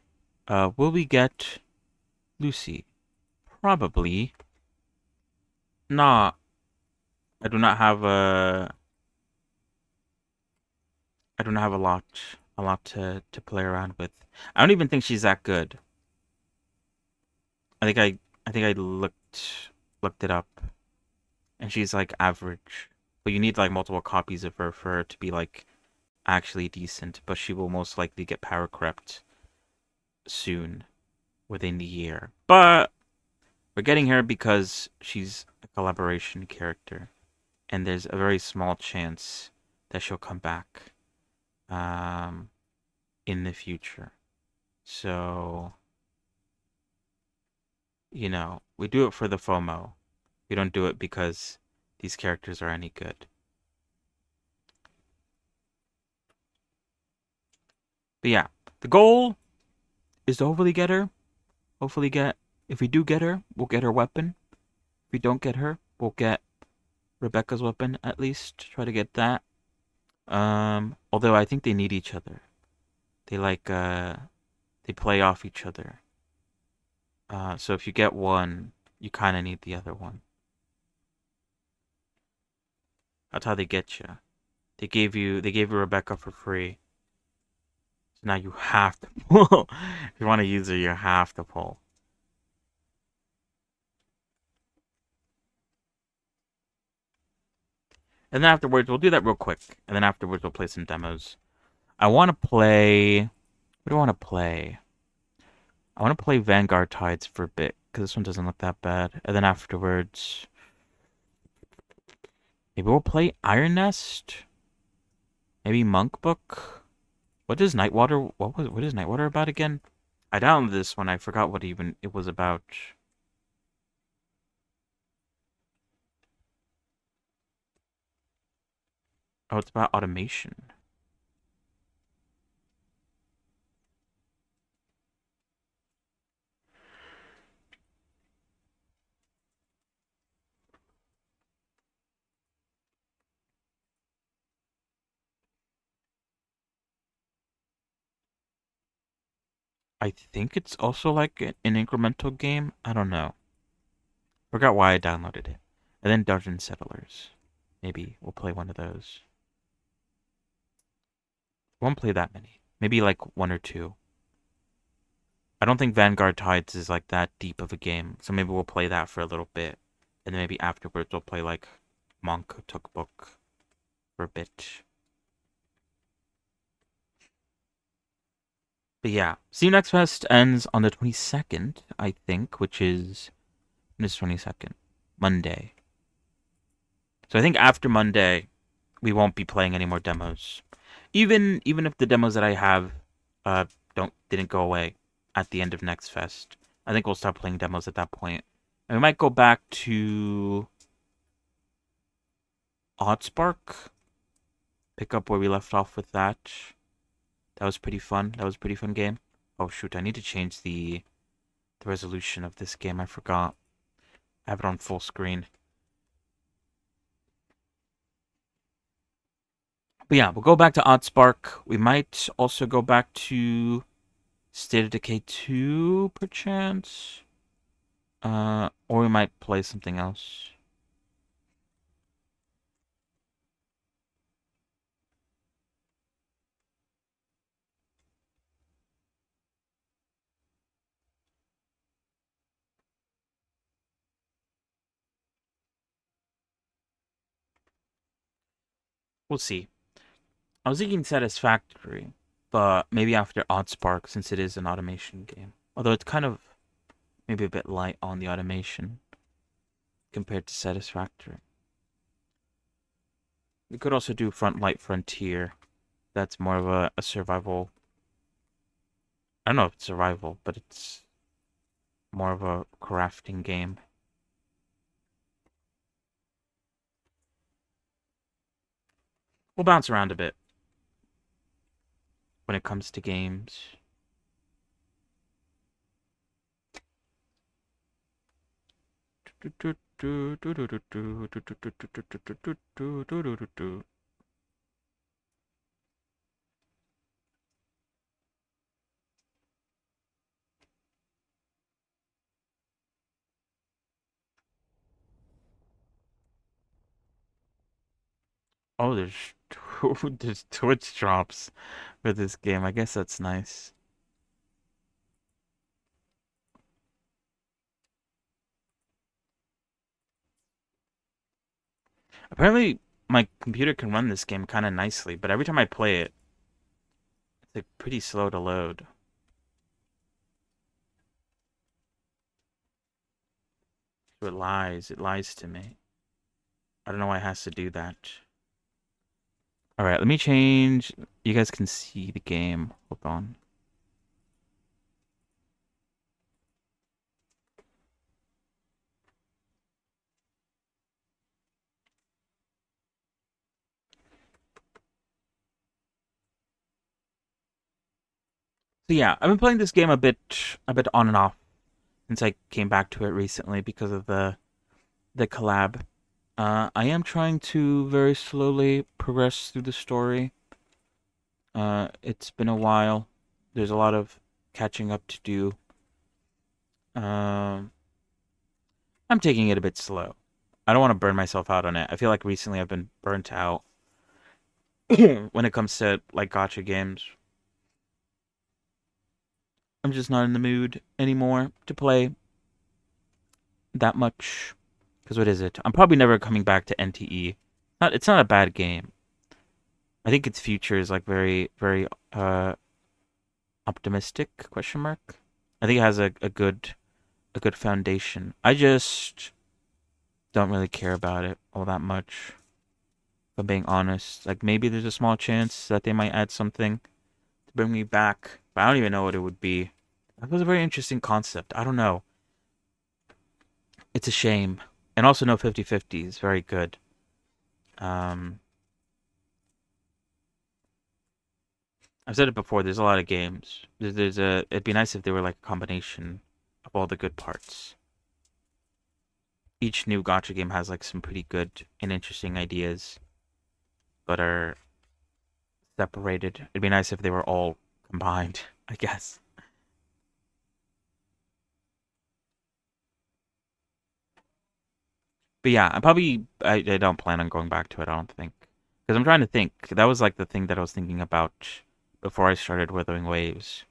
Will we get Lucy? Probably not. I do not have a lot to play around with. I don't even think she's that good. I think I looked it up, and she's like average. But you need like multiple copies of her for her to be like actually decent. But she will most likely get power crept soon. within the year. But we're getting her because she's a collaboration character, and there's a very small chance that she'll come back in the future. So, we do it for the FOMO. We don't do it because these characters are any good. But yeah, the goal is to hopefully get her. If we do get her, we'll get her weapon. If we don't get her, we'll get Rebecca's weapon at least. Try to get that. Although I think they need each other. They play off each other. So if you get one, you kind of need the other one. That's how they get you. They gave you Rebecca for free. So now you have to pull. If you want to use her, you have to pull. And then afterwards, we'll do that real quick. And then afterwards, we'll play some demos. I want to play... What do I want to play? I want to play Vanguard Tides for a bit, because this one doesn't look that bad. And then afterwards... Maybe we'll play Iron Nest? Maybe Monk Book? What is Nightwater... What is Nightwater about again? I downloaded this one. I forgot what even it was about. Oh, it's about automation. I think it's also like an incremental game. I don't know. Forgot why I downloaded it. And then Dungeon Settlers. Maybe we'll play one of those. Won't play that many. Maybe like one or two. I don't think Vanguard Tides is like that deep of a game. So maybe we'll play that for a little bit. And then maybe afterwards we'll play like Monk Book for a bit. But yeah, See You Next Fest ends on the 22nd, I think, which is this 22nd, Monday. So I think after Monday, we won't be playing any more demos. Even if the demos that I have didn't go away at the end of Next Fest, I think we'll start playing demos at that point. And we might go back to Oddspark, pick up where we left off with that. That was pretty fun. That was a pretty fun game. Oh shoot, I need to change the resolution of this game. I forgot. I have it on full screen. But yeah, we'll go back to Oddspark. We might also go back to State of Decay 2, perchance. Or we might play something else. We'll see. I was thinking Satisfactory, but maybe after Oddspark, since it is an automation game. Although it's kind of maybe a bit light on the automation compared to Satisfactory. We could also do Frontlight Frontier. That's more of a survival. I don't know if it's survival, but it's more of a crafting game. We'll bounce around a bit when it comes to games. Oh, there's Twitch drops for this game. I guess that's nice. Apparently, my computer can run this game kind of nicely, but every time I play it, it's like pretty slow to load. So it lies. It lies to me. I don't know why it has to do that. Alright, let me change. You guys can see the game. Hold on. So yeah, I've been playing this game a bit on and off since I came back to it recently because of the collab. I am trying to very slowly progress through the story. It's been a while. There's a lot of catching up to do. I'm taking it a bit slow. I don't want to burn myself out on it. I feel like recently I've been burnt out when it comes to like gacha games. I'm just not in the mood anymore to play that much. Because what is it? I'm probably never coming back to NTE. It's not a bad game. I think its future is like very, very optimistic, question mark. I think it has a good foundation. I just don't really care about it all that much. If I'm being honest. Like maybe there's a small chance that they might add something to bring me back. But I don't even know what it would be. That was a very interesting concept. I don't know. It's a shame. And also no 50/50 is very good. I've said it before, there's a lot of games. It'd be nice if they were like a combination of all the good parts. Each new gacha game has like some pretty good and interesting ideas, but are separated. It'd be nice if they were all combined, I guess. But yeah, I don't plan on going back to it, I don't think. Because I'm trying to think. That was like the thing that I was thinking about before I started Withering Waves.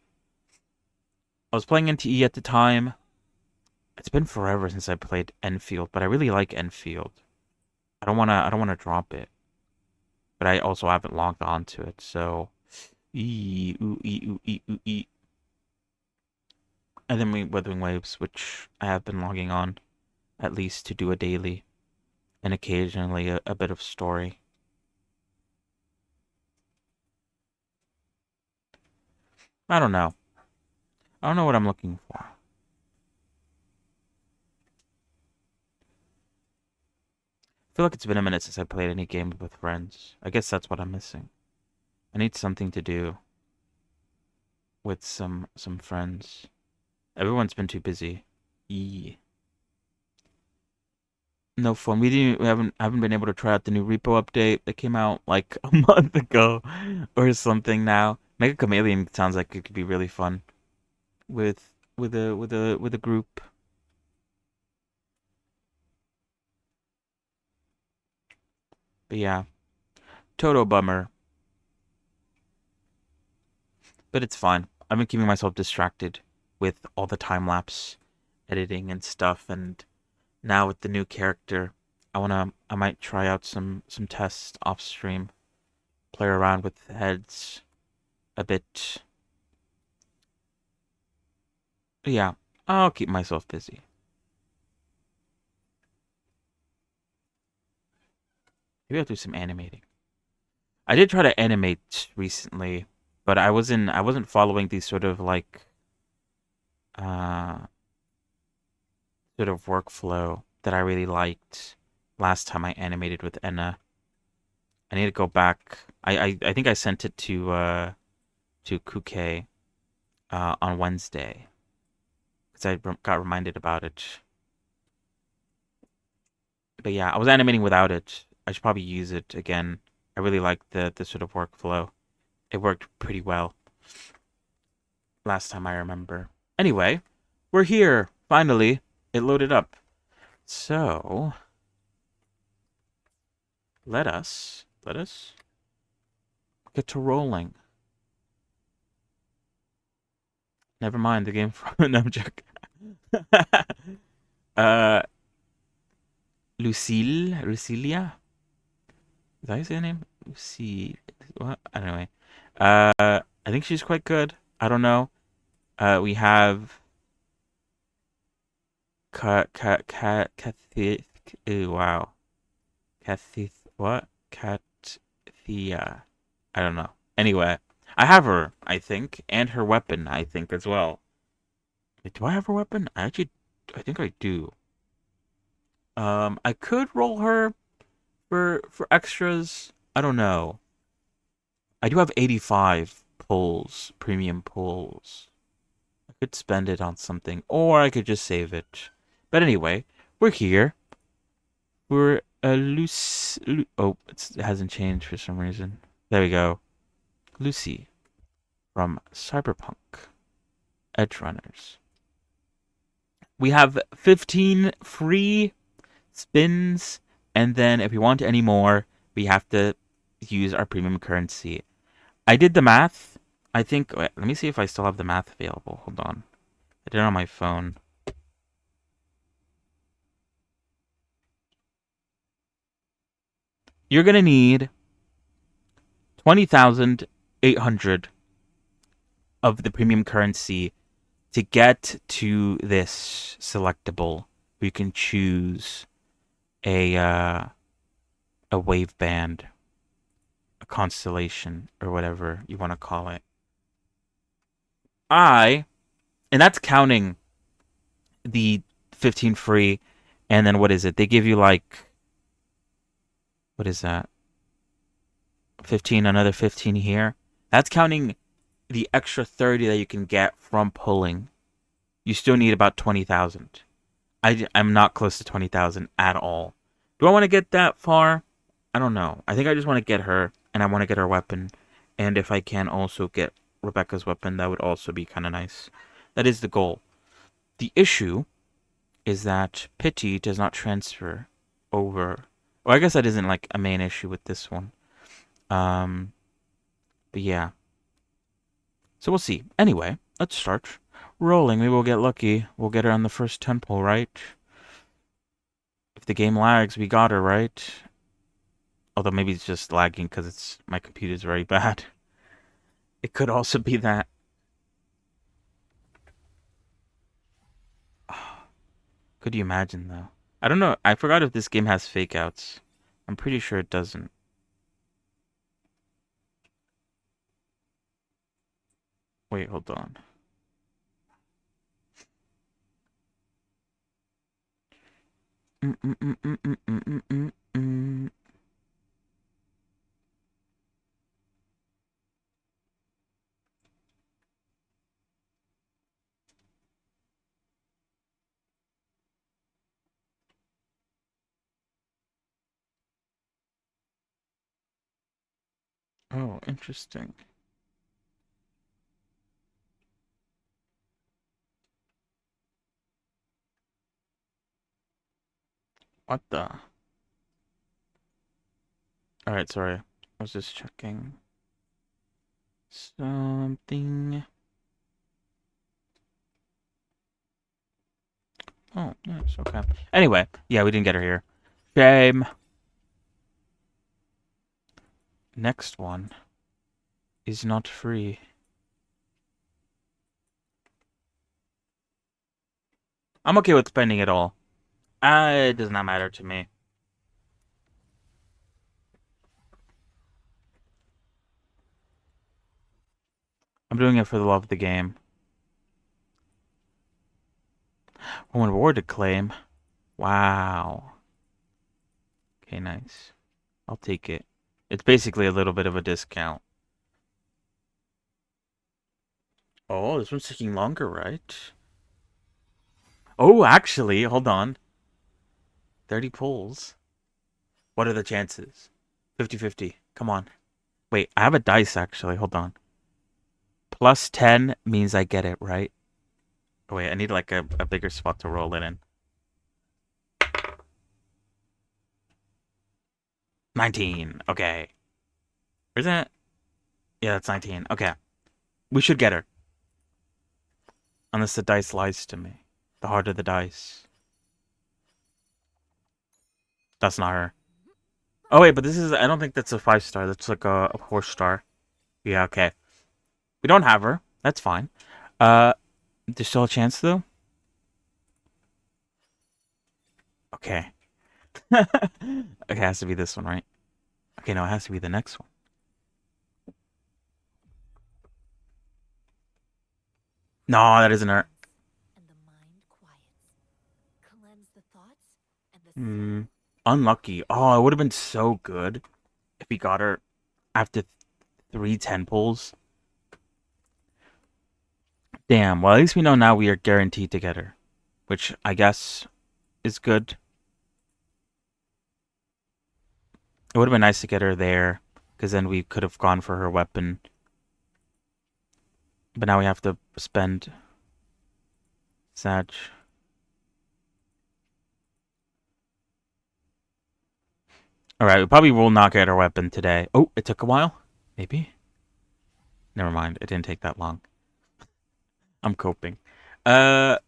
I was playing NTE at the time. It's been forever since I played Enfield, but I really like Enfield. I don't wanna drop it. But I also haven't logged on to it, so and then we Withering Waves, which I have been logging on at least to do a daily and occasionally a bit of story. I don't know. I don't know what I'm looking for. I feel like it's been a minute since I played any game with friends. I guess that's what I'm missing. I need something to do with some friends. Everyone's been too busy. No fun. We haven't been able to try out the new repo update that came out like a month ago or something now. Mega Chameleon sounds like it could be really fun with a group. But yeah. Total bummer. But it's fine. I've been keeping myself distracted with all the time lapse editing and stuff, and now with the new character, I might try out some tests off stream, play around with the heads a bit. But yeah, I'll keep myself busy. Maybe I'll do some animating. I did try to animate recently, but I wasn't following these sort of like uh sort of workflow that I really liked last time I animated with Enna. I need to go back. I think I sent it to Kuke on Wednesday because got reminded about it. But yeah, I was animating without it. I should probably use it again. I really like the sort of workflow. It worked pretty well last time I remember. Anyway, we're here finally. It loaded up. So let us get to rolling. Never mind the game from no joke. Lucilia? Is that his name? Lucille. What? Anyway. I think she's quite good. I don't know. We have wow. What? Cathia. I don't know. Anyway, I have her, I think, and her weapon, I think, as well. Wait, do I have her weapon? I think I do. I could roll her for extras. I don't know. I do have 85 pulls, premium pulls. I could spend it on something, or I could just save it. But anyway, we're here. We're oh, it hasn't changed for some reason. There we go. Lucy from Cyberpunk Edgerunners. We have 15 free spins, and then if we want any more, we have to use our premium currency. I did the math. I think, wait, let me see if I still have the math available. Hold on. I did it on my phone. You're going to need 20,800 of the premium currency to get to this selectable. You can choose a wave band, a constellation, or whatever you want to call it. And that's counting the 15 free, and then what is it? They give you like, what is that? 15, another 15 here. That's counting the extra 30 that you can get from pulling. You still need about 20,000. I'm not close to 20,000 at all. Do I want to get that far? I don't know. I think I just want to get her, and I want to get her weapon. And if I can also get Rebecca's weapon, that would also be kind of nice. That is the goal. The issue is that pity does not transfer over. Well, I guess that isn't like a main issue with this one. But yeah. So we'll see. Anyway, let's start rolling. Maybe we'll get lucky. We'll get her on the first 10 pull, right? If the game lags, we got her, right? Although maybe it's just lagging because my computer's very bad. It could also be that. Could you imagine, though? I don't know. I forgot if this game has fake outs. I'm pretty sure it doesn't. Wait, hold on. Oh, interesting. What the? Alright, sorry. I was just checking something. Oh, nice. Okay. Anyway, yeah, we didn't get her here. Shame. Next one is not free. I'm okay with spending it all. It does not matter to me. I'm doing it for the love of the game. Oh, and reward to claim. Wow. Okay, nice. I'll take it. It's basically a little bit of a discount. Oh, this one's taking longer, right? Oh, actually, hold on. 30 pulls. What are the chances? 50-50. Come on. Wait, I have a dice, actually. Hold on. Plus 10 means I get it, right? Oh, wait, I need like a bigger spot to roll it in. 19. Okay. Where's that? Yeah, that's 19. Okay. We should get her. Unless the dice lies to me. The heart of the dice. That's not her. Oh, wait, but this is... I don't think that's a 5-star. That's like a 4-star. Yeah, okay. We don't have her. That's fine. There's still a chance, though? Okay. Okay, it has to be this one, right? Okay, no, it has to be the next one. No, that isn't her. And the mind quiets. Cleanse the thoughts and the Hmm. Unlucky. Oh, it would have been so good if we got her after 3 10 pulls. Damn. Well, at least we know now we are guaranteed to get her, which I guess is good. It would have been nice to get her there, because then we could have gone for her weapon. But now we have to spend Sag. Alright, we probably will not get our weapon today. Oh, it took a while? Maybe? Never mind, it didn't take that long. I'm coping. Oh,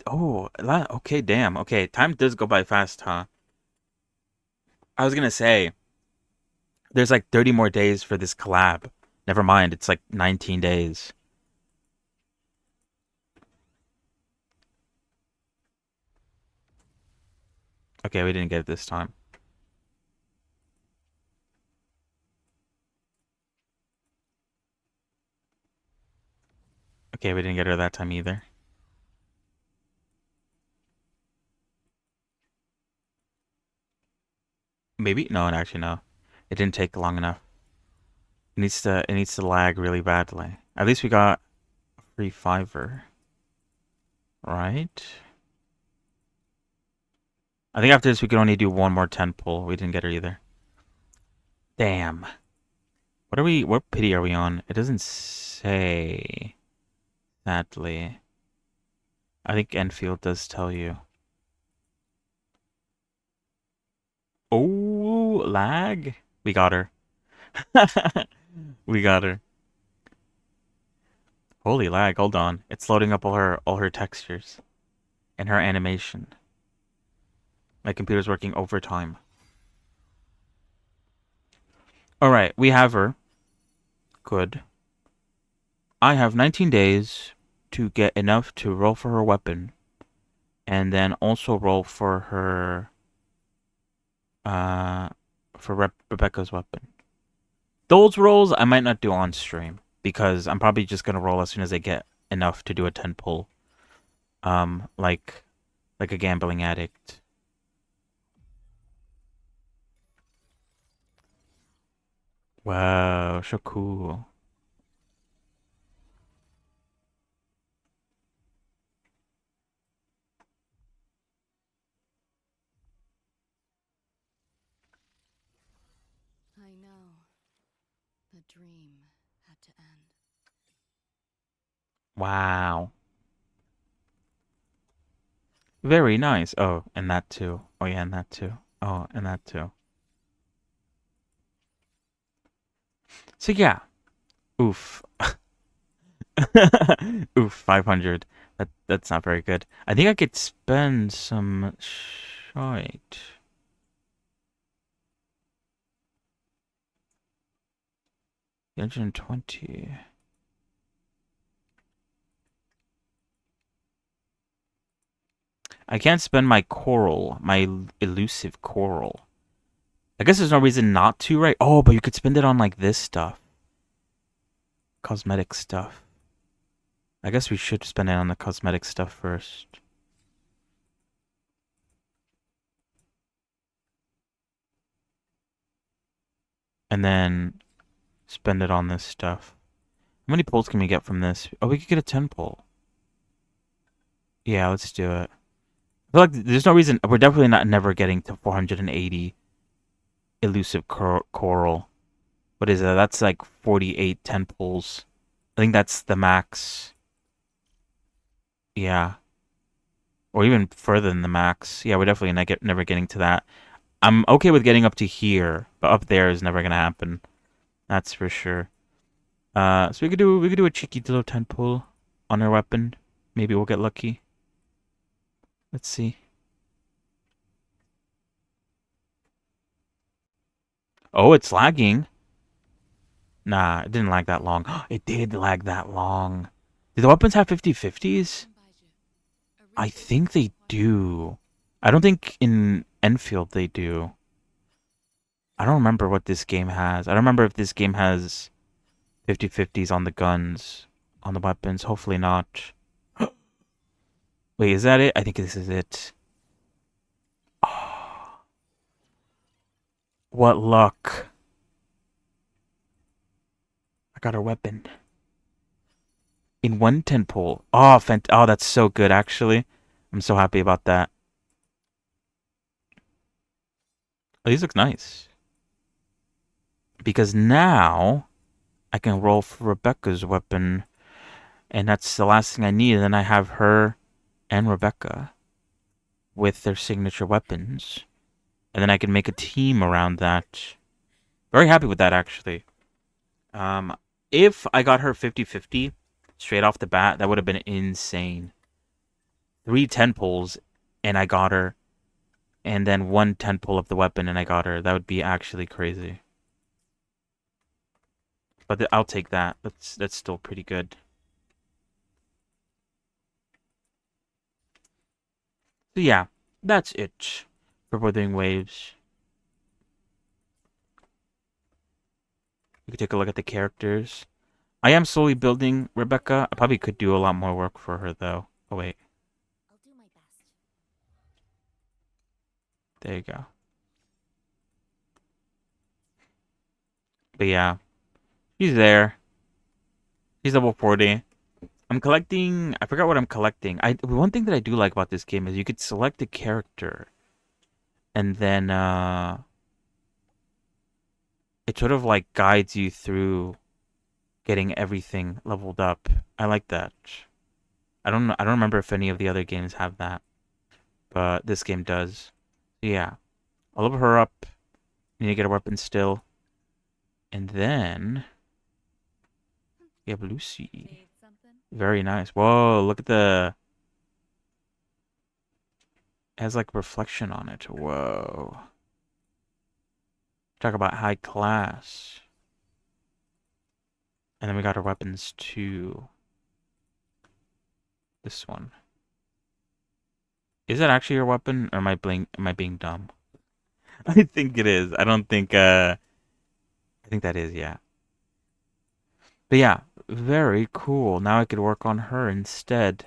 okay, damn. Okay, time does go by fast, huh? I was gonna say, there's like 30 more days for this collab. Never mind, it's like 19 days. Okay, we didn't get it this time. Okay, we didn't get her that time either. Maybe? No, actually no. It didn't take long enough. It needs to lag really badly. At least we got a free fiver. Right? I think after this we could only do one more 10 pull. We didn't get her either. Damn. What pity are we on? It doesn't say. Sadly. I think Enfield does tell you. Oh, lag? We got her. We got her. Holy lag, hold on. It's loading up all her textures and her animation. My computer's working overtime. Alright, we have her. Good. I have 19 days to get enough to roll for her weapon. And then also roll for her Rebecca's weapon. Those rolls I might not do on stream, because I'm probably just gonna roll as soon as I get enough to do a 10 pull. Like a gambling addict. Wow, so cool. I know. The dream had to end. Wow. Very nice. Oh, and that too. Oh yeah, and that too. Oh, and that too. So yeah. Oof. Oof, 500. That's not very good. I think I could spend some shite. $120. I can't spend my coral, my elusive coral. I guess there's no reason not to, right? Oh, but you could spend it on like this stuff. Cosmetic stuff. I guess we should spend it on the cosmetic stuff first. And then spend it on this stuff. How many pulls can we get from this? Oh, we could get a 10 pull. Yeah, let's do it. I feel like there's no reason. We're definitely not never getting to 480 elusive coral. What is that? That's like 48 10 pulls. I think that's the max. Yeah. Or even further than the max. Yeah, we're definitely never getting to that. I'm okay with getting up to here, but up there is never gonna happen. That's for sure. So we could do a cheeky little 10 pull on our weapon. Maybe we'll get lucky. Let's see. Oh, it's lagging. Nah, it didn't lag that long. It did lag that long. Do the weapons have 50/50s? I think they do. I don't think in Enfield they do. I don't remember what this game has. I don't remember if this game has 50/50s on the guns, on the weapons. Hopefully not. Wait, is that it? I think this is it. Oh, what luck. I got our weapon. In one 10 pull. Oh, oh, that's so good, actually. I'm so happy about that. Oh, these look nice. Because now I can roll for Rebecca's weapon. And that's the last thing I need. And then I have her and Rebecca with their signature weapons. And then I can make a team around that. Very happy with that, actually. If I got her 50/50 straight off the bat, that would have been insane. 3 10 pulls and I got her. And then 1 10 pull of the weapon and I got her. That would be actually crazy. But I'll take that. That's still pretty good. So yeah, that's it for Wuthering Waves. You can take a look at the characters. I am slowly building Rebecca. I probably could do a lot more work for her though. Oh wait. I'll do my best. There you go. But yeah. She's there. She's level 40. I'm collecting... I forgot what I'm collecting. One thing that I do like about this game is you could select a character. And then, it sort of like guides you through getting everything leveled up. I like that. I don't remember if any of the other games have that. But this game does. Yeah. I'll level her up. Need to get a weapon still. And then... we have Lucy. Need something? Very nice. Whoa, look at the... it has like reflection on it. Whoa. Talk about high class. And then we got our weapons too. This one. Is that actually your weapon? Or am I being dumb? I think it is. I don't think I think that is, yeah. But yeah, very cool. Now I could work on her instead.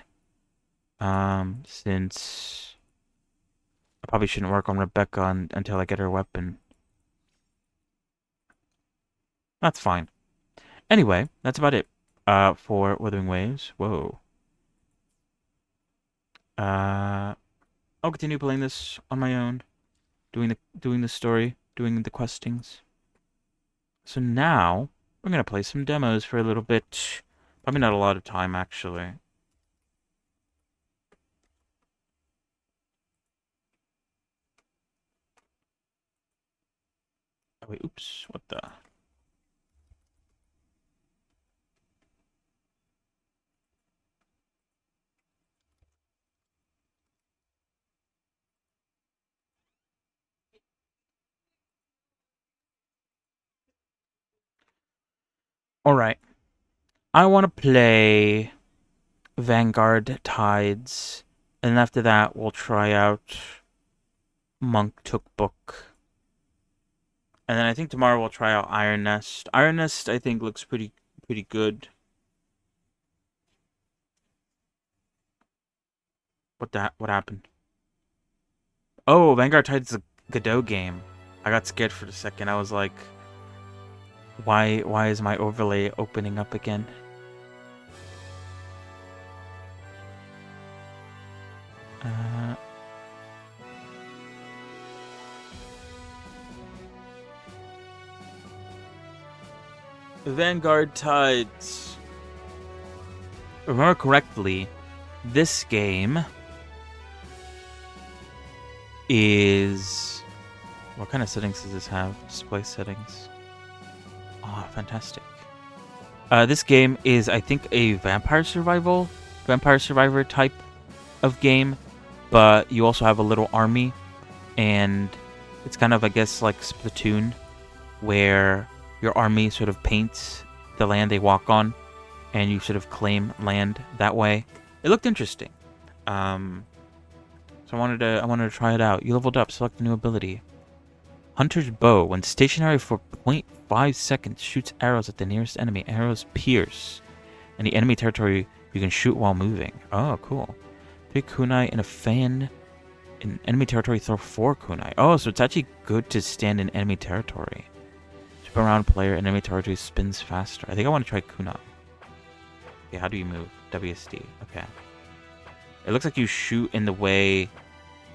Since I probably shouldn't work on Rebecca until I get her weapon. That's fine. Anyway, that's about it. For Wuthering Waves. Whoa. I'll continue playing this on my own, doing the story, doing the questings. So now we're gonna play some demos for a little bit. Probably not a lot of time, actually. Oh wait, oops, what the? Alright. I want to play Vanguard Tides. And after that, we'll try out Monk Took Book. And then I think tomorrow we'll try out Iron Nest. Iron Nest, I think, looks pretty good. What happened? Oh, Vanguard Tides is a Godot game. I got scared for a second. I was like... Why is my overlay opening up again? Vanguard Tides. If I remember correctly, this game is... what kind of settings does this have? Display settings. Oh, fantastic. This game is, I think, a vampire survivor type of game, but you also have a little army, and it's kind of, I guess, like Splatoon, where your army sort of paints the land they walk on, and you sort of claim land that way. It looked interesting. So So I wanted to try it out. You leveled up. Select a new ability. Hunter's Bow. When stationary for 0.5 seconds, shoots arrows at the nearest enemy. Arrows pierce any enemy territory you can shoot while moving. Oh, cool. 3 kunai in a fan. In enemy territory, throw 4 kunai. Oh, so it's actually good to stand in enemy territory. Spin around player in enemy territory spins faster. I think I want to try kunai. Okay, how do you move? WSD. Okay. It looks like you shoot in the way...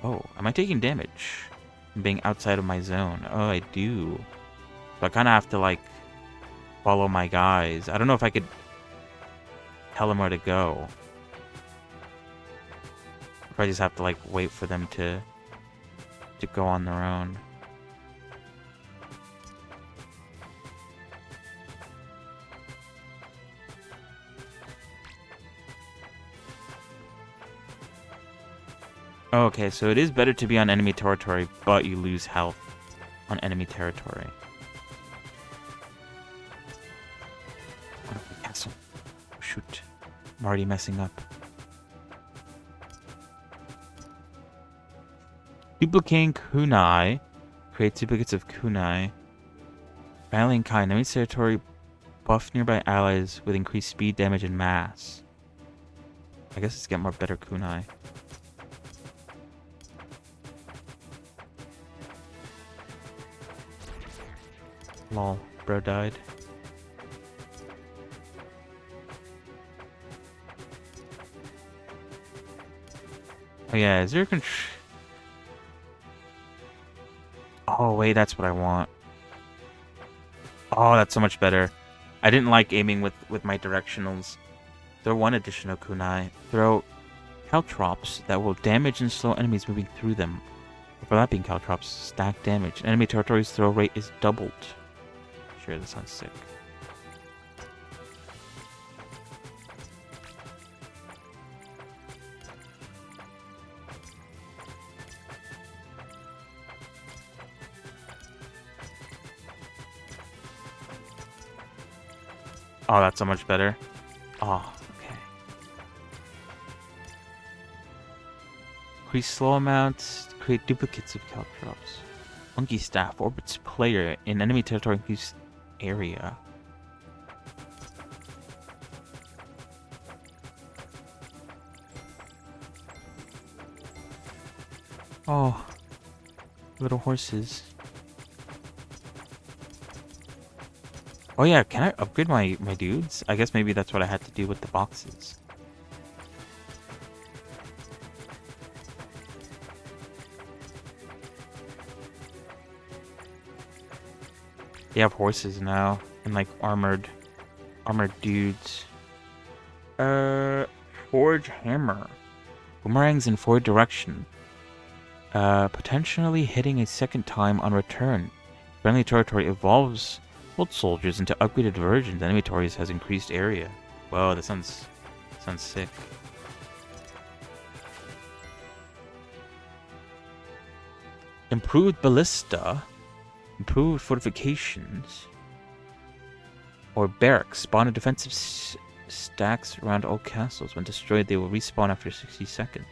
Oh, am I taking damage from being outside of my zone? Oh, I do. So I kind of have to, like, follow my guys. I don't know if I could tell them where to go. Or I just have to, like, wait for them to go on their own. Okay, so it is better to be on enemy territory, but you lose health on enemy territory. Wonderful castle. Oh, shoot. I'm already messing up. Duplicating kunai. Create duplicates of kunai. Battling kind. Enemy territory buff nearby allies with increased speed, damage, and mass. I guess it's get more better kunai. Lol, bro died. Oh yeah, is there a Oh wait, that's what I want. Oh, that's so much better. I didn't like aiming with my directionals. Throw 1 additional kunai. Throw caltrops that will damage and slow enemies moving through them. Overlapping caltrops stack damage. Enemy territory's throw rate is doubled. Sure, that sounds sick. Oh, that's so much better. Oh, okay. Increase slow amounts. Create duplicates of caltrops. Monkey staff orbits player in enemy territory. Increase area. Oh, little horses. Oh yeah, can I upgrade my dudes? I guess maybe that's what I had to do with the boxes. They have horses now and like armored dudes. Forge hammer. Boomerangs in forward direction. Potentially hitting a second time on return. Friendly territory evolves old soldiers into upgraded versions. Enemy territories has increased area. Whoa, that sounds sick. Improved ballista. Improved fortifications. Or barracks. Spawn a defensive stacks around all castles. When destroyed, they will respawn after 60 seconds.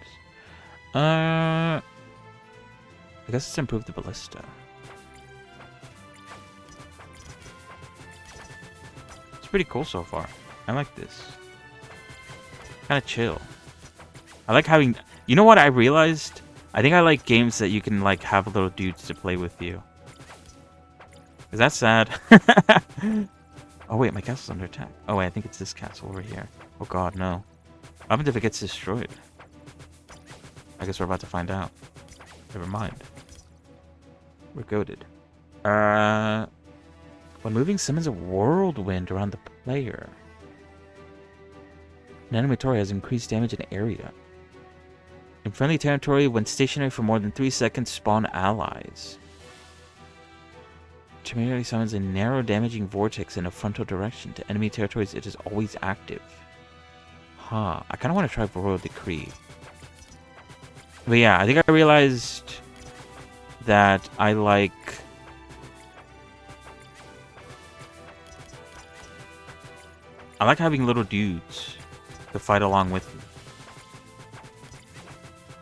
I guess let's improve the ballista. It's pretty cool so far. I like this. Kind of chill. I like having... You know what I realized? I think I like games that you can like have little dudes to play with you. Is that sad? Oh wait, my castle's under attack. Oh wait, I think it's this castle over here. Oh god, no. What happens if it gets destroyed? I guess we're about to find out. Never mind. We're goated. When moving, summons a whirlwind around the player. An enemy territory has increased damage in area. In friendly territory, when stationary for more than 3 seconds, spawn allies. Temporarily summons a narrow damaging vortex in a frontal direction. To enemy territories, it is always active. Huh. I kind of want to try Royal Decree. But yeah, I think I realized that I like... I like having little dudes to fight along with me.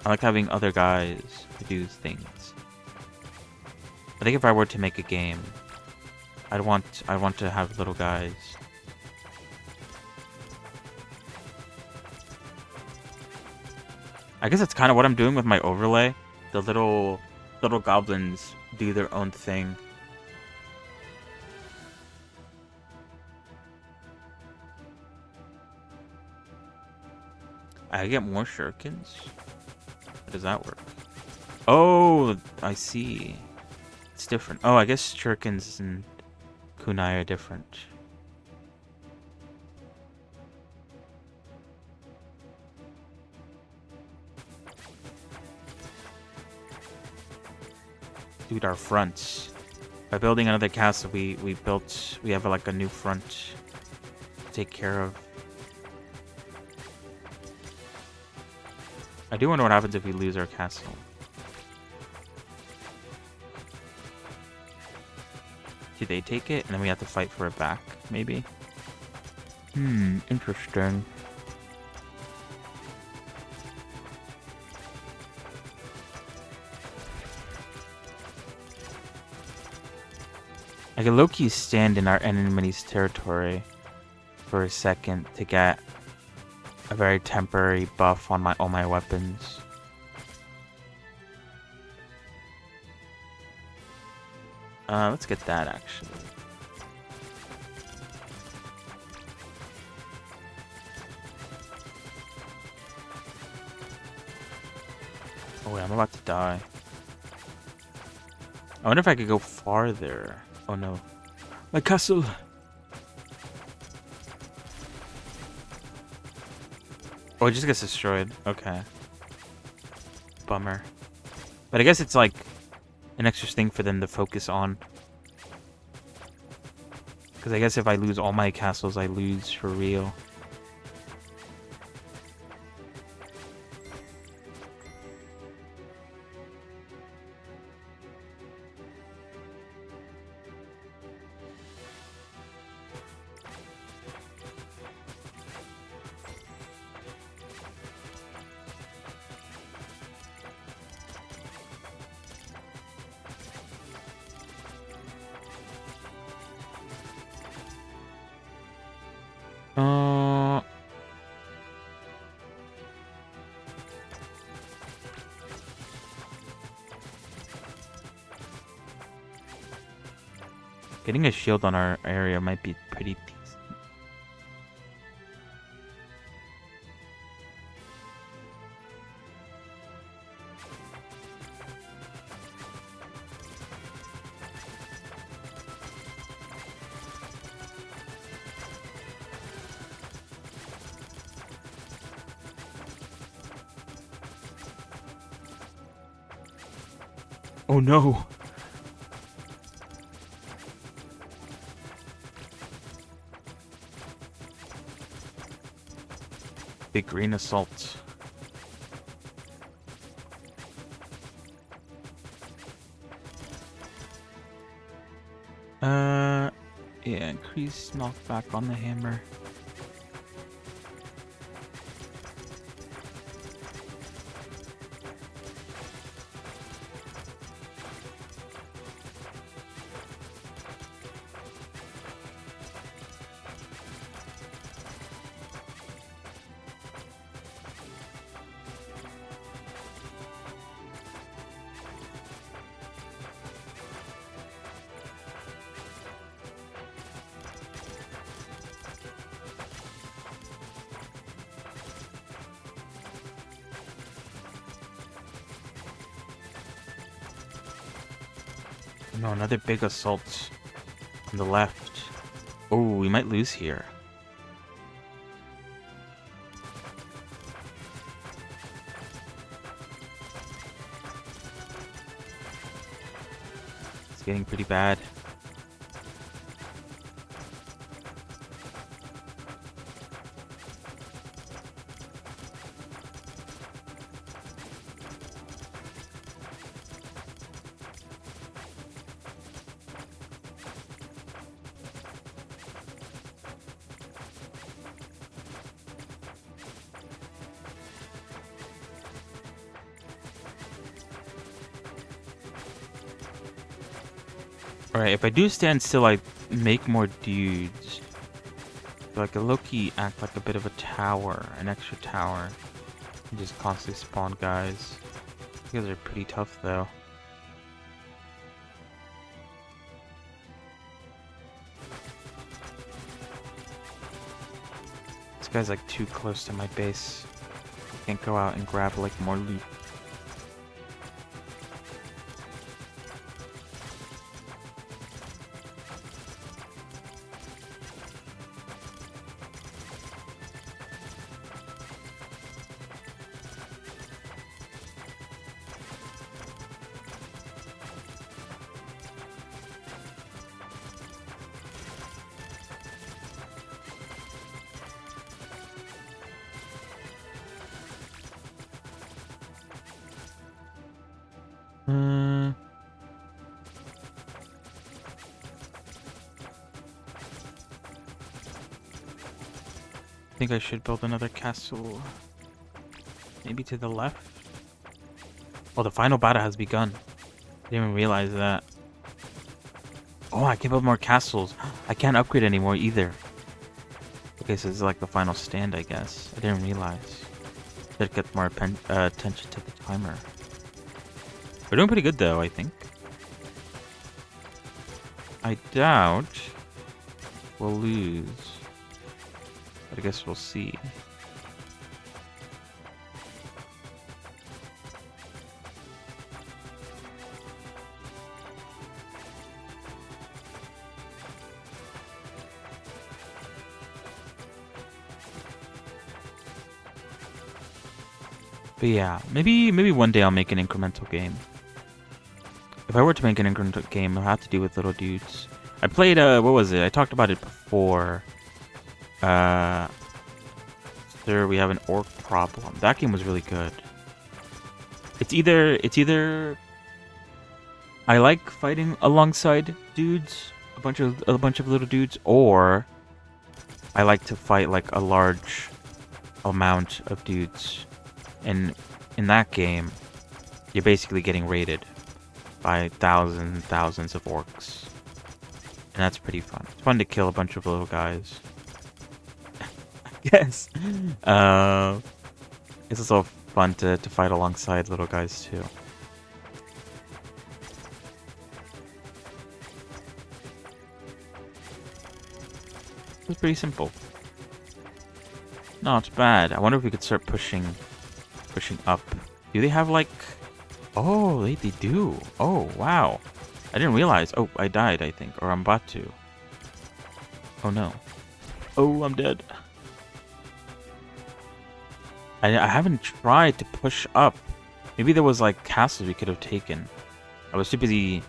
I like having other guys to do things. I think if I were to make a game, I'd want to have little guys. I guess that's kind of what I'm doing with my overlay. The little goblins do their own thing. I get more shurikens? How does that work? Oh, I see. It's different. Oh, I guess shurikens and kunai are different. Dude, our fronts. By building another castle, we have like a new front to take care of. I do wonder what happens if we lose our castle. Do they take it and then we have to fight for it back, maybe? Interesting. I can low-key stand in our enemy's territory for a second to get a very temporary buff on all my weapons. Let's get that actually. Oh wait, I'm about to die. I wonder if I could go farther. Oh no. My castle! Oh, it just gets destroyed. Okay. Bummer. But I guess it's like an extra thing for them to focus on. Because I guess if I lose all my castles, I lose for real. Getting a shield on our area might be pretty decent. Oh no! Big green assault. Yeah, increase knockback on the hammer. No, another big assault on the left. Oh, we might lose here. It's getting pretty bad. Alright, if I do stand still, I make more dudes. Like a low-key act like a bit of a tower, an extra tower. And just constantly spawn guys. You guys are pretty tough though. This guy's like too close to my base. Can't go out and grab like more loot. I think I should build another castle. Maybe to the left? Oh, the final battle has begun. I didn't even realize that. Oh, I can build more castles. I can't upgrade anymore either. Okay, so this is like the final stand, I guess. I didn't realize. Should get more attention to the timer. We're doing pretty good though, I think. I doubt we'll lose. But I guess we'll see. But yeah, maybe one day I'll make an incremental game. If I were to make an incremental game, it'll have to do with little dudes. I played what was it? I talked about it before. There we have an orc problem. That game was really good. It's either I like fighting alongside dudes, a bunch of little dudes, or I like to fight like a large amount of dudes. And in that game, you're basically getting raided by thousands and thousands of orcs. And that's pretty fun. It's fun to kill a bunch of little guys. Yes. It's also fun to fight alongside little guys too. It's pretty simple. Not bad. I wonder if we could start pushing up. Do they have like... Oh, they do. Oh, wow. I didn't realize. Oh, I died, I think. Or I'm about to. Oh, no. Oh, I'm dead. I haven't tried to push up. Maybe there was like castles we could have taken. I was too busy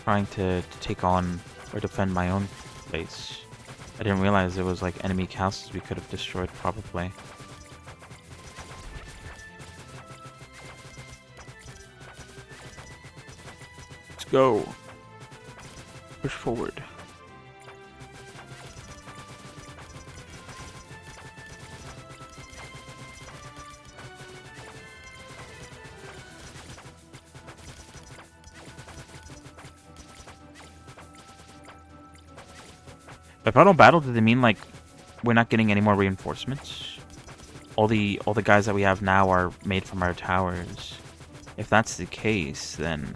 trying to take on or defend my own place. I didn't realize there was like enemy castles we could have destroyed probably. Let's go. Push forward. By final battle, do they mean like we're not getting any more reinforcements? All the guys that we have now are made from our towers. If that's the case, then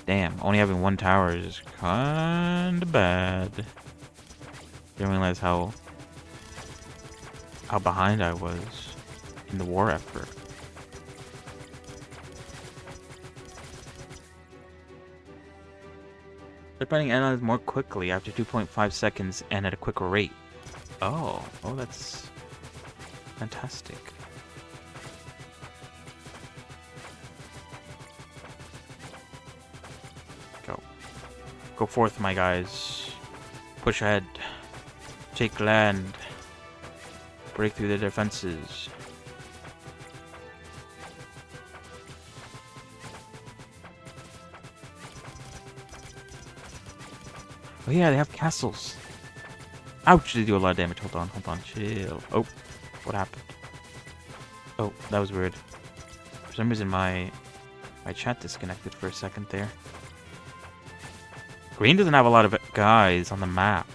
damn, only having one tower is kinda bad. Didn't realize how behind I was in the war effort. They're running analyze more quickly after 2.5 seconds and at a quicker rate. Oh, that's fantastic. Go forth, my guys. Push ahead. Take land. Break through the defenses. Oh yeah, they have castles. Ouch, they do a lot of damage. Hold on, chill. Oh, what happened? Oh, that was weird. For some reason my chat disconnected for a second there. Green doesn't have a lot of guys on the map.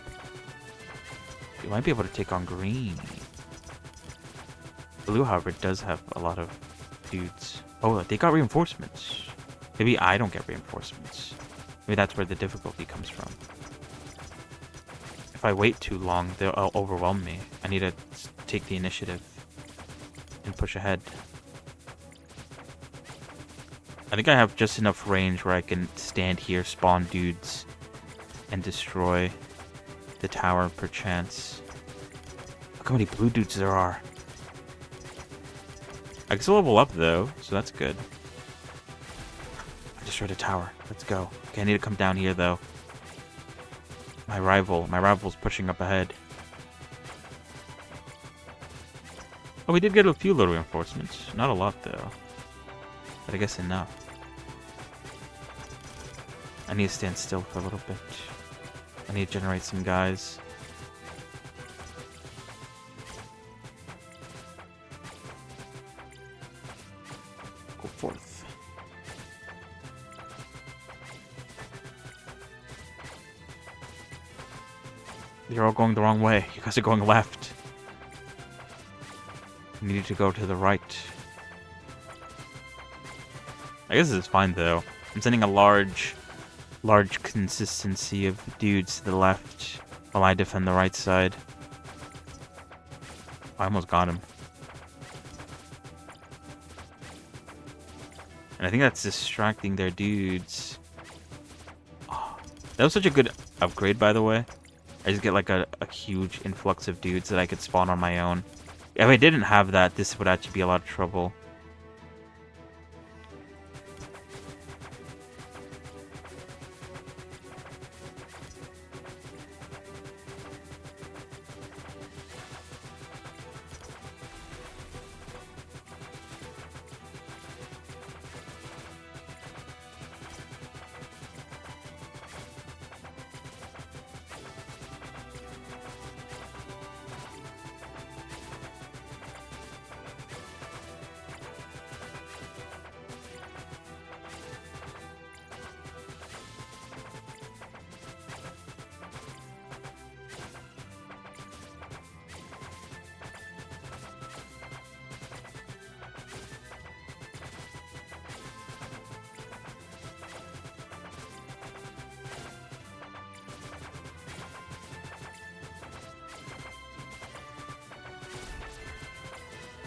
You might be able to take on green. Blue, however, does have a lot of dudes. Oh, they got reinforcements. Maybe I don't get reinforcements. Maybe that's where the difficulty comes from. If I wait too long, they'll overwhelm me. I need to take the initiative and push ahead. I think I have just enough range where I can stand here, spawn dudes, and destroy the tower per chance. Look how many blue dudes there are. I can still level up though, so that's good. I destroyed a tower. Let's go. Okay, I need to come down here though. My rival's pushing up ahead. Oh, we did get a few little reinforcements. Not a lot though. But I guess enough. I need to stand still for a little bit. I need to generate some guys. Go forth. You're all going the wrong way. You guys are going left. You need to go to the right. I guess this is fine though. I'm sending a large consistency of dudes to the left while I defend the right side. I almost got him. And I think that's distracting their dudes. Oh, that was such a good upgrade, by the way. I just get like a huge influx of dudes that I could spawn on my own. If I didn't have that, this would actually be a lot of trouble.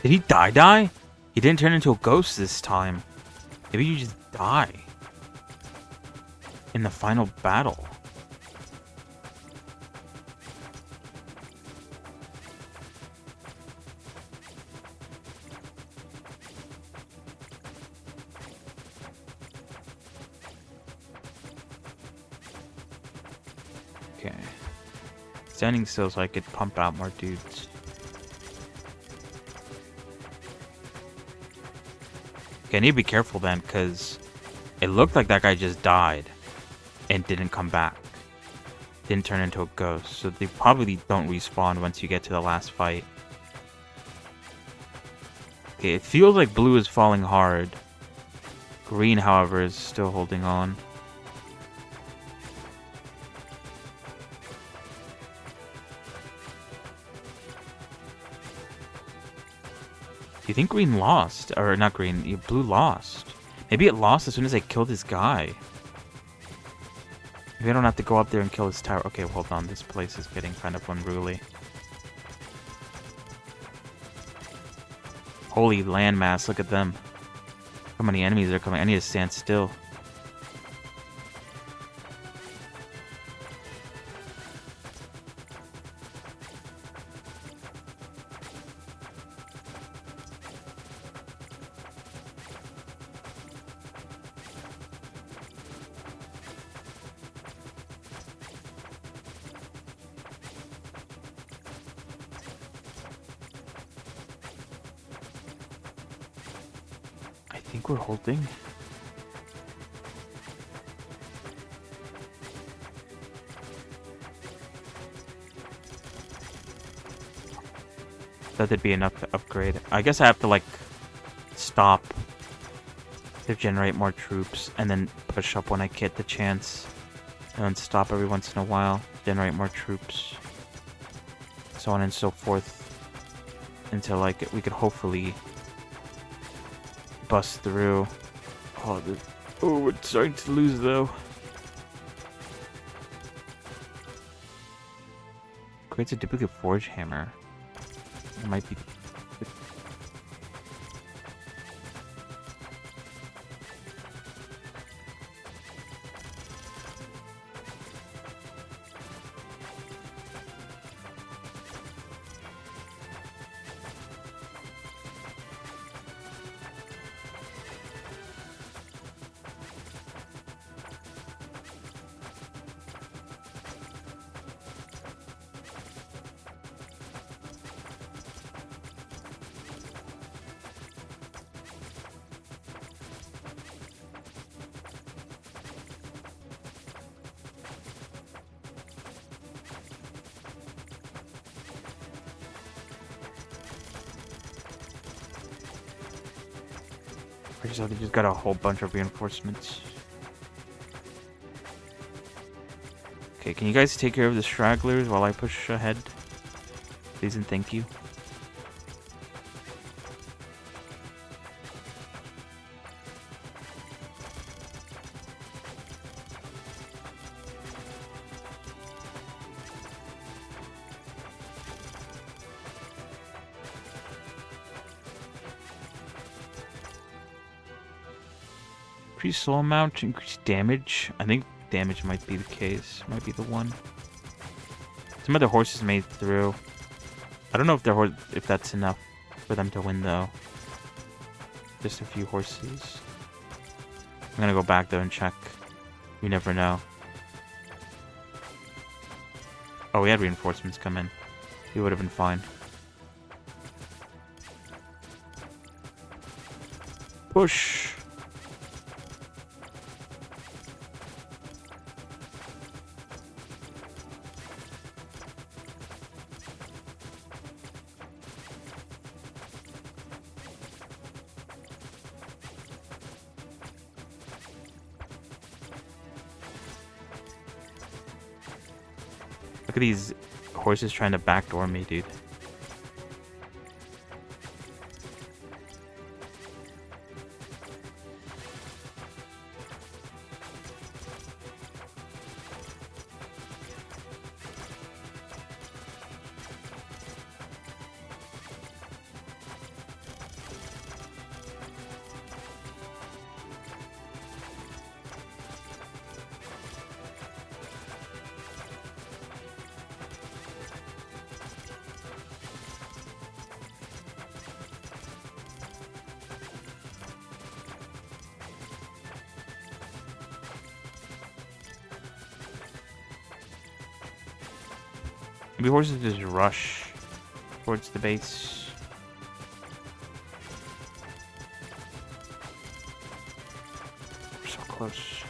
Did he die? He didn't turn into a ghost this time. Maybe you just die in the final battle. Okay. Standing still so I could pump out more dudes. Okay, I need to be careful then, because it looked like that guy just died and didn't come back. Didn't turn into a ghost, so they probably don't respawn once you get to the last fight. Okay, it feels like blue is falling hard. Green, however, is still holding on. You think green lost? Or not green, blue lost. Maybe it lost as soon as I killed this guy. Maybe I don't have to go up there and kill his tower. Okay, hold on. This place is getting kind of unruly. Holy landmass, look at them. How many enemies are coming? I need to stand still. I think we're holding. That'd be enough to upgrade. I guess I have to like stop to generate more troops and then push up when I get the chance. and then stop every once in a while, generate more troops, so on and so forth, until like we could hopefully bust through. Oh, we're starting to lose though. Creates a duplicate forge hammer. It might be. So they just got a whole bunch of reinforcements. Okay, can you guys take care of the stragglers while I push ahead? Please and thank you. Increase soul amount, increase damage. I think damage might be the case. Might be the one. Some other horses made through. I don't know if that's enough for them to win though. Just a few horses. I'm gonna go back though and check. You never know. Oh, we had reinforcements come in. We would have been fine. Push. Look at these horses trying to backdoor me, dude. Maybe horses just rush towards the base. We're so close.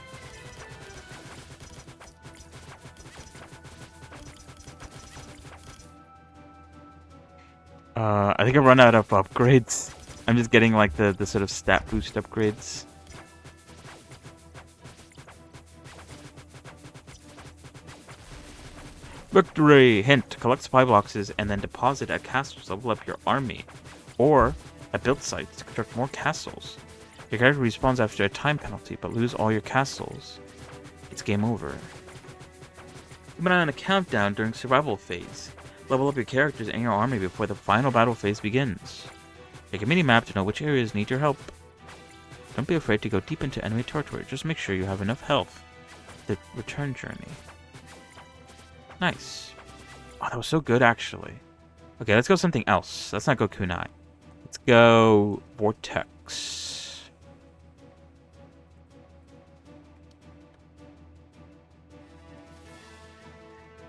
I think I run out of upgrades. I'm just getting like the sort of stat boost upgrades. Victory! Hint, collect supply boxes and then deposit at castles to level up your army. Or at build sites to construct more castles. Your character respawns after a time penalty, but lose all your castles. It's game over. Keep an eye on a countdown during survival phase. Level up your characters and your army before the final battle phase begins. Make a mini-map to know which areas need your help. Don't be afraid to go deep into enemy territory, just make sure you have enough health for the return journey. Nice. Oh, that was so good, actually. Okay, let's go something else. Let's not go kunai. Let's go Vortex.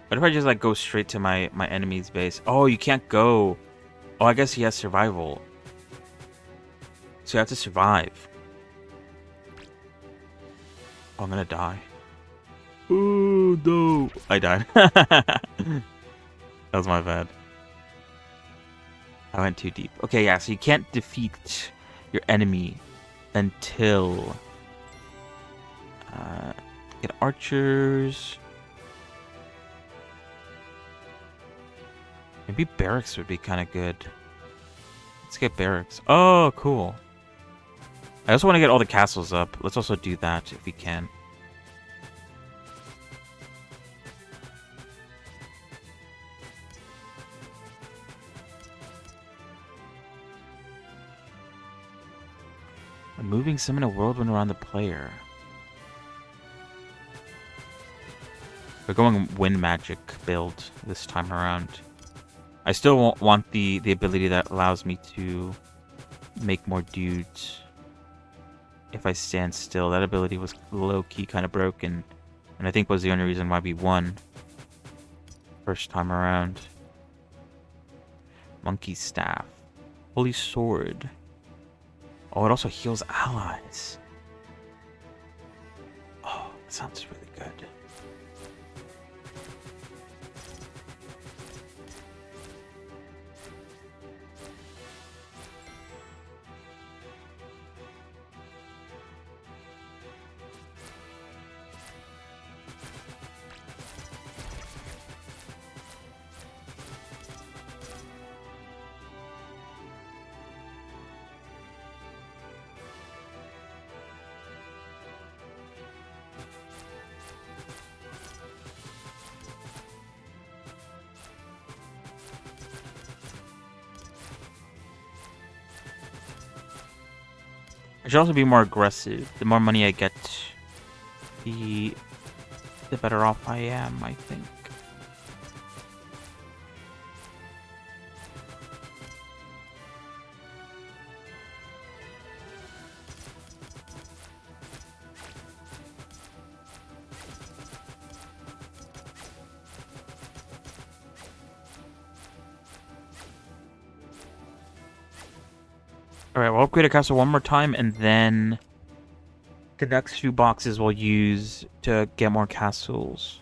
What if I just, like, go straight to my enemy's base? Oh, you can't go. Oh, I guess he has survival. So you have to survive. Oh, I'm gonna die. Oh, no. I died. That was my bad. I went too deep. Okay, yeah, so you can't defeat your enemy until Get archers. Maybe barracks would be kind of good. Let's get barracks. Oh, cool. I also want to get all the castles up. Let's also do that if we can. When moving, summon a whirlwind around the player. We're going wind magic build this time around. I still want the ability that allows me to make more dudes if I stand still. That ability was low-key kind of broken, and I think was the only reason why we won first time around. Monkey staff. Holy sword. Oh, it also heals allies. Oh, that sounds really good. I should also be more aggressive. The more money I get, the better off I am, I think. Alright, we'll upgrade a castle one more time, and then the next few boxes we'll use to get more castles.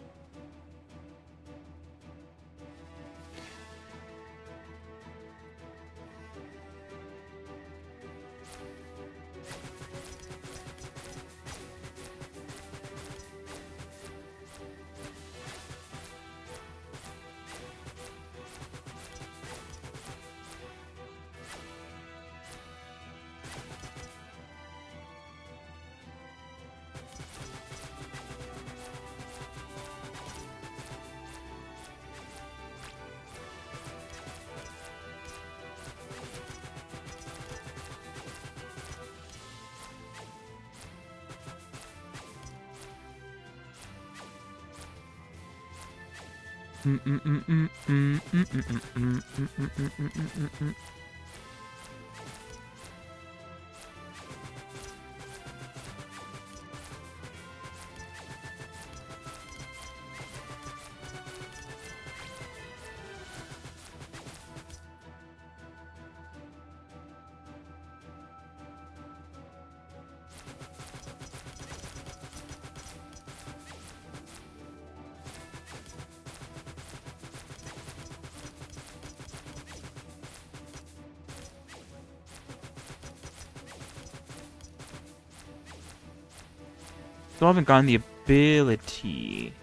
Still haven't gotten the ability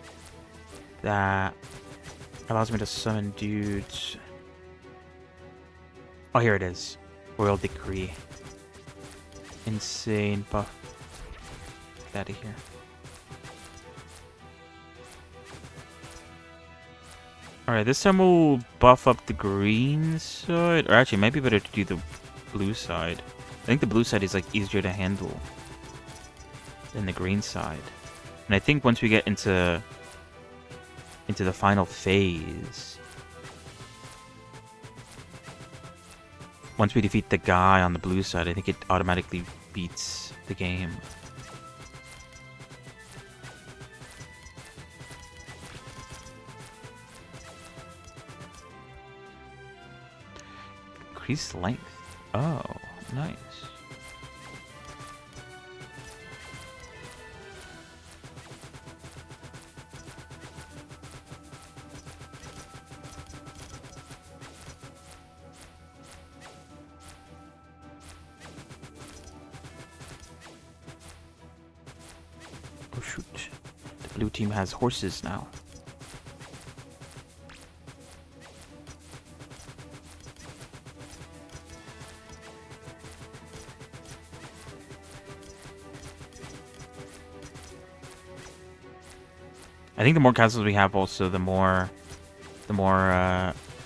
that allows me to summon dudes. Oh, here it is. Royal Decree. Insane buff. Get out of here. Alright, this time we'll buff up the green side. Or actually, it might be better to do the blue side. I think the blue side is like easier to handle than the green side. And I think once we get into the final phase, once we defeat the guy on the blue side, I think it automatically beats the game. Increased length. Oh, nice. Oh shoot. Blue team has horses now. I think the more castles we have, also the more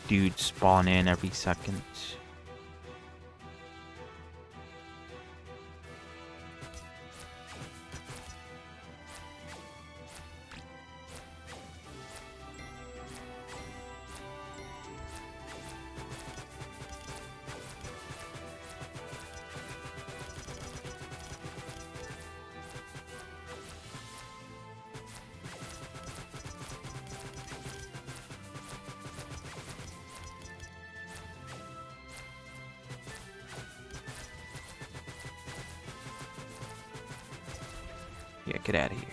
dudes spawn in every second. Yeah, get out of here.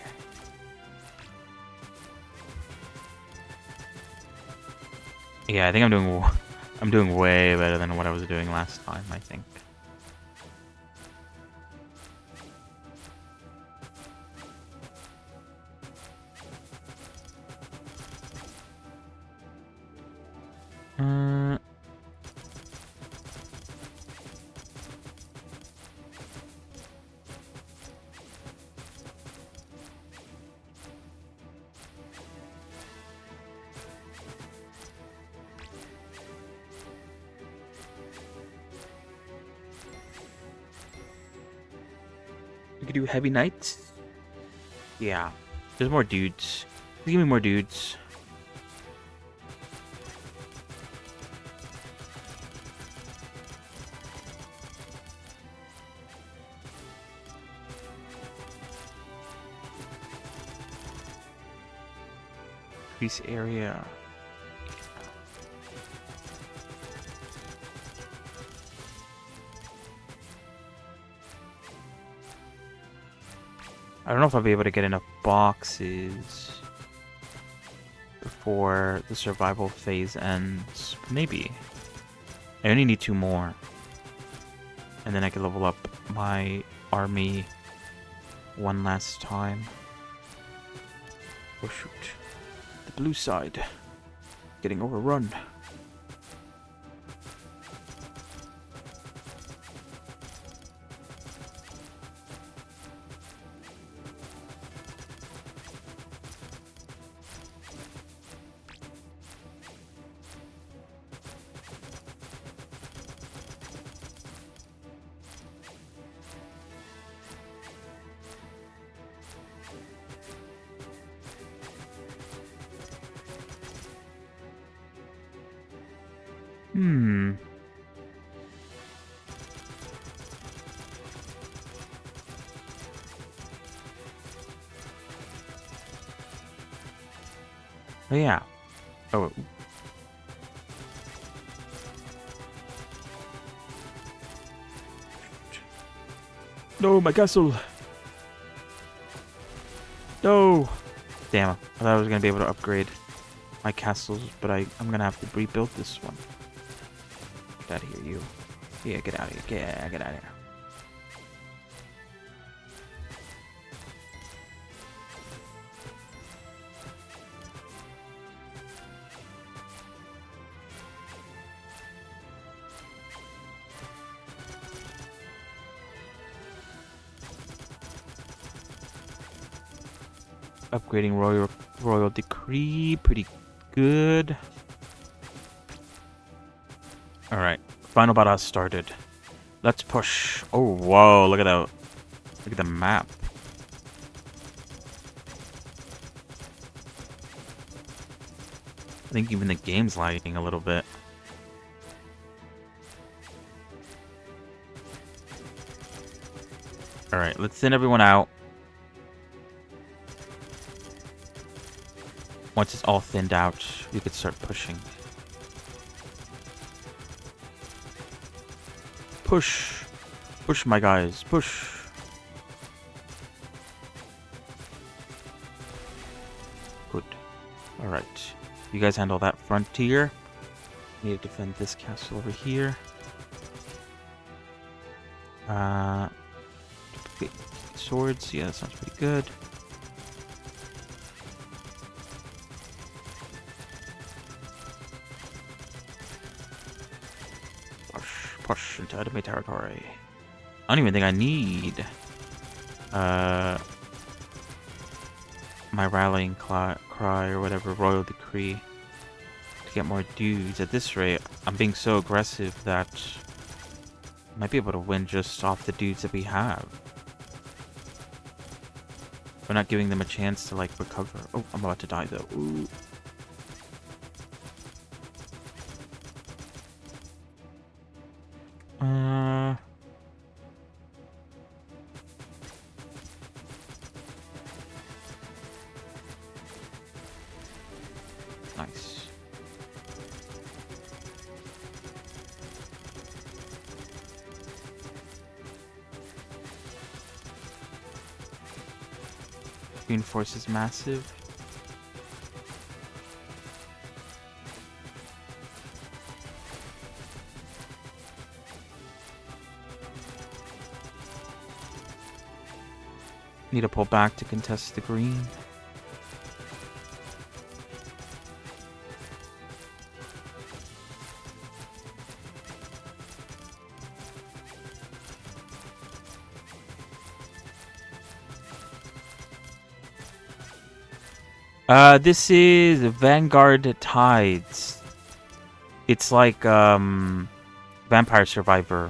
Yeah, I think I'm doing way better than what I was doing last time, I think. We could do heavy knights. Yeah, there's more dudes. Give me more dudes. Increase area. I don't know if I'll be able to get enough boxes before the survival phase ends. Maybe. I only need 2 more. And then I can level up my army one last time. Oh shoot. The blue side. Getting overrun. Oh, yeah. Oh. No, my castle. No. Damn, I thought I was going to be able to upgrade my castles, but I'm going to have to rebuild this one. Get out of here, you. Yeah, get out of here. Get out of here. Upgrading royal decree, pretty good. All right, final battle has started. Let's push. Oh, whoa! Look at the map. I think even the game's lagging a little bit. All right, let's send everyone out. Once it's all thinned out, we could start pushing. Push! Push, my guys, push! Good. Alright. You guys handle that frontier. Need to defend this castle over here. Swords, yeah, that sounds pretty good. push into enemy territory. I don't even think I need my rallying cry or whatever, royal decree, to get more dudes. At this rate, I'm being so aggressive that I might be able to win just off the dudes that we have. We're not giving them a chance to like recover. Oh, I'm about to die though. Ooh. Nice. Reinforce is massive. Need to pull back to contest the green. This is Vanguard Tides. It's like, Vampire Survivor,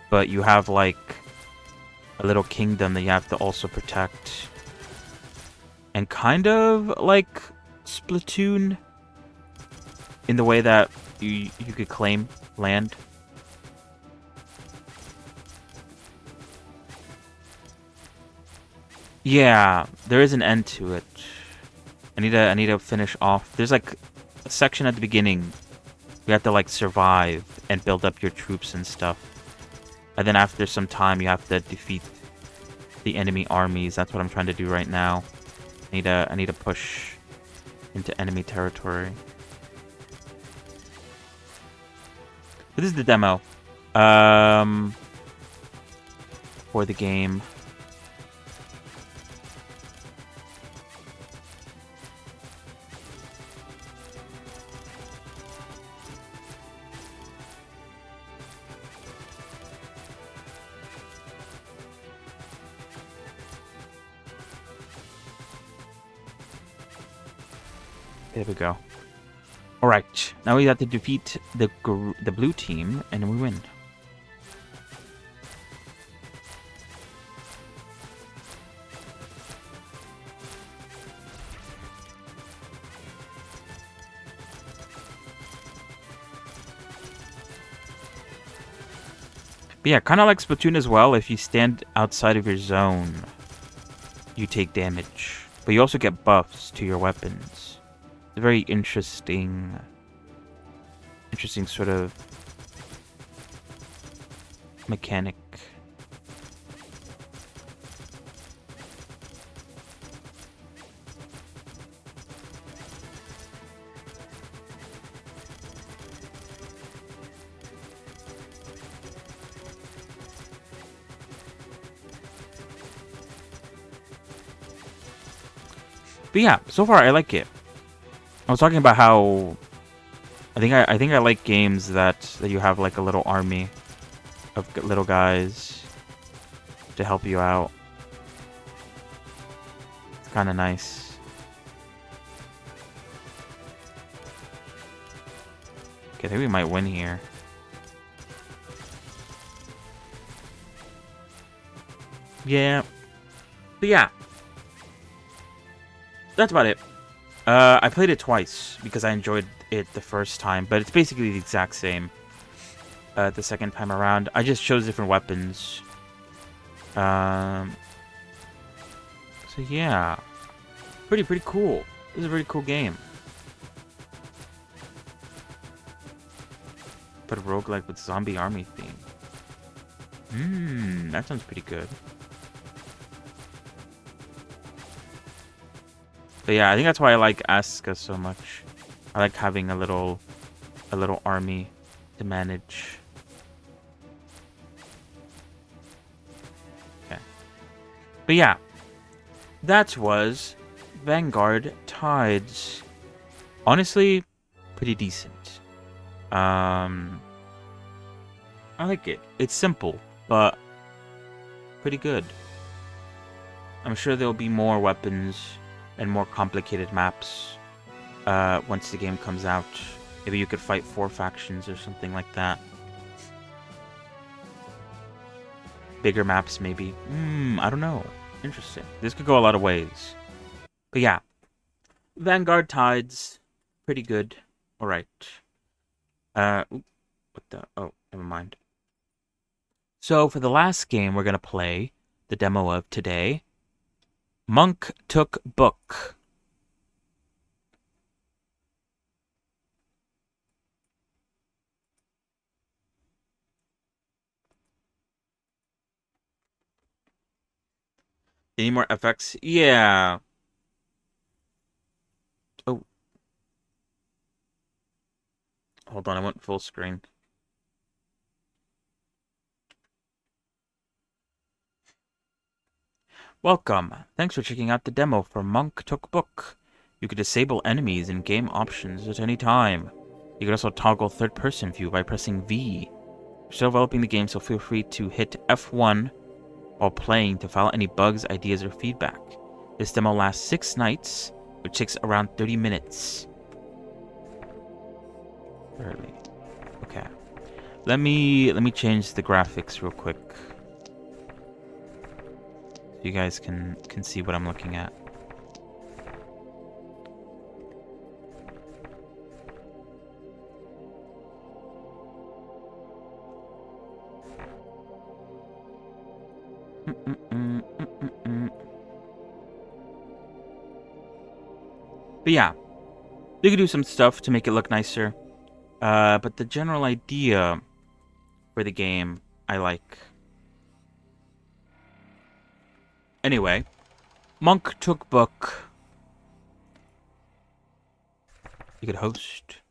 but you have, like, a little kingdom that you have to also protect. And kind of like Splatoon, in the way that you could claim land. Yeah, there is an end to it. I need to finish off. There's like a section at the beginning. You have to like survive and build up your troops and stuff. And then after some time you have to defeat the enemy armies. That's what I'm trying to do right now. I need to push into enemy territory. But this is the demo. For the game. There we go. Alright, now we have to defeat the blue team, and we win. But yeah, kind of like Splatoon as well, if you stand outside of your zone, you take damage. But you also get buffs to your weapons. It's a very interesting sort of mechanic. But yeah, so far I like it. I was talking about how I think I like games that you have like a little army of little guys to help you out. It's kind of nice. Okay, I think we might win here. Yeah. But yeah. That's about it. I played it twice because I enjoyed it the first time, but it's basically the exact same the second time around. I just chose different weapons. So yeah, pretty cool. This is a very cool game. But a roguelike with zombie army theme. That sounds pretty good. But yeah, I think that's why I like Asuka so much. I like having a little army to manage. Okay. But yeah, that was Vanguard Tides. Honestly, pretty decent. I I like it. It's simple, but pretty good. I'm sure there'll be more weapons and more complicated maps once the game comes out. Maybe you could fight 4 factions or something like that. Bigger maps, maybe. I don't know. Interesting. This could go a lot of ways. But yeah. Vanguard Tides. Pretty good. Alright. What the? Oh, never mind. So, for the last game we're going to play, the demo of today, Monk Took Book. Any more effects? Yeah. Oh. Hold on, I went full screen. Welcome. Thanks for checking out the demo for Monk Took Book. You can disable enemies in game options at any time. You can also toggle third-person view by pressing V. You're still developing the game, so feel free to hit F1 while playing to file any bugs, ideas, or feedback. This demo lasts 6 nights, which takes around 30 minutes. Early. Okay. Let me change the graphics real quick. So you guys can see what I'm looking at. But yeah, they could do some stuff to make it look nicer. But the general idea for the game, I like. Anyway, Monk Took Book. You could host.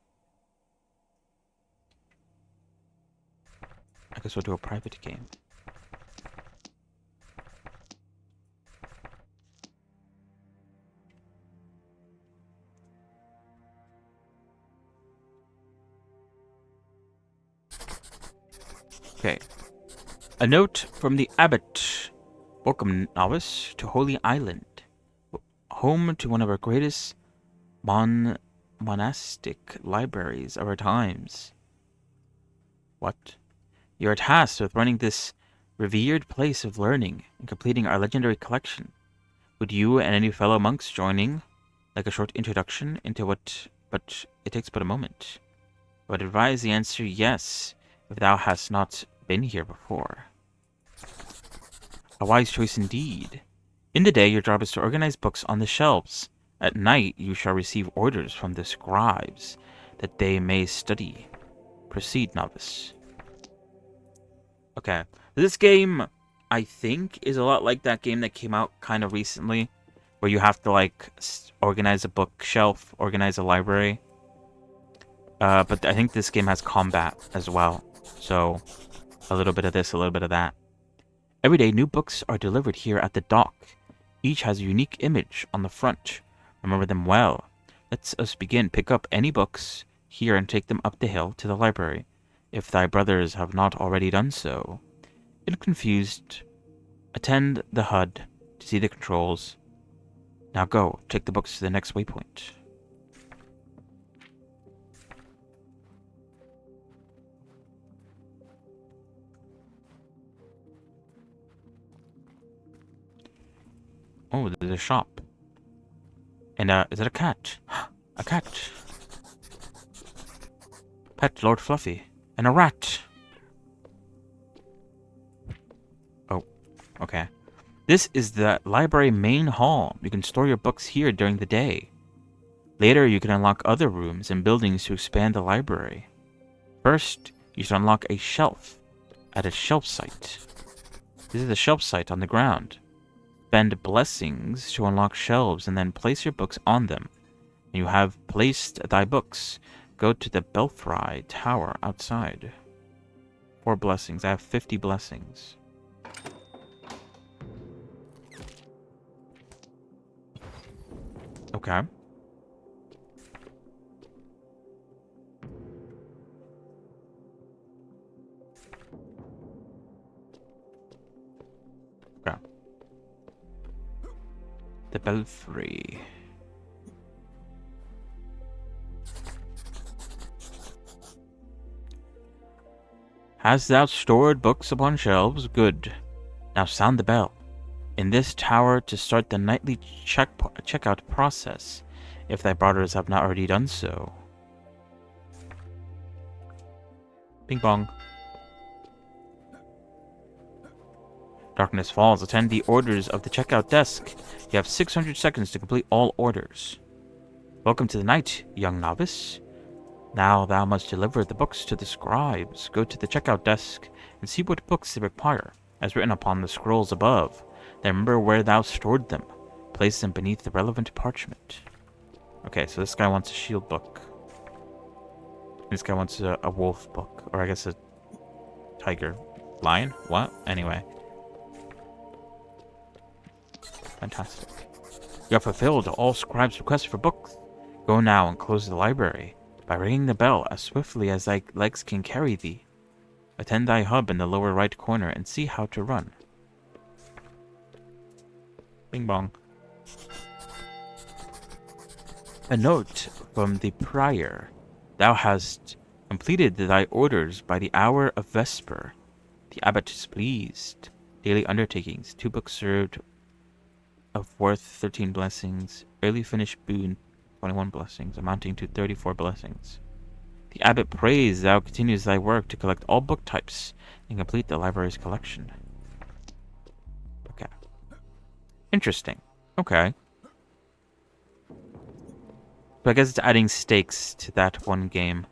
I guess we'll do a private game. Okay. A note from the abbot. Welcome, novice, to Holy Island, home to one of our greatest monastic libraries of our times. What? You are tasked with running this revered place of learning and completing our legendary collection. Would you and any fellow monks joining like a short introduction into what? But it takes but a moment. I would advise the answer yes, if thou hast not been here before. A wise choice indeed. In the day, your job is to organize books on the shelves. At night, you shall receive orders from the scribes, that they may study. Proceed, novice. Okay. This game, I think, is a lot like that game that came out kind of recently, where you have to, like, organize a bookshelf, organize a library. But I think this game has combat as well. So, a little bit of this, a little bit of that. Every day, new books are delivered here at the dock. Each has a unique image on the front. Remember them well. Let us begin. Pick up any books here and take them up the hill to the library, if thy brothers have not already done so. If confused, attend the HUD to see the controls. Now go, take the books to the next waypoint. Oh, there's a shop. And, is it a cat? A cat. Pet Lord Fluffy. And a rat. Oh, okay. This is the library main hall. You can store your books here during the day. Later, you can unlock other rooms and buildings to expand the library. First, you should unlock a shelf at a shelf site. This is the shelf site on the ground. Spend blessings to unlock shelves and then place your books on them. When you have placed thy books, go to the Belfry Tower outside. 4 blessings. I have 50 blessings. Okay. The Belfry. Hast thou stored books upon shelves? Good. Now sound the bell. In this tower to start the nightly checkout process, if thy brothers have not already done so. Bing bong. Darkness falls. Attend the orders of the checkout desk. You have 600 seconds to complete all orders. Welcome to the night, young novice. Now thou must deliver the books to the scribes. Go to the checkout desk and see what books they require, as written upon the scrolls above. Then remember where thou stored them. Place them beneath the relevant parchment. Okay, so this guy wants a shield book. This guy wants a wolf book. Or I guess a tiger. Lion? What? Anyway. Fantastic. You have fulfilled all scribes' requests for books. Go now and close the library by ringing the bell as swiftly as thy legs can carry thee. Attend thy hub in the lower right corner and see how to run. Bing bong. A note from the prior. Thou hast completed thy orders by the hour of vesper. The abbot is pleased. Daily undertakings. 2 books served of worth 13 blessings. Early finished boon 21 blessings, amounting to 34 blessings. The abbot prays thou continues thy work to collect all book types and complete the library's collection. Okay. Interesting. Okay. So I guess it's adding stakes to that one game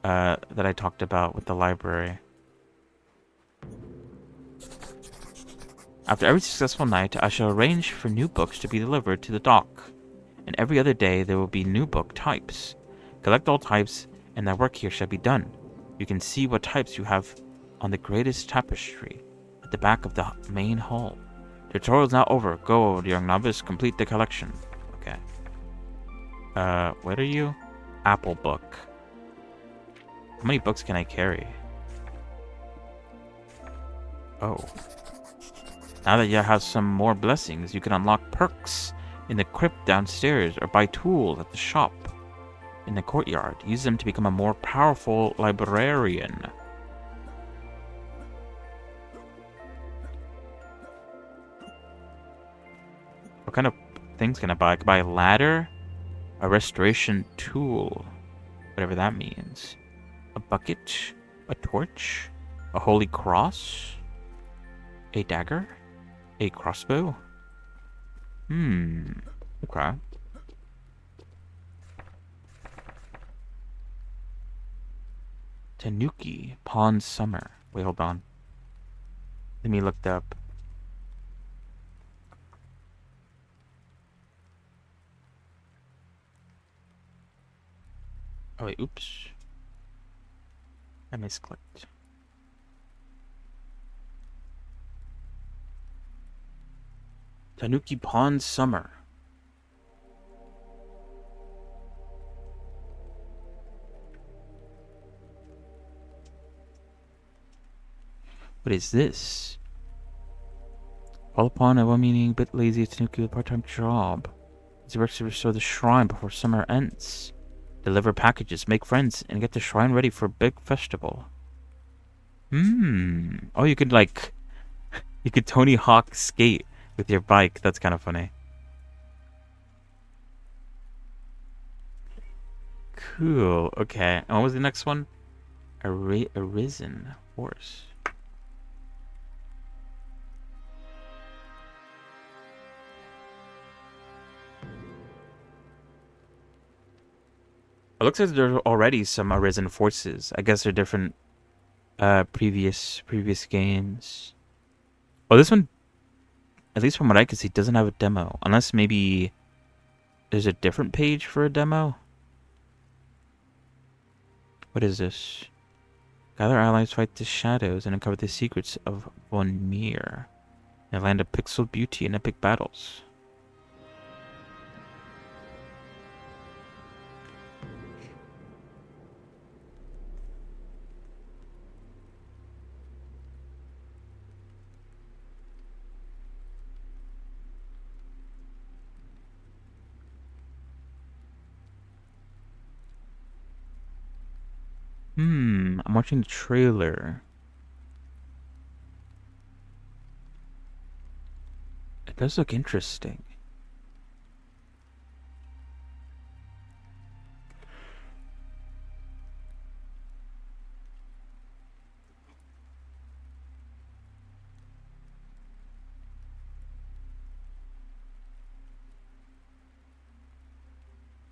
that I talked about with the library. After every successful night, I shall arrange for new books to be delivered to the dock. And every other day there will be new book types. Collect all types, and thy work here shall be done. You can see what types you have on the greatest tapestry at the back of the main hall. The tutorial's now over. Go, young novice, complete the collection. Okay. What are you? Apple book. How many books can I carry? Oh. Now that you have some more blessings, you can unlock perks in the crypt downstairs or buy tools at the shop in the courtyard. Use them to become a more powerful librarian. What kind of things can I buy? I can buy a ladder, a restoration tool, whatever that means, a bucket, a torch, a holy cross, a dagger, a crossbow. Okay. Tanuki Pond Summer. Wait, hold on. Let me look that up. Oh wait, oops. I misclicked. Tanuki Pond Summer. What is this? Call upon a well-meaning, bit lazy Tanuki with a part-time job. He works to restore the shrine before summer ends. Deliver packages, make friends, and get the shrine ready for a big festival. Oh, you could like... you could Tony Hawk skate with your bike. That's kind of funny. Cool. Okay. And what was the next one? Arisen Force. It looks like there's already some Arisen Forces. I guess they're different previous games. Oh, this one, at least from what I can see, doesn't have a demo. Unless maybe there's a different page for a demo. What is this? Gather allies, fight the shadows, and uncover the secrets of Von Mir. In a land of pixel beauty and epic battles. I'm watching the trailer. It does look interesting.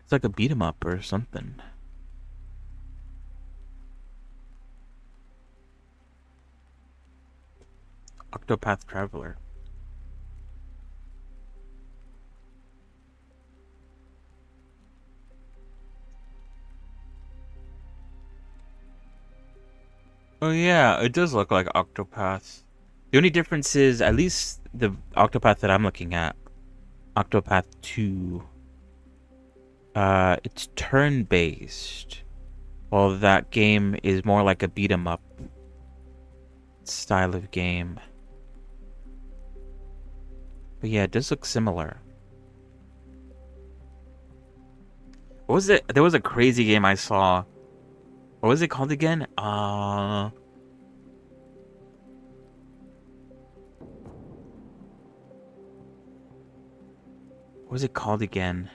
It's like a beat 'em up or something. Octopath Traveler. Oh yeah, it does look like Octopath. The only difference is, at least the Octopath that I'm looking at, Octopath 2, it's turn-based, while that game is more like a beat 'em up style of game. But yeah, it does look similar. What was it? There was a crazy game I saw. What was it called again? What was it called again?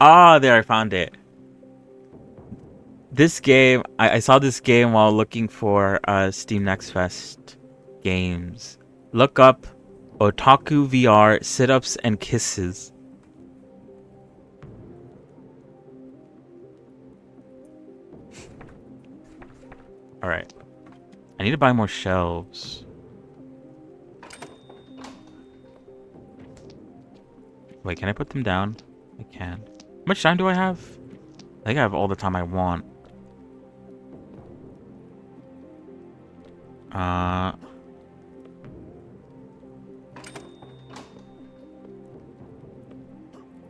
Ah, there, I found it. This game, I saw this game while looking for Steam Next Fest games. Look up Otaku VR Sit-Ups and Kisses. Alright. I need to buy more shelves. Wait, can I put them down? I can. How much time do I have? I think I have all the time I want.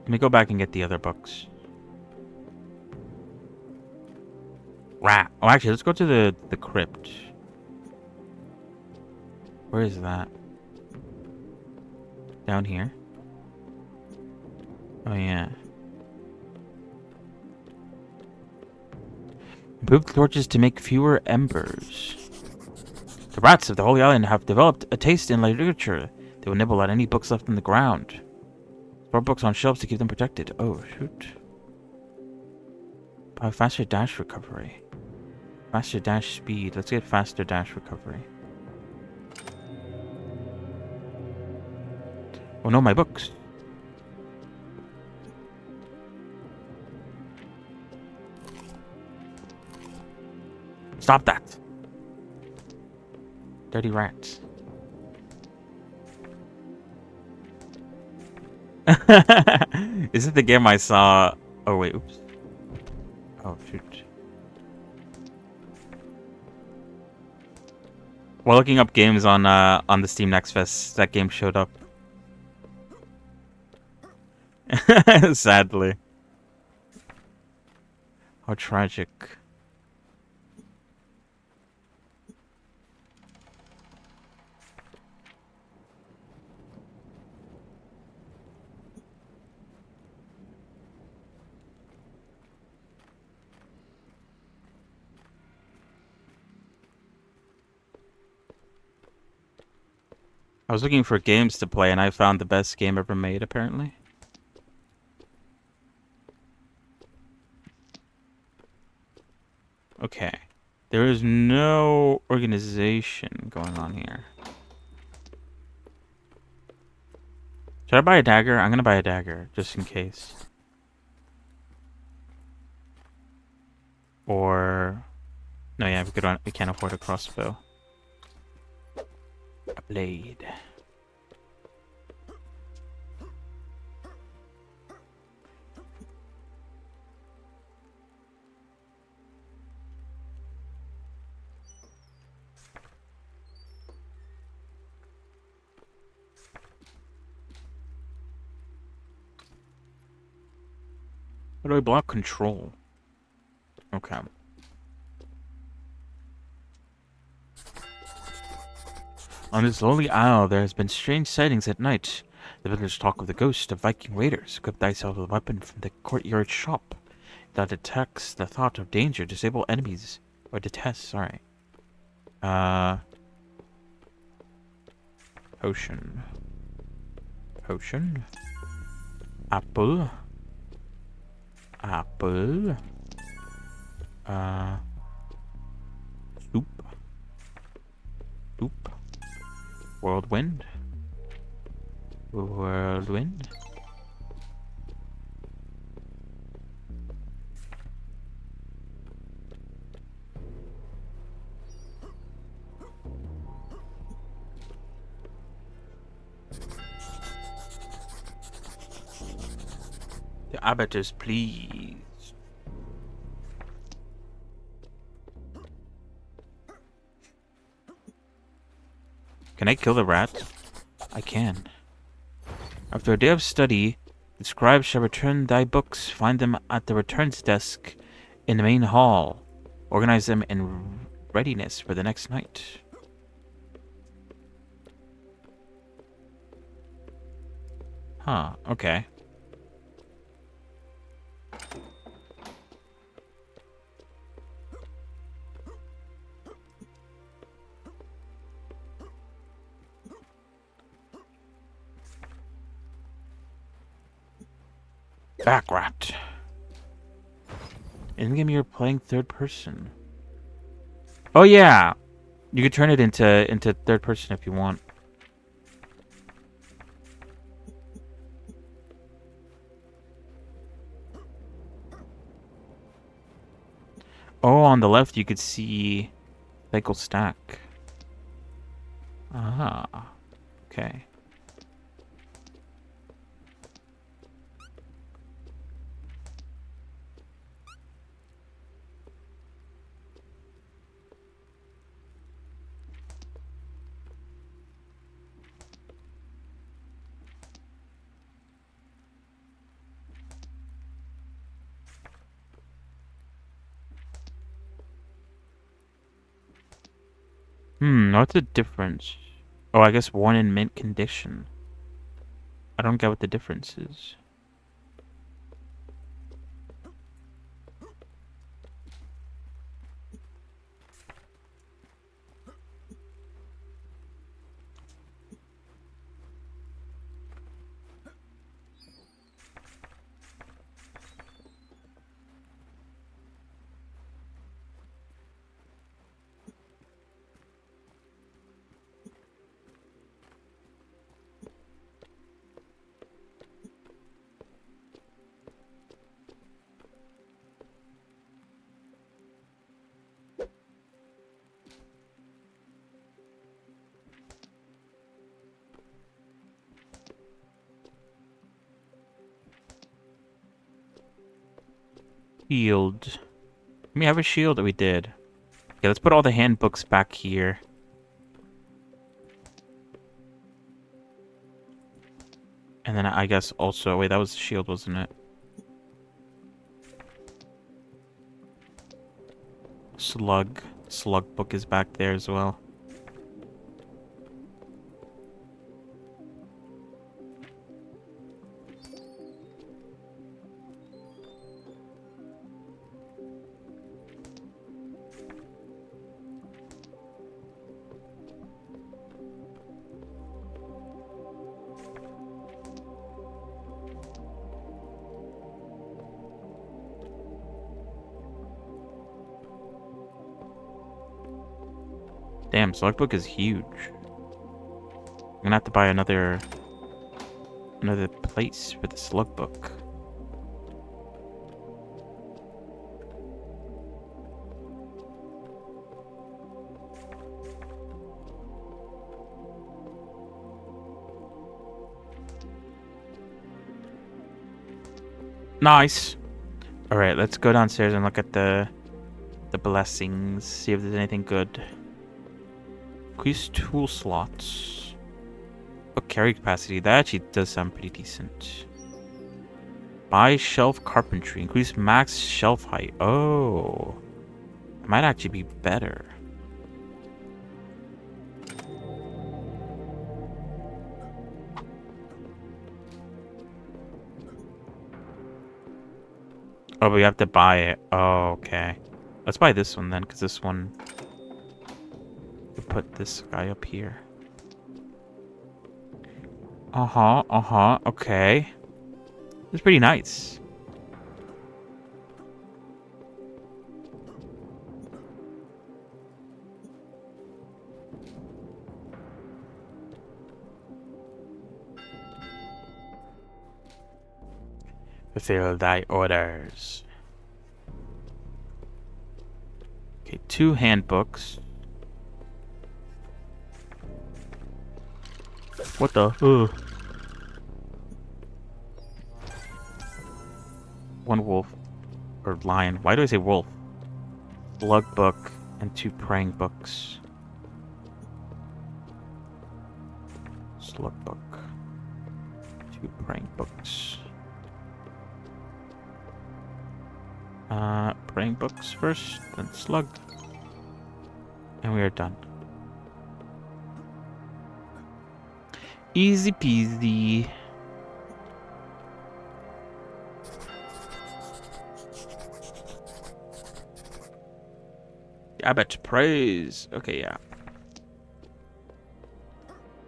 Let me go back and get the other books. Rat. Oh, actually, let's go to the crypt. Where is that? Down here? Oh, yeah. Improve the torches to make fewer embers. The rats of the Holy Island have developed a taste in literature. They will nibble at any books left on the ground. Store books on shelves to keep them protected. Oh, shoot. Buy faster dash recovery. Faster dash speed. Let's get faster dash recovery. Oh no, my books. Stop that. Dirty rats. Is it the game I saw? Oh wait, oops. Oh shoot. While looking up games on the Steam Next Fest, that game showed up. Sadly. How tragic. I was looking for games to play and I found the best game ever made, apparently. Okay. There is no organization going on here. Should I buy a dagger? I'm gonna buy a dagger, just in case. Or... No, yeah, we can't afford a crossbow. A blade. How do I block control? Okay. On this lonely isle, there has been strange sightings at night. The villagers talk of the ghost of Viking raiders. Equip thyself with a weapon from the courtyard shop that detects the thought of danger, disable enemies, or detest, sorry. Potion. Potion. Apple. Apple. Soup. Soup. Whirlwind. Whirlwind. The abbot is pleased. Can I kill the rat? I can. After a day of study, the scribe shall return thy books. Find them at the returns desk in the main hall. Organize them in readiness for the next night. Huh, okay. Backrat. In the game you're playing third person. Oh yeah! You could turn it into third person if you want. Oh, on the left you could see cycle stack. Ah. Okay. What's the difference? Oh, I guess one in mint condition. I don't get what the difference is. Shield. We have a shield that we did. Okay, let's put all the handbooks back here. And then I guess also... Wait, that was the shield, wasn't it? Slug. Slug book is back there as well. Damn, Slugbook is huge. I'm gonna have to buy another place for the Slugbook. Nice. All right, let's go downstairs and look at the blessings. See if there's anything good. Increase tool slots. Oh, carry capacity. That actually does sound pretty decent. Buy shelf carpentry. Increase max shelf height. Oh. It might actually be better. Oh, but we have to buy it. Oh, okay. Let's buy this one then, because this one... We'll put this guy up here. Uh-huh. Okay. It's pretty nice. Fulfill thy orders. Okay, 2 handbooks. What the? Ugh. 1 wolf. Or lion. Why do I say wolf? Slug book and 2 praying books. Slug book. 2 praying books. Praying books first, then slug. And we are done. Easy peasy. I bet praise. Okay, yeah.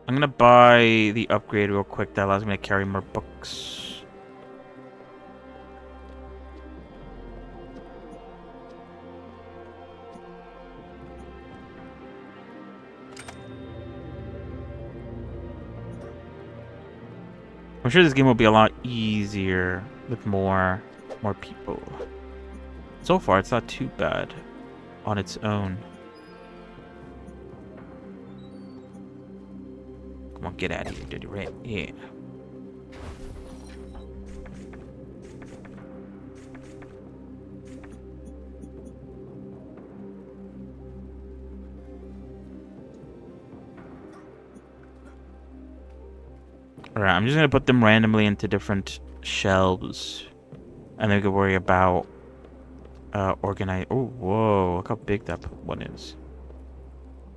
I'm gonna buy the upgrade real quick that allows me to carry more books. I'm sure this game will be a lot easier with more people. So far, it's not too bad on its own. Come on, get out of here, dirty rat. Yeah. Alright, I'm just gonna put them randomly into different shelves. And then we can worry about organize. Oh, whoa, look how big that one is.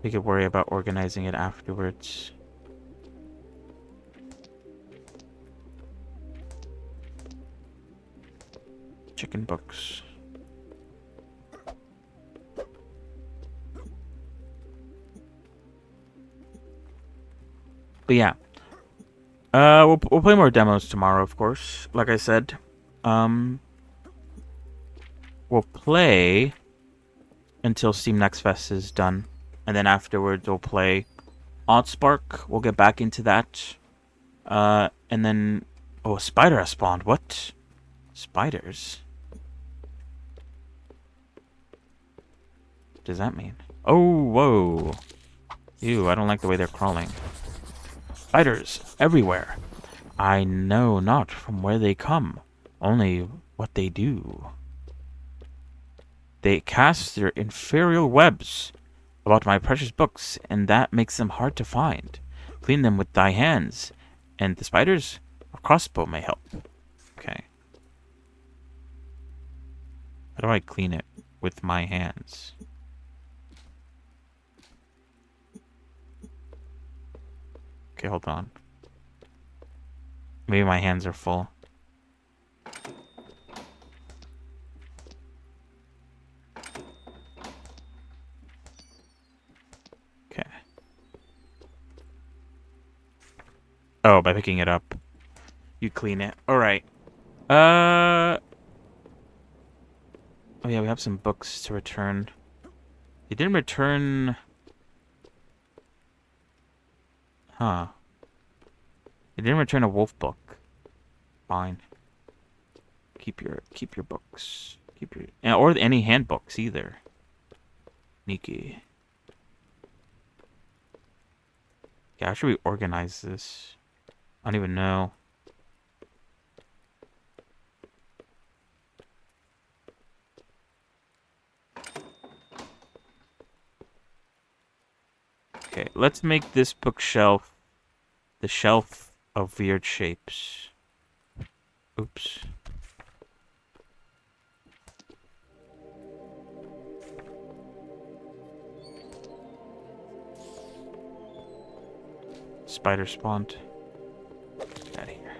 We could worry about organizing it afterwards. Chicken books. But yeah. We'll play more demos tomorrow, of course. Like I said, we'll play until Steam Next Fest is done, and then afterwards we'll play Oddspark. We'll get back into that, and then a spider has spawned. What? Spiders? What does that mean? Oh, whoa! Ew! I don't like the way they're crawling. Spiders everywhere. I know not from where they come, only what they do. They cast their infernal webs about my precious books, and that makes them hard to find. Clean them with thy hands, and the spiders, a crossbow may help. Okay. How do I clean it with my hands? Okay, hold on. Maybe my hands are full. Okay. Oh, by picking it up, you clean it. All right. Oh yeah, we have some books to return. They didn't return. Huh. They didn't return a wolf book. Fine. Keep your books. Keep your or any handbooks either. Sneaky. Yeah, how should we organize this? I don't even know. Okay, let's make this bookshelf the shelf of weird shapes. Oops. Spider spawned. Get out of here.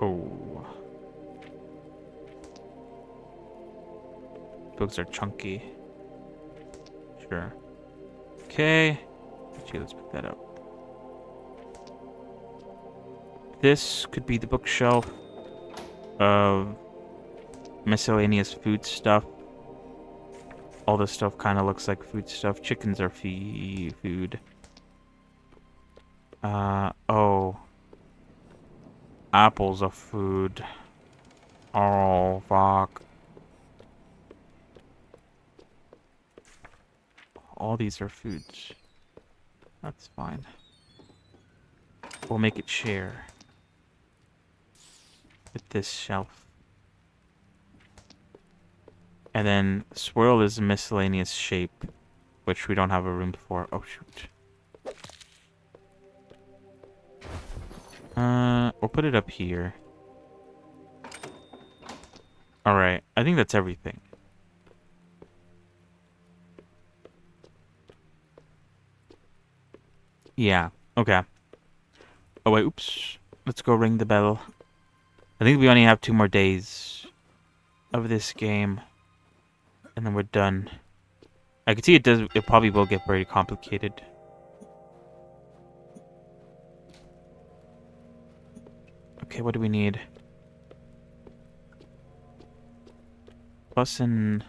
Oh. Books are chunky. Sure. Okay. Actually, let's pick that up. This could be the bookshelf of miscellaneous food stuff. All this stuff kind of looks like food stuff. Chickens are food. Oh. Apples are food. Oh, fuck. All these are foods. That's fine. We'll make it share with this shelf. And then swirl is a miscellaneous shape, which we don't have a room for. Oh, shoot. We'll put it up here. Alright, I think that's everything. Yeah, okay. Oh wait, oops. Let's go ring the bell. I think we only have 2 more days of this game. And then we're done. I can see it probably will get very complicated. Okay, what do we need? Plus and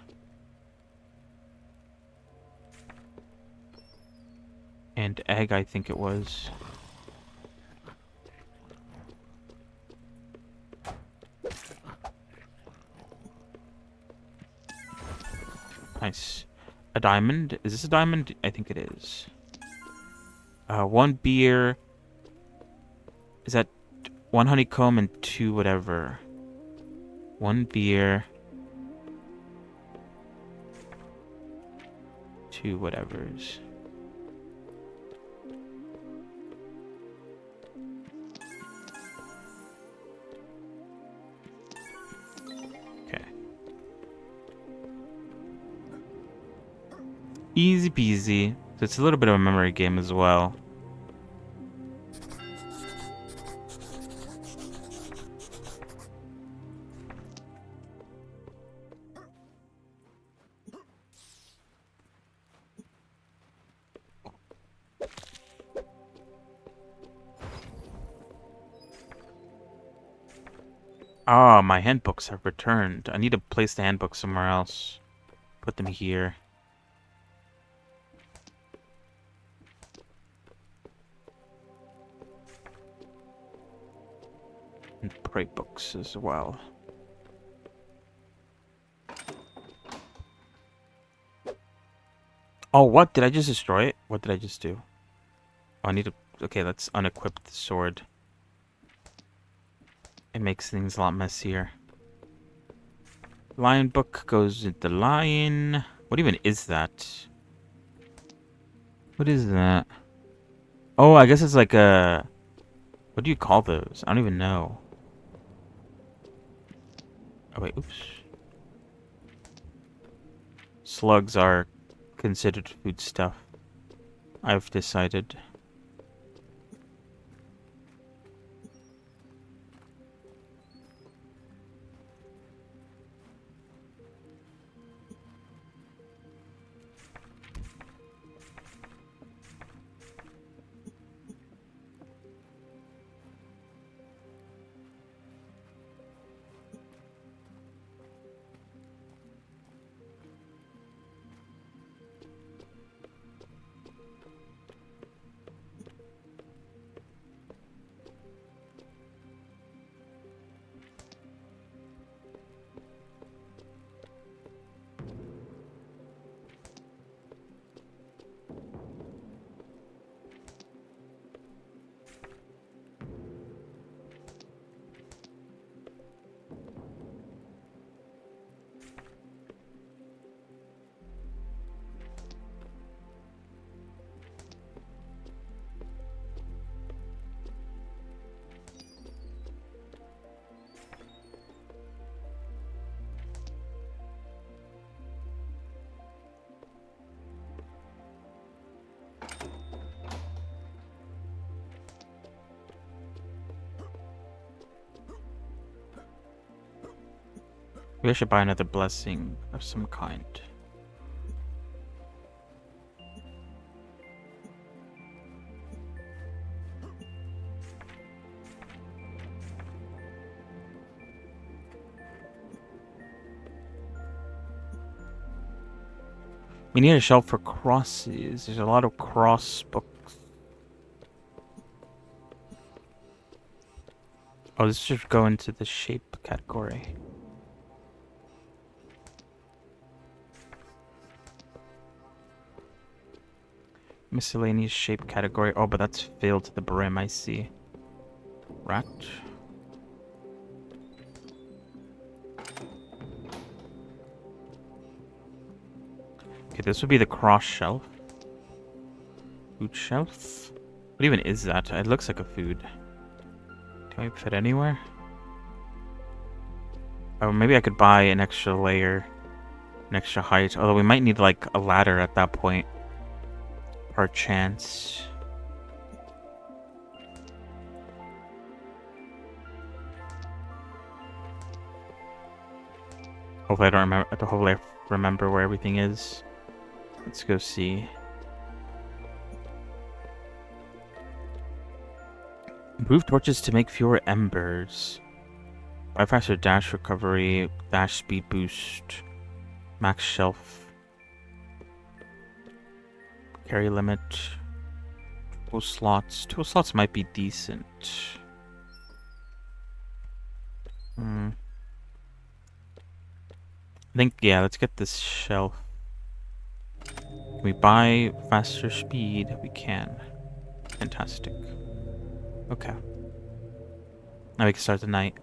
egg, I think it was. Nice. A diamond? Is this a diamond? I think it is. 1 beer. Is that 1 honeycomb and 2 whatever? 1 beer. 2 whatevers. Okay. Easy peasy. So it's a little bit of a memory game as well. Ah, my handbooks have returned. I need to place the handbooks somewhere else. Put them here. And pray books as well. Oh, what? Did I just destroy it? What did I just do? Oh, I need to... Okay, let's unequip the sword. It makes things a lot messier. Lion book goes into lion. What even is that? What is that? Oh, I guess it's like a... What do you call those? I don't even know. Oh, wait, oops. Slugs are considered food stuff, I've decided. Maybe I should buy another blessing of some kind. We need a shelf for crosses. There's a lot of cross books. Oh, this should go into the shape category. Miscellaneous shape category. Oh, but that's filled to the brim, I see. Rat. Okay, this would be the cross shelf. Food shelf? What even is that? It looks like a food. Can I fit anywhere? Oh, maybe I could buy an extra layer. An extra height. Although we might need like a ladder at that point. Per chance. Hopefully I don't remember. Hopefully I remember where everything is. Let's go see. Improve torches to make fewer embers. Buy faster dash recovery, dash speed boost, max shelf, carry limit, tool slots. Tool slots might be decent. I think, yeah, let's get this shelf. Can we buy faster speed? We can. Fantastic. Okay. Now we can start the night.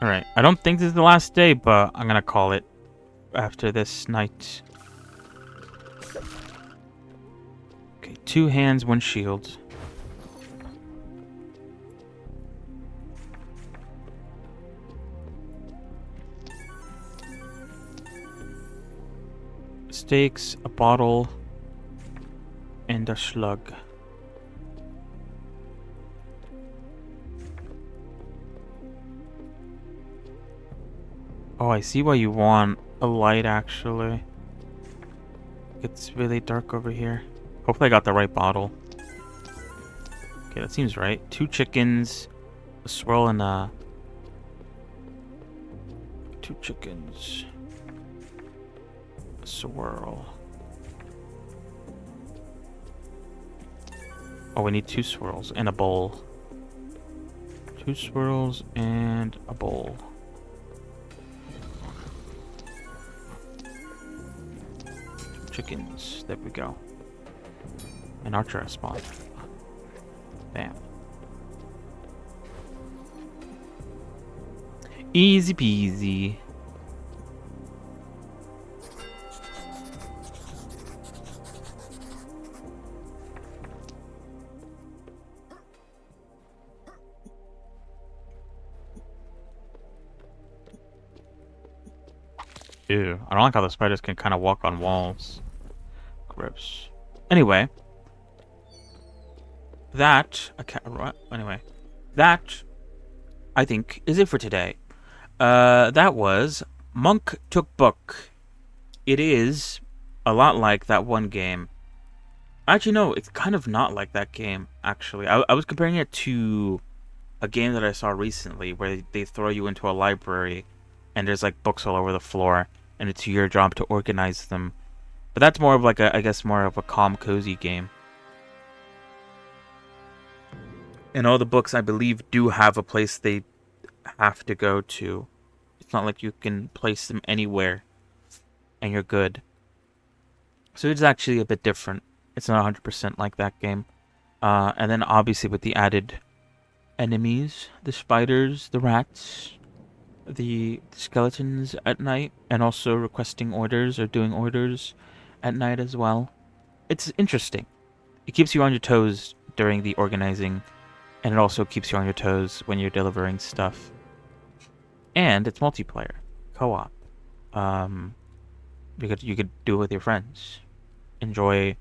Alright, I don't think this is the last day, but I'm gonna call it after this night. Okay, 2 hands, 1 shield. Steaks, a bottle, and a slug. Oh, I see why you want a light, actually. It's really dark over here. Hopefully I got the right bottle. Okay, that seems right. 2 chickens, a swirl, and a... 2 chickens. A swirl. Oh, we need 2 swirls and a bowl. 2 swirls and a bowl. Chickens. There we go. An archer spawn. Bam. Easy peasy. Ew, I don't like how the spiders can kind of walk on walls. Gross. Anyway. That... Anyway. That, I think, is it for today. That was Monk Took Book. It is a lot like that one game. Actually, no, it's kind of not like that game, actually. I was comparing it to a game that I saw recently where they throw you into a library and there's like books all over the floor and it's your job to organize them. But that's more of like a, I guess, more of a calm, cozy game. And all the books, I believe, do have a place they have to go to. It's not like you can place them anywhere and you're good. So it's actually a bit different. It's not 100% like that game. And then obviously with the added enemies, the spiders, the rats, the skeletons at night, and also requesting orders or doing orders at night as well. It's interesting. It keeps you on your toes during the organizing, and it also keeps you on your toes when you're delivering stuff. And it's multiplayer, co-op. You could do it with your friends. Enjoy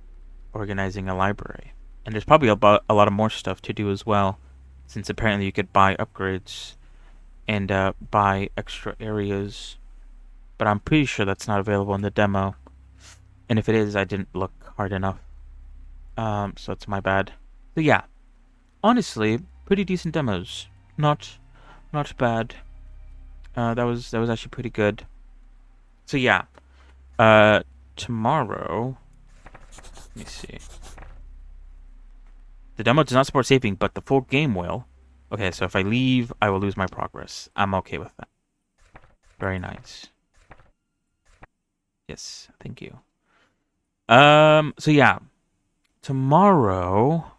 organizing a library. And there's probably about a lot of more stuff to do as well, since apparently you could buy upgrades and buy extra areas. But I'm pretty sure that's not available in the demo. And if it is, I didn't look hard enough. So it's my bad. So yeah, honestly, pretty decent demos. Not bad. That was actually pretty good. So yeah, tomorrow. Let me see. The demo does not support saving, but the full game will. Okay, so if I leave, I will lose my progress. I'm okay with that. Very nice. Yes, thank you. So yeah, tomorrow.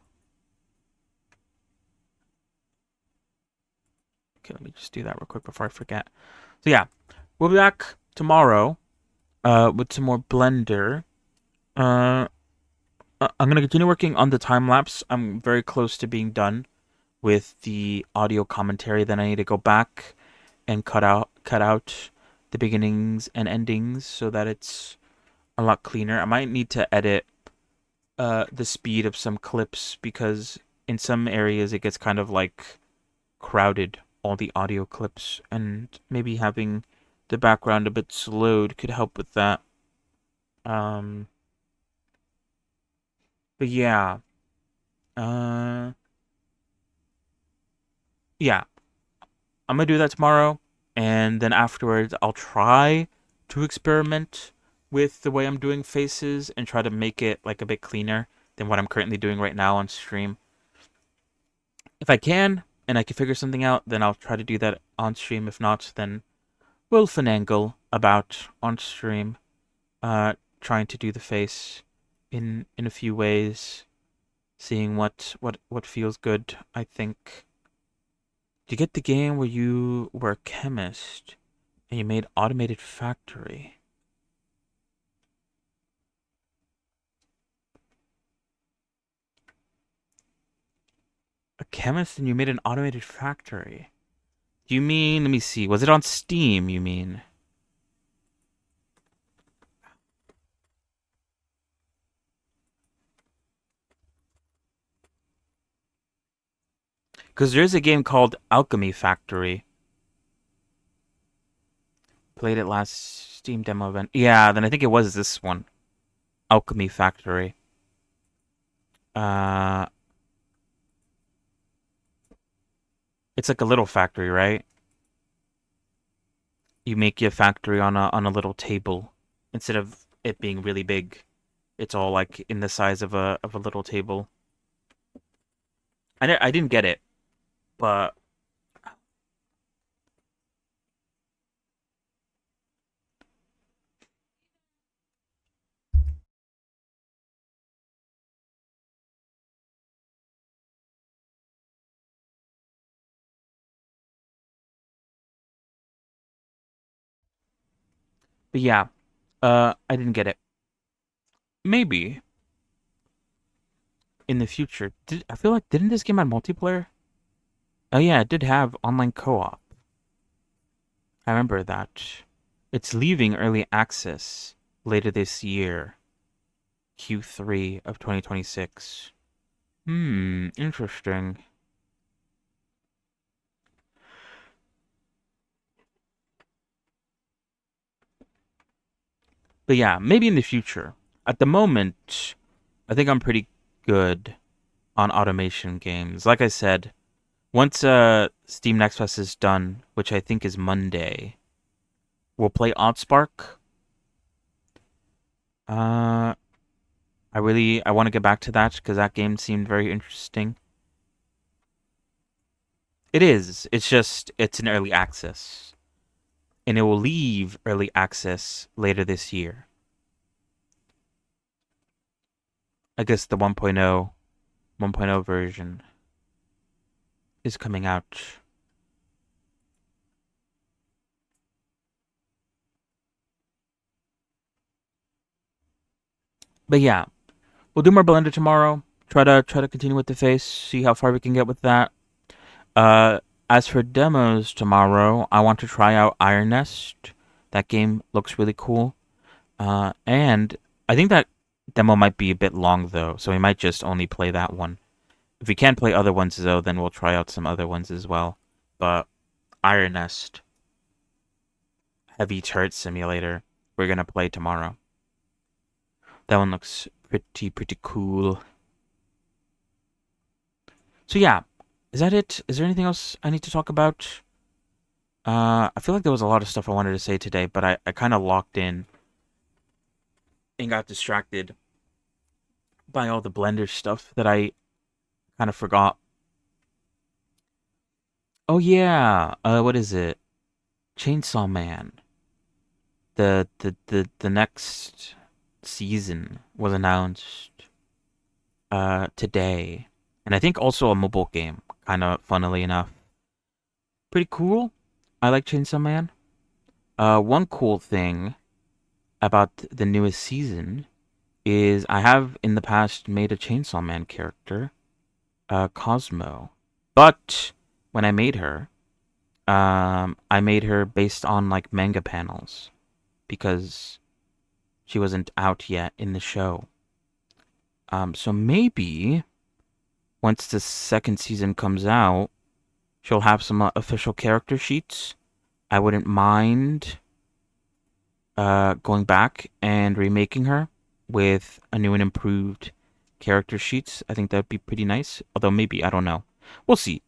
Okay, let me just do that real quick before I forget. So yeah, we'll be back tomorrow, with some more Blender. I'm gonna continue working on the time lapse. I'm very close to being done with the audio commentary. Then I need to go back and cut out the beginnings and endings so that it's a lot cleaner. I might need to edit the speed of some clips because in some areas it gets kind of like crowded, all the audio clips, and maybe having the background a bit slowed could help with that. But yeah. Yeah. I'm gonna do that tomorrow, and then afterwards I'll try to experiment with the way I'm doing faces and try to make it like a bit cleaner than what I'm currently doing right now on stream. If I can, and I can figure something out, then I'll try to do that on stream. If not, then we'll finagle about on stream, trying to do the face in a few ways, seeing what feels good, I think. Do you get the game where you were a chemist and you made automated factory? A chemist and you made an automated factory? You mean, let me see, was it on Steam, you mean? Because there's a game called Alchemy Factory. Played it last Steam demo event. Yeah, then I think it was this one. Alchemy Factory. It's like a little factory, right? You make your factory on a little table. Instead of it being really big, it's all like in the size of a little table. I didn't get it, but yeah, I didn't get it. Maybe in the future. I feel like didn't this game have multiplayer? Oh yeah, it did have online co-op. I remember that. It's leaving early access later this year. Q3 of 2026. Interesting. But yeah, maybe in the future. At the moment, I think I'm pretty good on automation games. Like I said, once Steam Next Fest is done, which I think is Monday, we'll play Oddspark. I want to get back to that because that game seemed very interesting. It is. It's just it's in early access, and it will leave early access later this year. I guess the 1.0 version is coming out. But yeah, we'll do more Blender tomorrow. Try to continue with the face. See how far we can get with that. As for demos tomorrow, I want to try out Iron Nest. That game looks really cool. And I think that demo might be a bit long though, so we might just only play that one. If we can't play other ones though, then we'll try out some other ones as well. But Iron Nest, Heavy Turret Simulator, we're gonna play tomorrow. That one looks pretty cool. So yeah, is that it? Is there anything else I need to talk about? I feel like there was a lot of stuff I wanted to say today, but I kind of locked in and got distracted by all the Blender stuff that I kind of forgot. Oh yeah, what is it? Chainsaw Man. The next season was announced today, and I think also a mobile game. Kind of funnily enough, pretty cool. I like Chainsaw Man. One cool thing about the newest season is I have in the past made a Chainsaw Man character, Cosmo, but when I made her, I made her based on like manga panels because she wasn't out yet in the show. So maybe once the second season comes out, she'll have some official character sheets. I wouldn't mind going back and remaking her with a new and improved character sheets. I think that'd be pretty nice. Although maybe, I don't know. We'll see.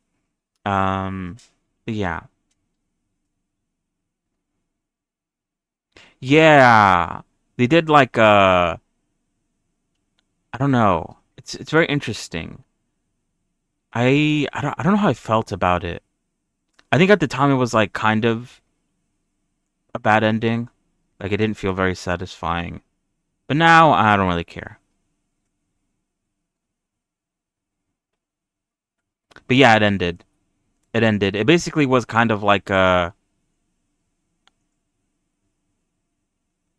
But yeah. Yeah. They did like I don't know. It's very interesting. I don't know how I felt about it. I think at the time it was like kind of a bad ending. Like it didn't feel very satisfying. But now I don't really care. But yeah, it ended. It ended. It basically was kind of like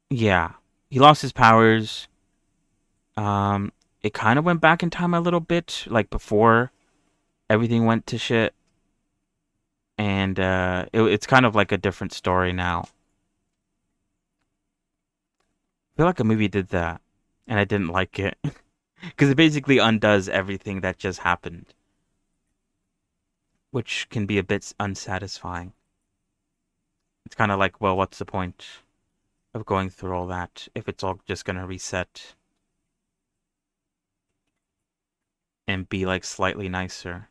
yeah. He lost his powers. It kind of went back in time a little bit, like before everything went to shit. And it's kind of like a different story now. I feel like a movie did that, and I didn't like it. Because it basically undoes everything that just happened, which can be a bit unsatisfying. It's kind of like, well, what's the point of going through all that if it's all just gonna reset and be like slightly nicer?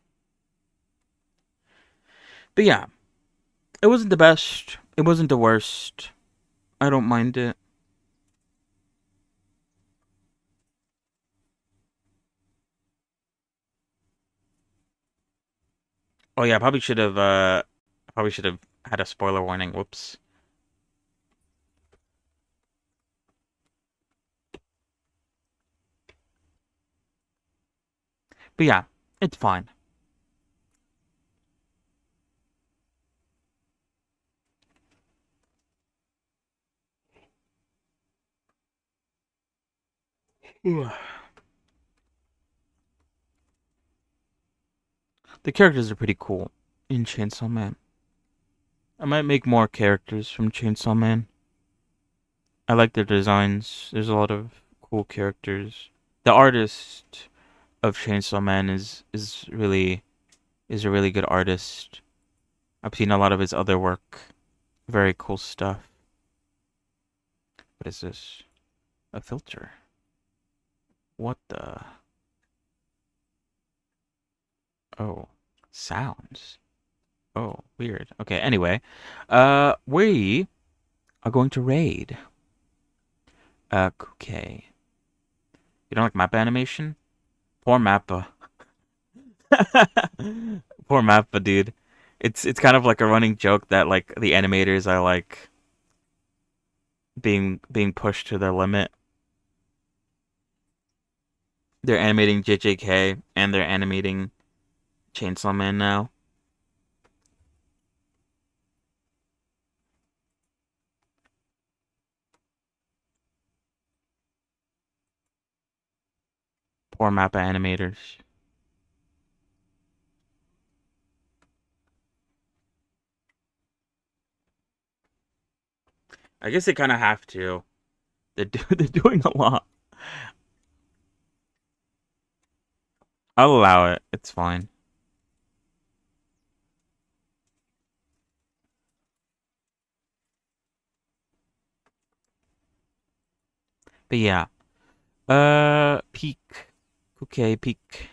But yeah, it wasn't the best. It wasn't the worst. I don't mind it. Oh yeah, I probably should have had a spoiler warning. Whoops. But yeah, it's fine. The characters are pretty cool in Chainsaw Man. I might make more characters from Chainsaw Man. I like their designs. There's a lot of cool characters. The artist of Chainsaw Man is a really good artist. I've seen a lot of his other work. Very cool stuff. What is this? A filter. What the? Oh, sounds. Oh, weird. Okay, anyway. We are going to raid. Okay. You don't like map animation? Poor Mappa. Poor Mappa, dude. It's kind of like a running joke that like the animators are like being pushed to their limit. They're animating JJK and they're animating Chainsaw Man now. Poor Mappa animators. I guess they kind of have to. They're doing a lot. I'll allow it. It's fine. But yeah. Peak. Okay, peak.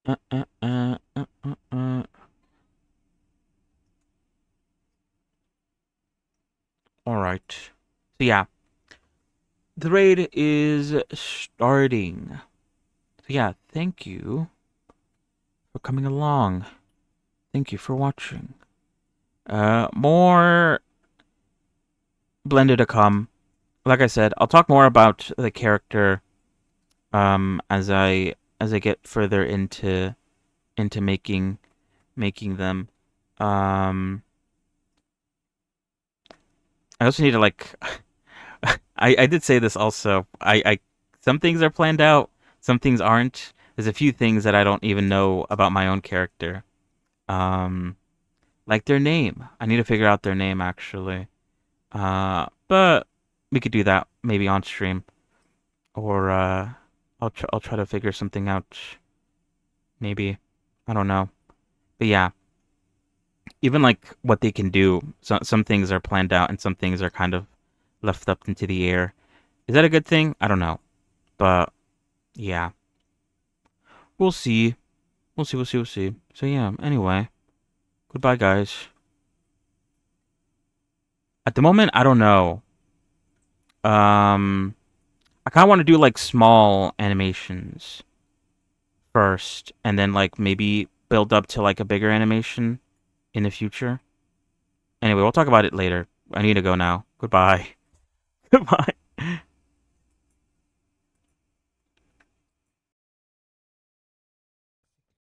Uh, uh, uh, uh, uh, uh. Alright. So yeah. The raid is starting. So yeah, thank you for coming along. Thank you for watching. More Blended to come. Like I said, I'll talk more about the character as I get further into making them. I also need to like I did say this also. I some things are planned out, some things aren't. There's a few things that I don't even know about my own character. Like their name. I need to figure out their name actually. But we could do that maybe on stream, or I'll try to figure something out. Maybe I don't know, but yeah, even like what they can do. Some things are planned out, and some things are kind of left up into the air. Is that a good thing? I don't know, but yeah, we'll see. We'll see. We'll see. We'll see. So yeah. Anyway, goodbye, guys. At the moment, I don't know. I kind of want to do like small animations first, and then like maybe build up to like a bigger animation in the future. Anyway, we'll talk about it later. I need to go now. Goodbye. Goodbye.